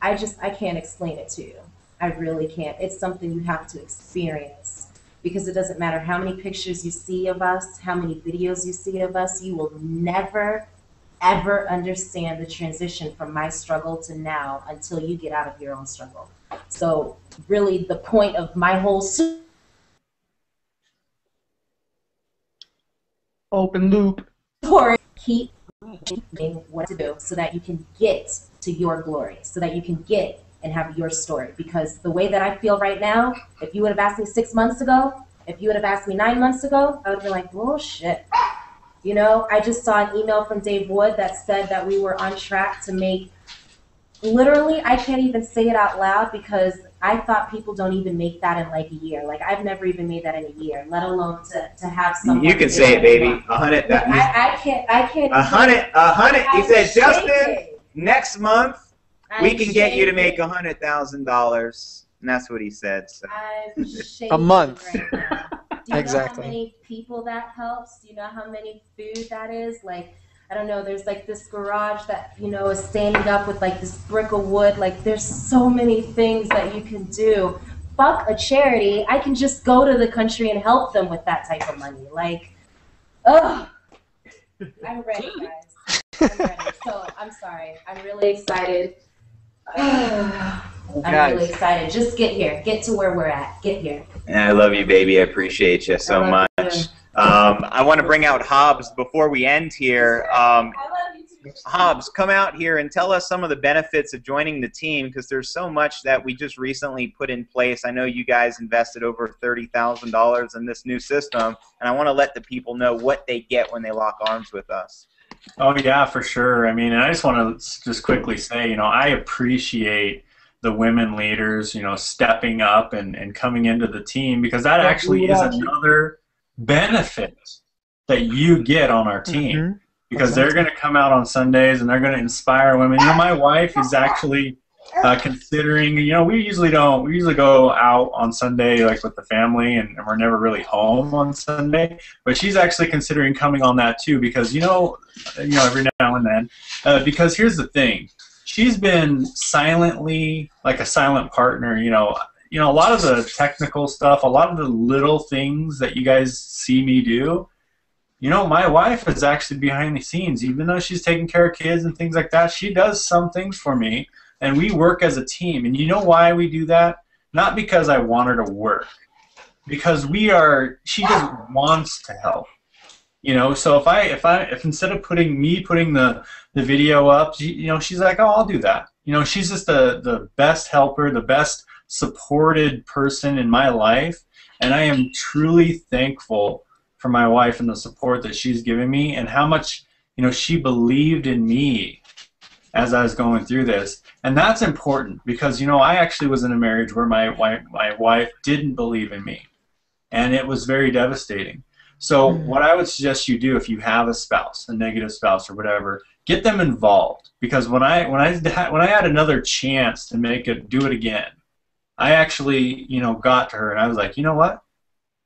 I can't explain it to you. I really can't. It's something you have to experience. Because it doesn't matter how many pictures you see of us, how many videos you see of us, you will never, ever understand the transition from my struggle to now until you get out of your own struggle. So really the point of my whole open loop story, keep doing what to do so that you can get to your glory, so that you can get and have your story. Because the way that I feel right now, if you would have asked me 6 months ago, if you would have asked me 9 months ago, I would have been like, bullshit. You know, I just saw an email from Dave Wood that said that we were on track to make, literally, I can't even say it out loud because I thought people don't even make that in like a year. Like, I've never even made that in a year, let alone to have someone. You can say it, baby. 100. I can't. 100. He said, Justin, next month, we can get you to make $100,000, and that's what he said. So. A month. Right now. Do you exactly. know how many people that helps? Do you know how many food that is? Like, I don't know. There's like this garage that, you know, is standing up with like this brick of wood. Like, there's so many things that you can do. fuck a charity. I can just go to the country and help them with that type of money. Like, ugh. I'm ready, guys. I'm ready. So I'm sorry. I'm really excited. I'm really excited. Just get here. Get to where we're at. Get here. I love you, baby. I appreciate you so much. I want to bring out Hobbs before we end here. Hobbs, come out here and tell us some of the benefits of joining the team, because there's so much that we just recently put in place. I know you guys invested over $30,000 in this new system, and I want to let the people know what they get when they lock arms with us. Oh, yeah, for sure. I mean, I just want to just quickly say, you know, I appreciate the women leaders, you know, stepping up and coming into the team, because that actually is another benefit that you get on our team. Because they're going to come out on Sundays and they're going to inspire women. You know, my wife is actually considering, you know, we usually go out on Sunday like with the family, and we're never really home on Sunday. But she's actually considering coming on that too, because, you know, every now and then. Because here's the thing. She's been silently, like a silent partner, you know, a lot of the technical stuff, a lot of the little things that you guys see me do. You know, my wife is actually behind the scenes. Even though she's taking care of kids and things like that, she does some things for me, and we work as a team. And you know why we do that? Not because I want her to work, because she just wants to help. You know, so if instead of putting the video up, you know, she's like, oh, I'll do that. You know, she's just the best helper, the best supported person in my life, and I am truly thankful for my wife and the support that she's given me, and how much, you know, she believed in me as I was going through this. And that's important, because, you know, I actually was in a marriage where my wife didn't believe in me, and it was very devastating. So what I would suggest you do, if you have a spouse, a negative spouse or whatever, get them involved. Because when I had another chance to do it again, I actually, you know, got to her and I was like, you know what?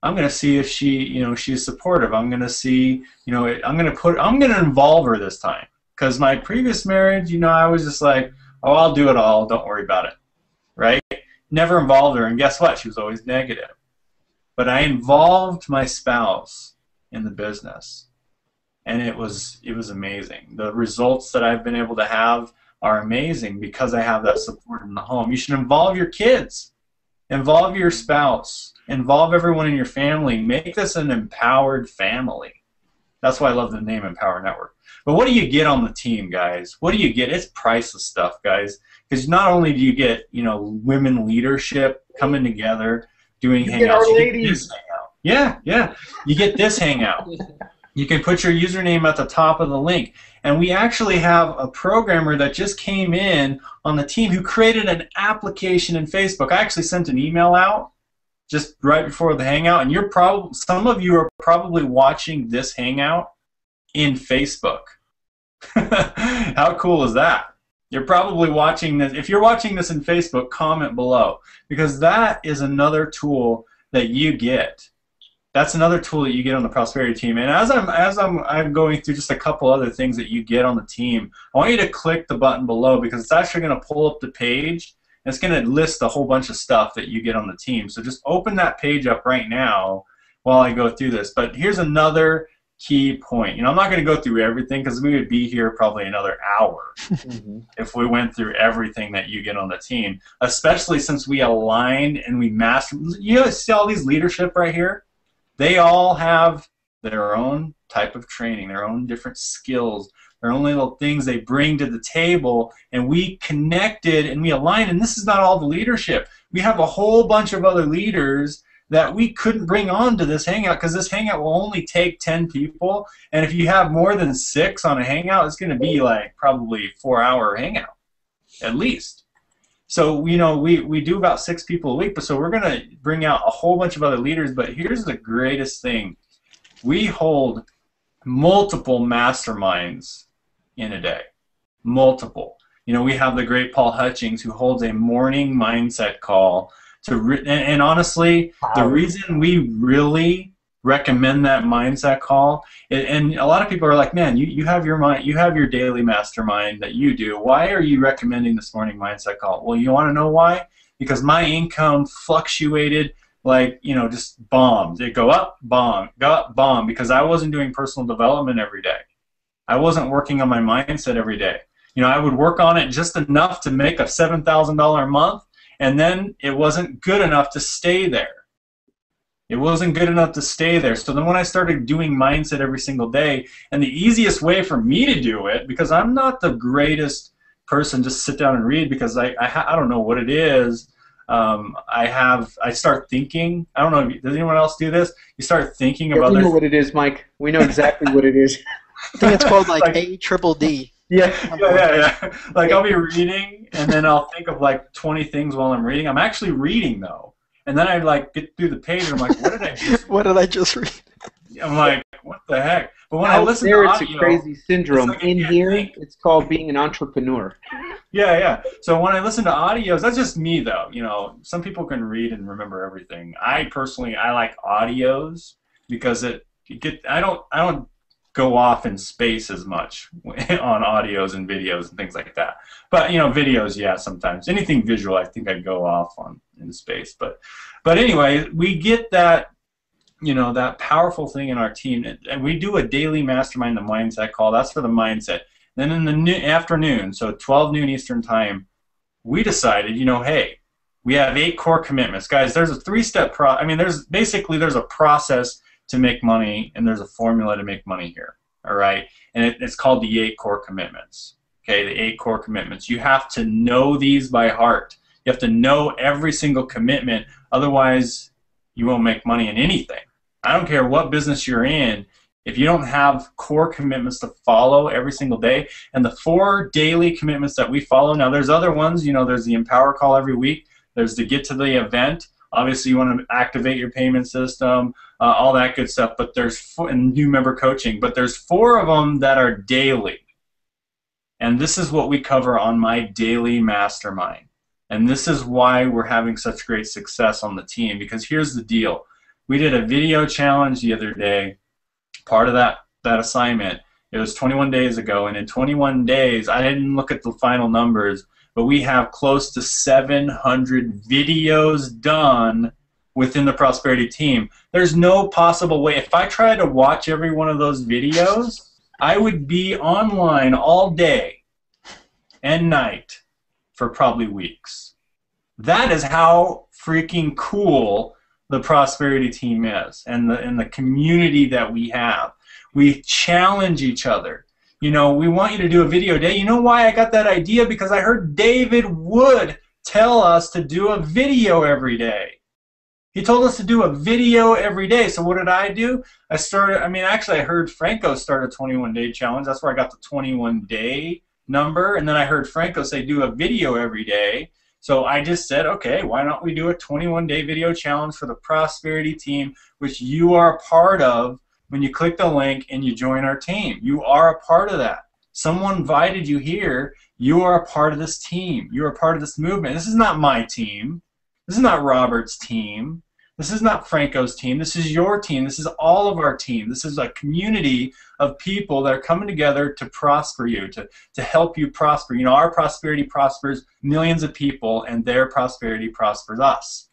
I'm going to see if she, you know, she's supportive. I'm going to see, you know, I'm going to involve her this time. Because my previous marriage, you know, I was just like, oh, I'll do it all. Don't worry about it. Right? Never involved her. And guess what? She was always negative. But I involved my spouse in the business. And it was amazing. The results that I've been able to have are amazing because I have that support in the home. You should involve your kids. Involve your spouse. Involve everyone in your family. Make this an empowered family. That's why I love the name Empower Network. But what do you get on the team, guys? What do you get? It's priceless stuff, guys. Because not only do you get, you know, women leadership coming together, doing hangouts. Get our ladies. Yeah. You get this hangout. You can put your username at the top of the link. And we actually have a programmer that just came in on the team who created an application in Facebook. I actually sent an email out just right before the hangout, and some of you are probably watching this hangout in Facebook. How cool is that? You're probably watching this. If you're watching this in Facebook, comment below, because that is another tool that you get. That's another tool that you get on the Prosperity team. And as I'm going through just a couple other things that you get on the team, I want you to click the button below, because it's actually going to pull up the page. And it's going to list a whole bunch of stuff that you get on the team. So just open that page up right now while I go through this. But here's another key point. You know, I'm not going to go through everything, because we would be here probably another hour if we went through everything that you get on the team, especially since we aligned and we mastered. You know, see all these leadership right here? They all have their own type of training, their own different skills, their own little things they bring to the table, and we connected and we aligned. And this is not all the leadership. We have a whole bunch of other leaders that we couldn't bring on to this hangout, because this hangout will only take 10 people. And if you have more than 6 on a hangout, it's going to be like probably a 4-hour hangout at least. So, you know, we do about 6 people a week, but so we're going to bring out a whole bunch of other leaders. But here's the greatest thing. We hold multiple masterminds in a day. Multiple. You know, we have the great Paul Hutchings, who holds a morning mindset call. And honestly, the reason we really recommend that mindset call, and a lot of people are like, man, you have your daily mastermind that you do. Why are you recommending this morning mindset call? Well, you want to know why? because my income fluctuated like, you know, just bombs. It'd go up, bomb, go up, bomb, because I wasn't doing personal development every day. I wasn't working on my mindset every day. You know, I would work on it just enough to make a $7,000 a month, and then it wasn't good enough to stay there. It wasn't good enough to stay there. So then when I started doing mindset every single day, and the easiest way for me to do it, because I'm not the greatest person to sit down and read, because I don't know what it is. I start thinking. I don't know. Does anyone else do this? You start thinking about. We know what it is, Mike. We know exactly what it is. I think it's called like ADDD. Yeah. Like I'll be reading, and then I'll think of like 20 things while I'm reading. I'm actually reading though, and then I like get through the page, and I'm like, what did I just? What did I just read? I'm like, what the heck? But when Out I listen there, to it's audio, a crazy syndrome. it's like I In can't here, think. it's called being an entrepreneur. Yeah. So when I listen to audios, that's just me though. You know, some people can read and remember everything. I personally, I like audios because I don't go off in space as much on audios and videos and things like that. But you know, videos, yeah, sometimes anything visual, I think I go off on in space. But anyway, we get that, you know, that powerful thing in our team, and we do a daily mastermind, the mindset call. That's for the mindset. Then in the afternoon, so 12 noon Eastern time, we decided, you know, hey, we have 8 core commitments, guys. There's a 3-step there's a process to make money, and there's a formula to make money here, all right? And it's called the 8 core commitments, okay, the 8 core commitments. You have to know these by heart. You have to know every single commitment, otherwise you won't make money in anything. I don't care what business you're in, if you don't have core commitments to follow every single day, and the 4 daily commitments that we follow, now there's other ones, you know, there's the Empower call every week, there's the get to the event. Obviously, you want to activate your payment system, all that good stuff. But there's and new member coaching. But there's 4 of them that are daily, and this is what we cover on my daily mastermind. And this is why we're having such great success on the team. Because here's the deal: we did a video challenge the other day. Part of that assignment. It was 21 days ago, and in 21 days, I didn't look at the final numbers, but we have close to 700 videos done within the Prosperity team. There's no possible way. If I tried to watch every one of those videos, I would be online all day and night for probably weeks. That is how freaking cool the Prosperity team is, and the community that we have. We challenge each other. You know, we want you to do a video a day. You know why I got that idea? Because I heard David Wood tell us to do a video every day. He told us to do a video every day. So what did I do? I heard Franco start a 21-day challenge. That's where I got the 21-day number. And then I heard Franco say do a video every day. So I just said, okay, why don't we do a 21-day video challenge for the Prosperity team, which you are a part of when you click the link and you join our team. You are a part of that. Someone invited you here. You are a part of this team. You are a part of this movement. This is not my team. This is not Robert's team. This is not Franco's team. This is your team. This is all of our team. This is a community of people that are coming together to prosper you, to help you prosper. You know, our prosperity prospers millions of people, and their prosperity prospers us.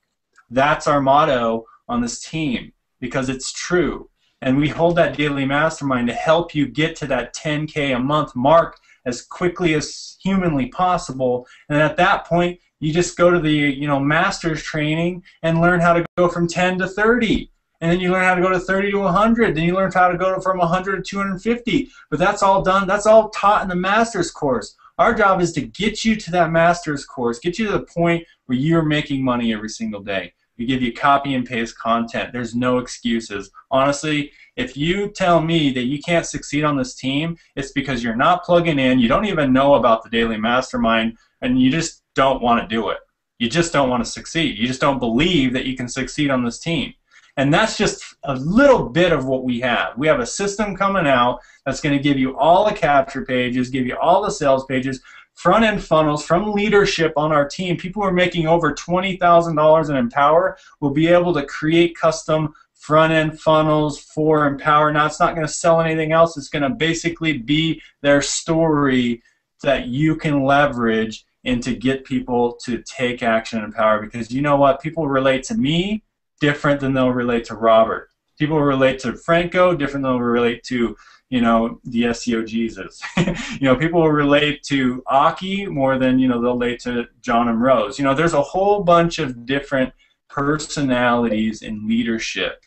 That's our motto on this team, because it's true. And we hold that daily mastermind to help you get to that 10K a month mark as quickly as humanly possible. And at that point, you just go to the master's training and learn how to go from 10 to 30. And then you learn how to go to 30 to 100. Then you learn how to go from 100 to 250. But that's all done. That's all taught in the master's course. Our job is to get you to that master's course, get you to the point where you're making money every single day. We give you copy and paste content. There's no excuses. Honestly, if you tell me that you can't succeed on this team, it's because you're not plugging in, you don't even know about the daily mastermind, and you just don't want to do it. You just don't want to succeed. You just don't believe that you can succeed on this team. And that's just a little bit of what we have. We have a system coming out that's going to give you all the capture pages, give you all the sales pages, front-end funnels from leadership on our team. People who are making over $20,000 in Empower will be able to create custom front-end funnels for Empower. Now, it's not going to sell anything else. It's going to basically be their story that you can leverage and to get people to take action and power, because you know what? People relate to me different than they'll relate to Robert. People relate to Franco different than they'll relate to, you know, the SEO Jesus. You know, people will relate to Aki more than, you know, they'll relate to John and Rose. You know, there's a whole bunch of different personalities in leadership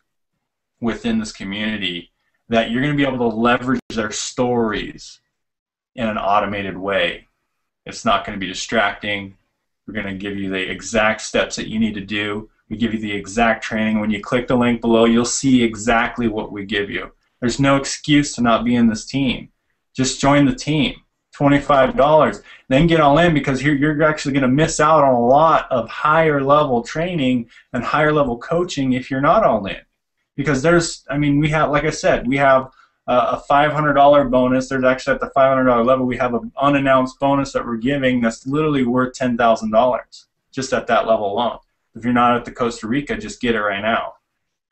within this community that you're going to be able to leverage their stories in an automated way. It's not going to be distracting. We're going to give you the exact steps that you need to do. We give you the exact training. When you click the link below, you'll see exactly what we give you. There's no excuse to not be in this team. Just join the team. $25. Then get all in, because you're actually going to miss out on a lot of higher level training and higher level coaching if you're not all in. Because there's, I mean, we have, like I said, we have a $500 bonus. There's actually at the $500 level, we have an unannounced bonus that we're giving that's literally worth $10,000 just at that level alone. If you're not at the Costa Rica, just get it right now.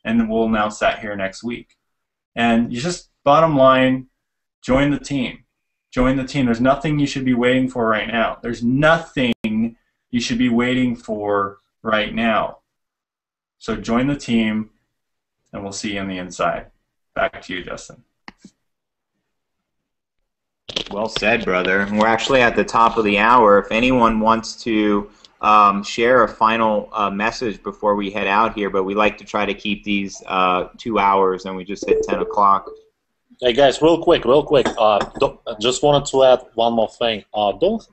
And then we'll announce that here next week. And you just, bottom line, join the team. Join the team. There's nothing you should be waiting for right now. There's nothing you should be waiting for right now. So join the team, and we'll see you on the inside. Back to you, Justin. Well said, brother. We're actually at the top of the hour. If anyone wants to share a final message before we head out here, but we like to try to keep these 2 hours, and we just hit 10 o'clock. Hey guys, real quick. Just wanted to add one more thing. Don't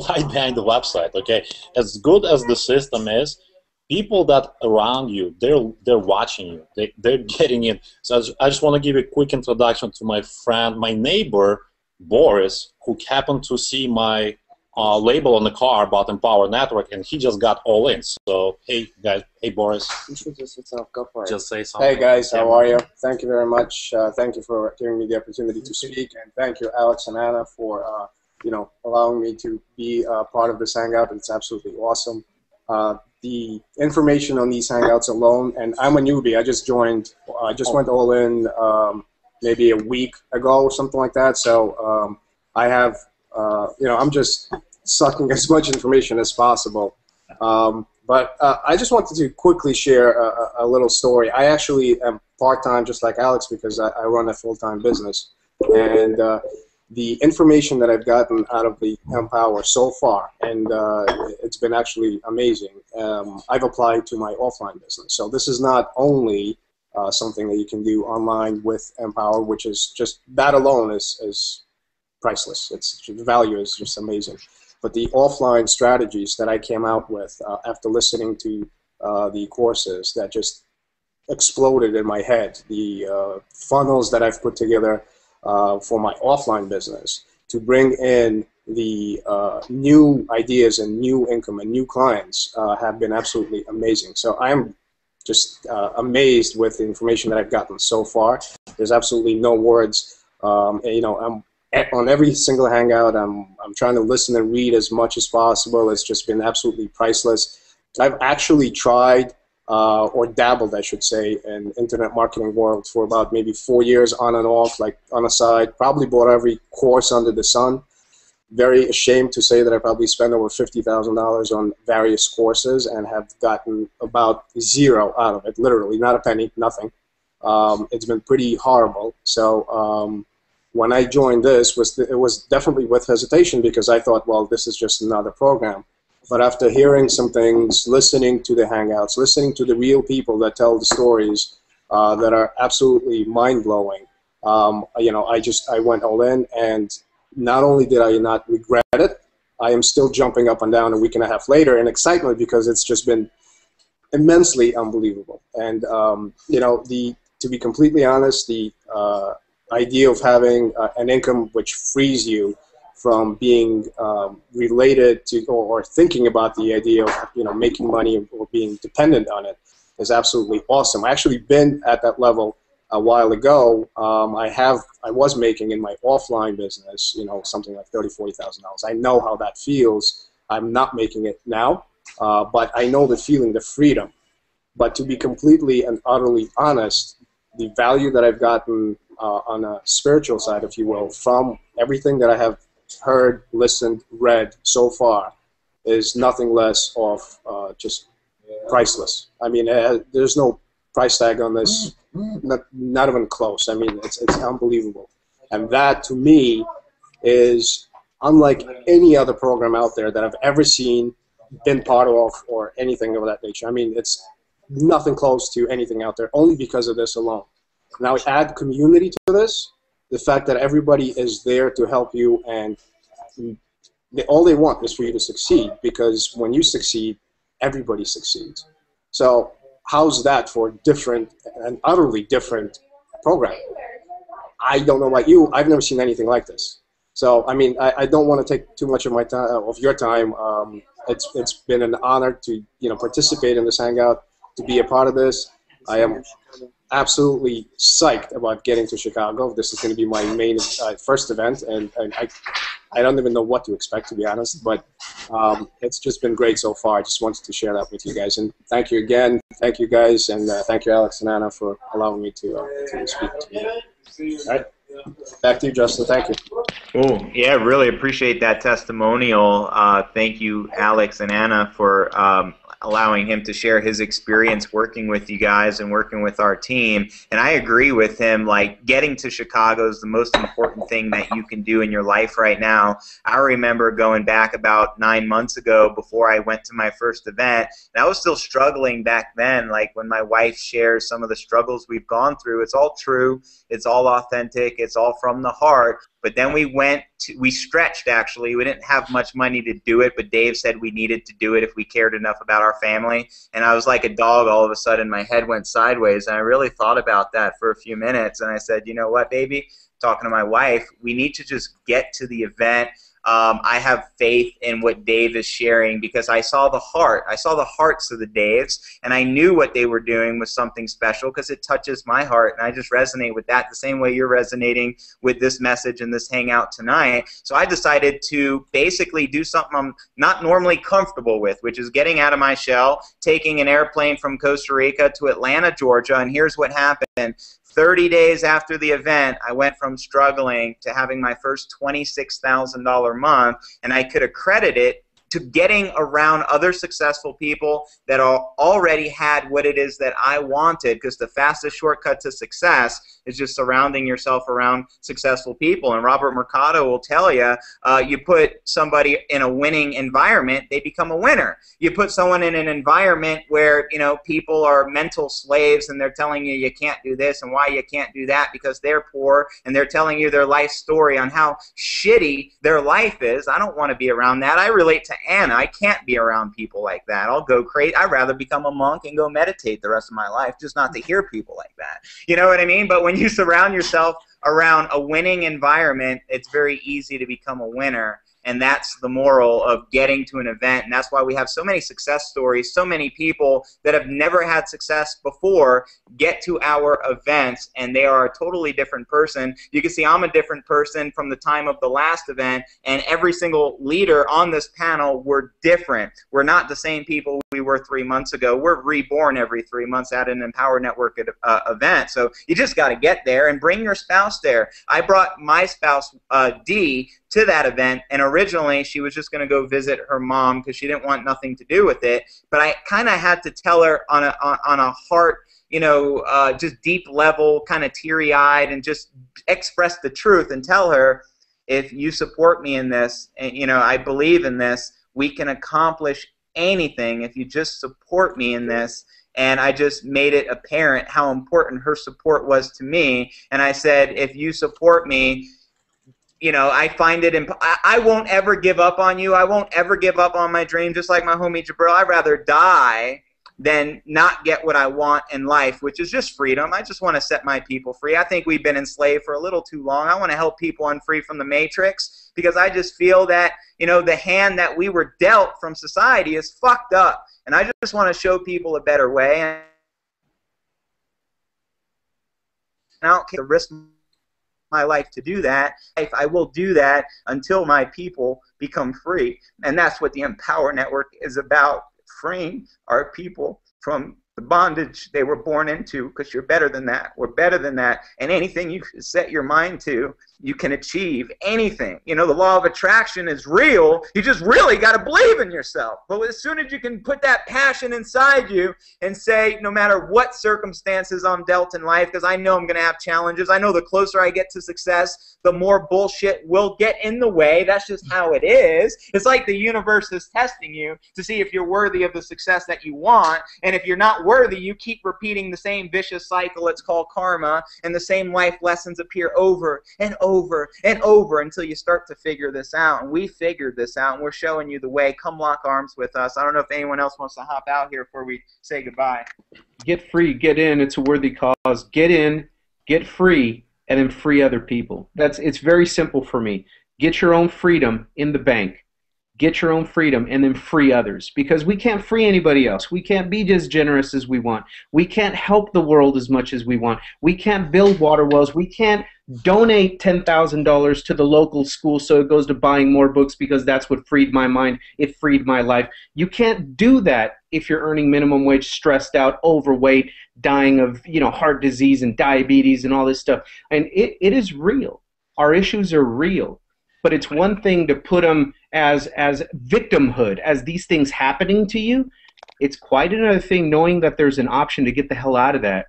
hide behind the website. Okay, as good as the system is, people that around you, they're watching you. They're getting in. So I just want to give a quick introduction to my friend, my neighbor, Boris, who happened to see my label on the car about Empower Network, and he just got all in. So, hey guys, hey Boris. Introduce yourself, go for it. Just say something. Hey guys, how are you? Thank you very much. Thank you for giving me the opportunity to speak, and thank you, Alex and Anna, for allowing me to be part of this hangout. It's absolutely awesome. The information on these hangouts alone, and I'm a newbie. I just joined. I just went all in maybe a week ago or something like that. So I have. I'm just sucking as much information as possible. But I just wanted to quickly share a little story. I actually am part-time, just like Alex, because I run a full-time business. And the information that I've gotten out of the Empower so far, and it's been actually amazing, I've applied to my offline business. So this is not only something that you can do online with Empower, which is just, that alone is priceless. The value is just amazing. But the offline strategies that I came out with after listening to the courses that just exploded in my head, the funnels that I've put together for my offline business to bring in the new ideas and new income and new clients have been absolutely amazing. So I'm just amazed with the information that I've gotten so far. There's absolutely no words. I'm on every single hangout. I'm trying to listen and read as much as possible. It's just been absolutely priceless. I've actually tried or dabbled, I should say, in internet marketing world for about maybe 4 years on and off, like on the side. Probably bought every course under the sun. Very ashamed to say that I probably spent over $50,000 on various courses and have gotten about zero out of it, literally, not a penny, nothing. It's been pretty horrible. So when I joined this, it was definitely with hesitation, because I thought, well, this is just another program. But after hearing some things, listening to the hangouts, listening to the real people that tell the stories that are absolutely mind-blowing, I went all in, and not only did I not regret it, I am still jumping up and down a week and a half later in excitement, because it's just been immensely unbelievable. And to be completely honest, the idea of having an income which frees you from being related to or thinking about the idea of making money or being dependent on it is absolutely awesome. I actually been at that level a while ago. I was making in my offline business, something like $30,000-$40,000. I know how that feels. I'm not making it now, but I know the feeling, the freedom. But to be completely and utterly honest, the value that I've gotten on a spiritual side, if you will, from everything that I have heard, listened, read so far is nothing less of just priceless. I mean, there's no price tag on this, not even close. I mean, it's unbelievable. And that, to me, is unlike any other program out there that I've ever seen, been part of, or anything of that nature. I mean, it's nothing close to anything out there, only because of this alone. Now, add community to this, the fact that everybody is there to help you, and all they want is for you to succeed, because when you succeed, everybody succeeds. So how's that for different, an utterly different program? I don't know about you. I've never seen anything like this. So, I mean, I don't want to take too much of my time, of your time. It's been an honor to participate in this hangout, to be a part of this. I am absolutely psyched about getting to Chicago. This is going to be my main first event, and I don't even know what to expect, to be honest. But it's just been great so far. I just wanted to share that with you guys, and thank you again. Thank you guys, and thank you, Alex and Anna, for allowing me to speak to you. All right. Back to you, Justin. Thank you. Cool. Yeah, really appreciate that testimonial. Thank you, Alex and Anna, for allowing him to share his experience working with you guys and working with our team. And I agree with him, like, getting to Chicago is the most important thing that you can do in your life right now. I remember going back about 9 months ago before I went to my first event, and I was still struggling back then. Like, when my wife shares some of the struggles we've gone through, it's all true, it's all authentic, it's all from the heart. But then we stretched, actually. We didn't have much money to do it, but Dave said we needed to do it if we cared enough about our family. And I was like a dog. All of a sudden, my head went sideways, and I really thought about that for a few minutes. And I said, you know what, baby? Talking to my wife, we need to just get to the event. I have faith in what Dave is sharing, because I saw the heart. I saw the hearts of the Daves, and I knew what they were doing was something special, because it touches my heart, and I just resonate with that the same way you're resonating with this message and this hangout tonight. So I decided to basically do something I'm not normally comfortable with, which is getting out of my shell, taking an airplane from Costa Rica to Atlanta, Georgia, and here's what happened. 30 days after the event, I went from struggling to having my first $26,000 month, and I could accredit it to getting around other successful people that already had what it is that I wanted, because the fastest shortcut to success is just surrounding yourself around successful people. And Robert Mercado will tell you, you put somebody in a winning environment, they become a winner. You put someone in an environment where people are mental slaves, and they're telling you you can't do this and why you can't do that because they're poor, and they're telling you their life story on how shitty their life is. I don't want to be around that. I relate to Anna. I can't be around people like that. I'll go crazy. I'd rather become a monk and go meditate the rest of my life, just not to hear people like that. You know what I mean? But when you surround yourself around a winning environment, it's very easy to become a winner. And that's the moral of getting to an event. And that's why we have so many success stories, so many people that have never had success before get to our events, and they are a totally different person. You can see I'm a different person from the time of the last event, and every single leader on this panel, we're different. We're not the same people we were 3 months ago. We're reborn every 3 months at an Empower Network event. So you just got to get there and bring your spouse there. I brought my spouse, Dee, to that event, and originally she was just going to go visit her mom because she didn't want nothing to do with it. But I kind of had to tell her on a heart, just deep level, kind of teary-eyed, and just express the truth and tell her, if you support me in this, and I believe in this, we can accomplish anything if you just support me in this. And I just made it apparent how important her support was to me. And I said, if you support me, I find it, I won't ever give up on you. I won't ever give up on my dream, just like my homie Jabril. I'd rather die than not get what I want in life, which is just freedom. I just want to set my people free. I think we've been enslaved for a little too long. I want to help people unfree from the matrix, because I just feel that, the hand that we were dealt from society is fucked up. And I just want to show people a better way. And I don't care to risk my life to do that. I will do that until my people become free. And that's what the Empower Network is about, freeing our people from the bondage they were born into, because you're better than that. We're better than that. And anything you set your mind to, you can achieve anything. You know, the law of attraction is real. You just really got to believe in yourself. But as soon as you can put that passion inside you and say, no matter what circumstances I'm dealt in life, because I know I'm going to have challenges. I know the closer I get to success, the more bullshit will get in the way. That's just how it is. It's like the universe is testing you to see if you're worthy of the success that you want. And if you're not worthy, you keep repeating the same vicious cycle. It's called karma. And the same life lessons appear over and over and over until you start to figure this out. And we figured this out, and we're showing you the way. Come lock arms with us. I don't know if anyone else wants to hop out here before we say goodbye. Get free, get in. It's a worthy cause. Get in, get free, and then free other people. It's very simple for me. Get your own freedom in the bank. Get your own freedom and then free others, because we can't free anybody else. We can't be as generous as we want. We can't help the world as much as we want. We can't build water wells. We can't donate $10,000 to the local school so it goes to buying more books because that's what freed my mind. It freed my life. You can't do that if you're earning minimum wage, stressed out, overweight, dying of heart disease and diabetes and all this stuff. And it is real. Our issues are real. But it's one thing to put them as victimhood, as these things happening to you. It's quite another thing knowing that there's an option to get the hell out of that,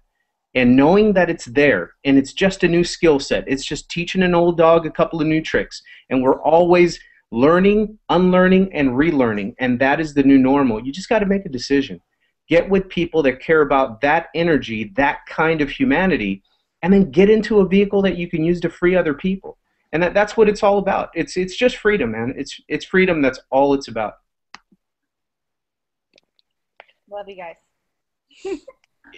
and knowing that it's there, and it's just a new skill set. It's just teaching an old dog a couple of new tricks, and we're always learning, unlearning, and relearning, and that is the new normal. You just got to make a decision. Get with people that care about that energy, that kind of humanity, and then get into a vehicle that you can use to free other people. And that's what it's all about. It's just freedom, man. It's freedom. That's all it's about. Love you guys.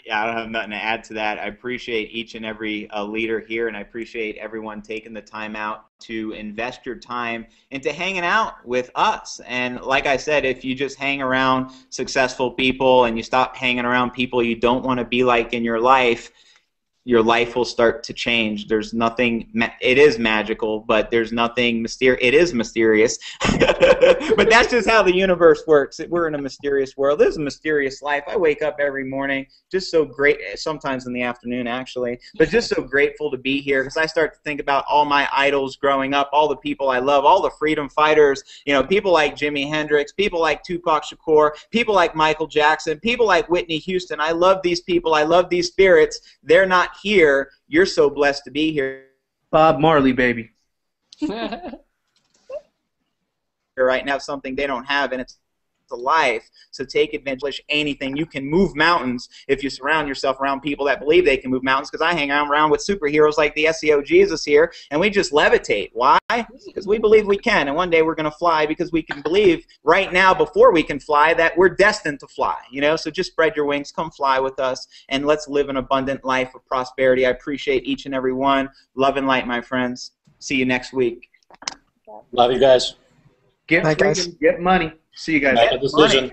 Yeah, I don't have nothing to add to that. I appreciate each and every leader here, and I appreciate everyone taking the time out to invest your time into hanging out with us. And like I said, if you just hang around successful people and you stop hanging around people you don't want to be like in your life will start to change. There's nothing, it is magical, but there's nothing mysterious. It is mysterious. But that's just how the universe works. We're in a mysterious world. This is a mysterious life. I wake up every morning just so great, sometimes in the afternoon actually, but just so grateful to be here, because I start to think about all my idols growing up, all the people I love, all the freedom fighters, people like Jimi Hendrix, people like Tupac Shakur, people like Michael Jackson, people like Whitney Houston. I love these people. I love these spirits. They're not here. You're so blessed to be here. Bob Marley, baby. Right now, something they don't have, and it's a life. So take advantage of anything. You can move mountains if you surround yourself around people that believe they can move mountains, because I hang around with superheroes like the SEO Jesus here, and we just levitate. Why? Because we believe we can, and one day we're going to fly, because we can believe right now, before we can fly, that we're destined to fly. So just spread your wings, come fly with us, and let's live an abundant life of prosperity. I appreciate each and every one. Love and light, my friends. See you next week. Love you guys. Get freedom, get money. See you guys. Make a decision.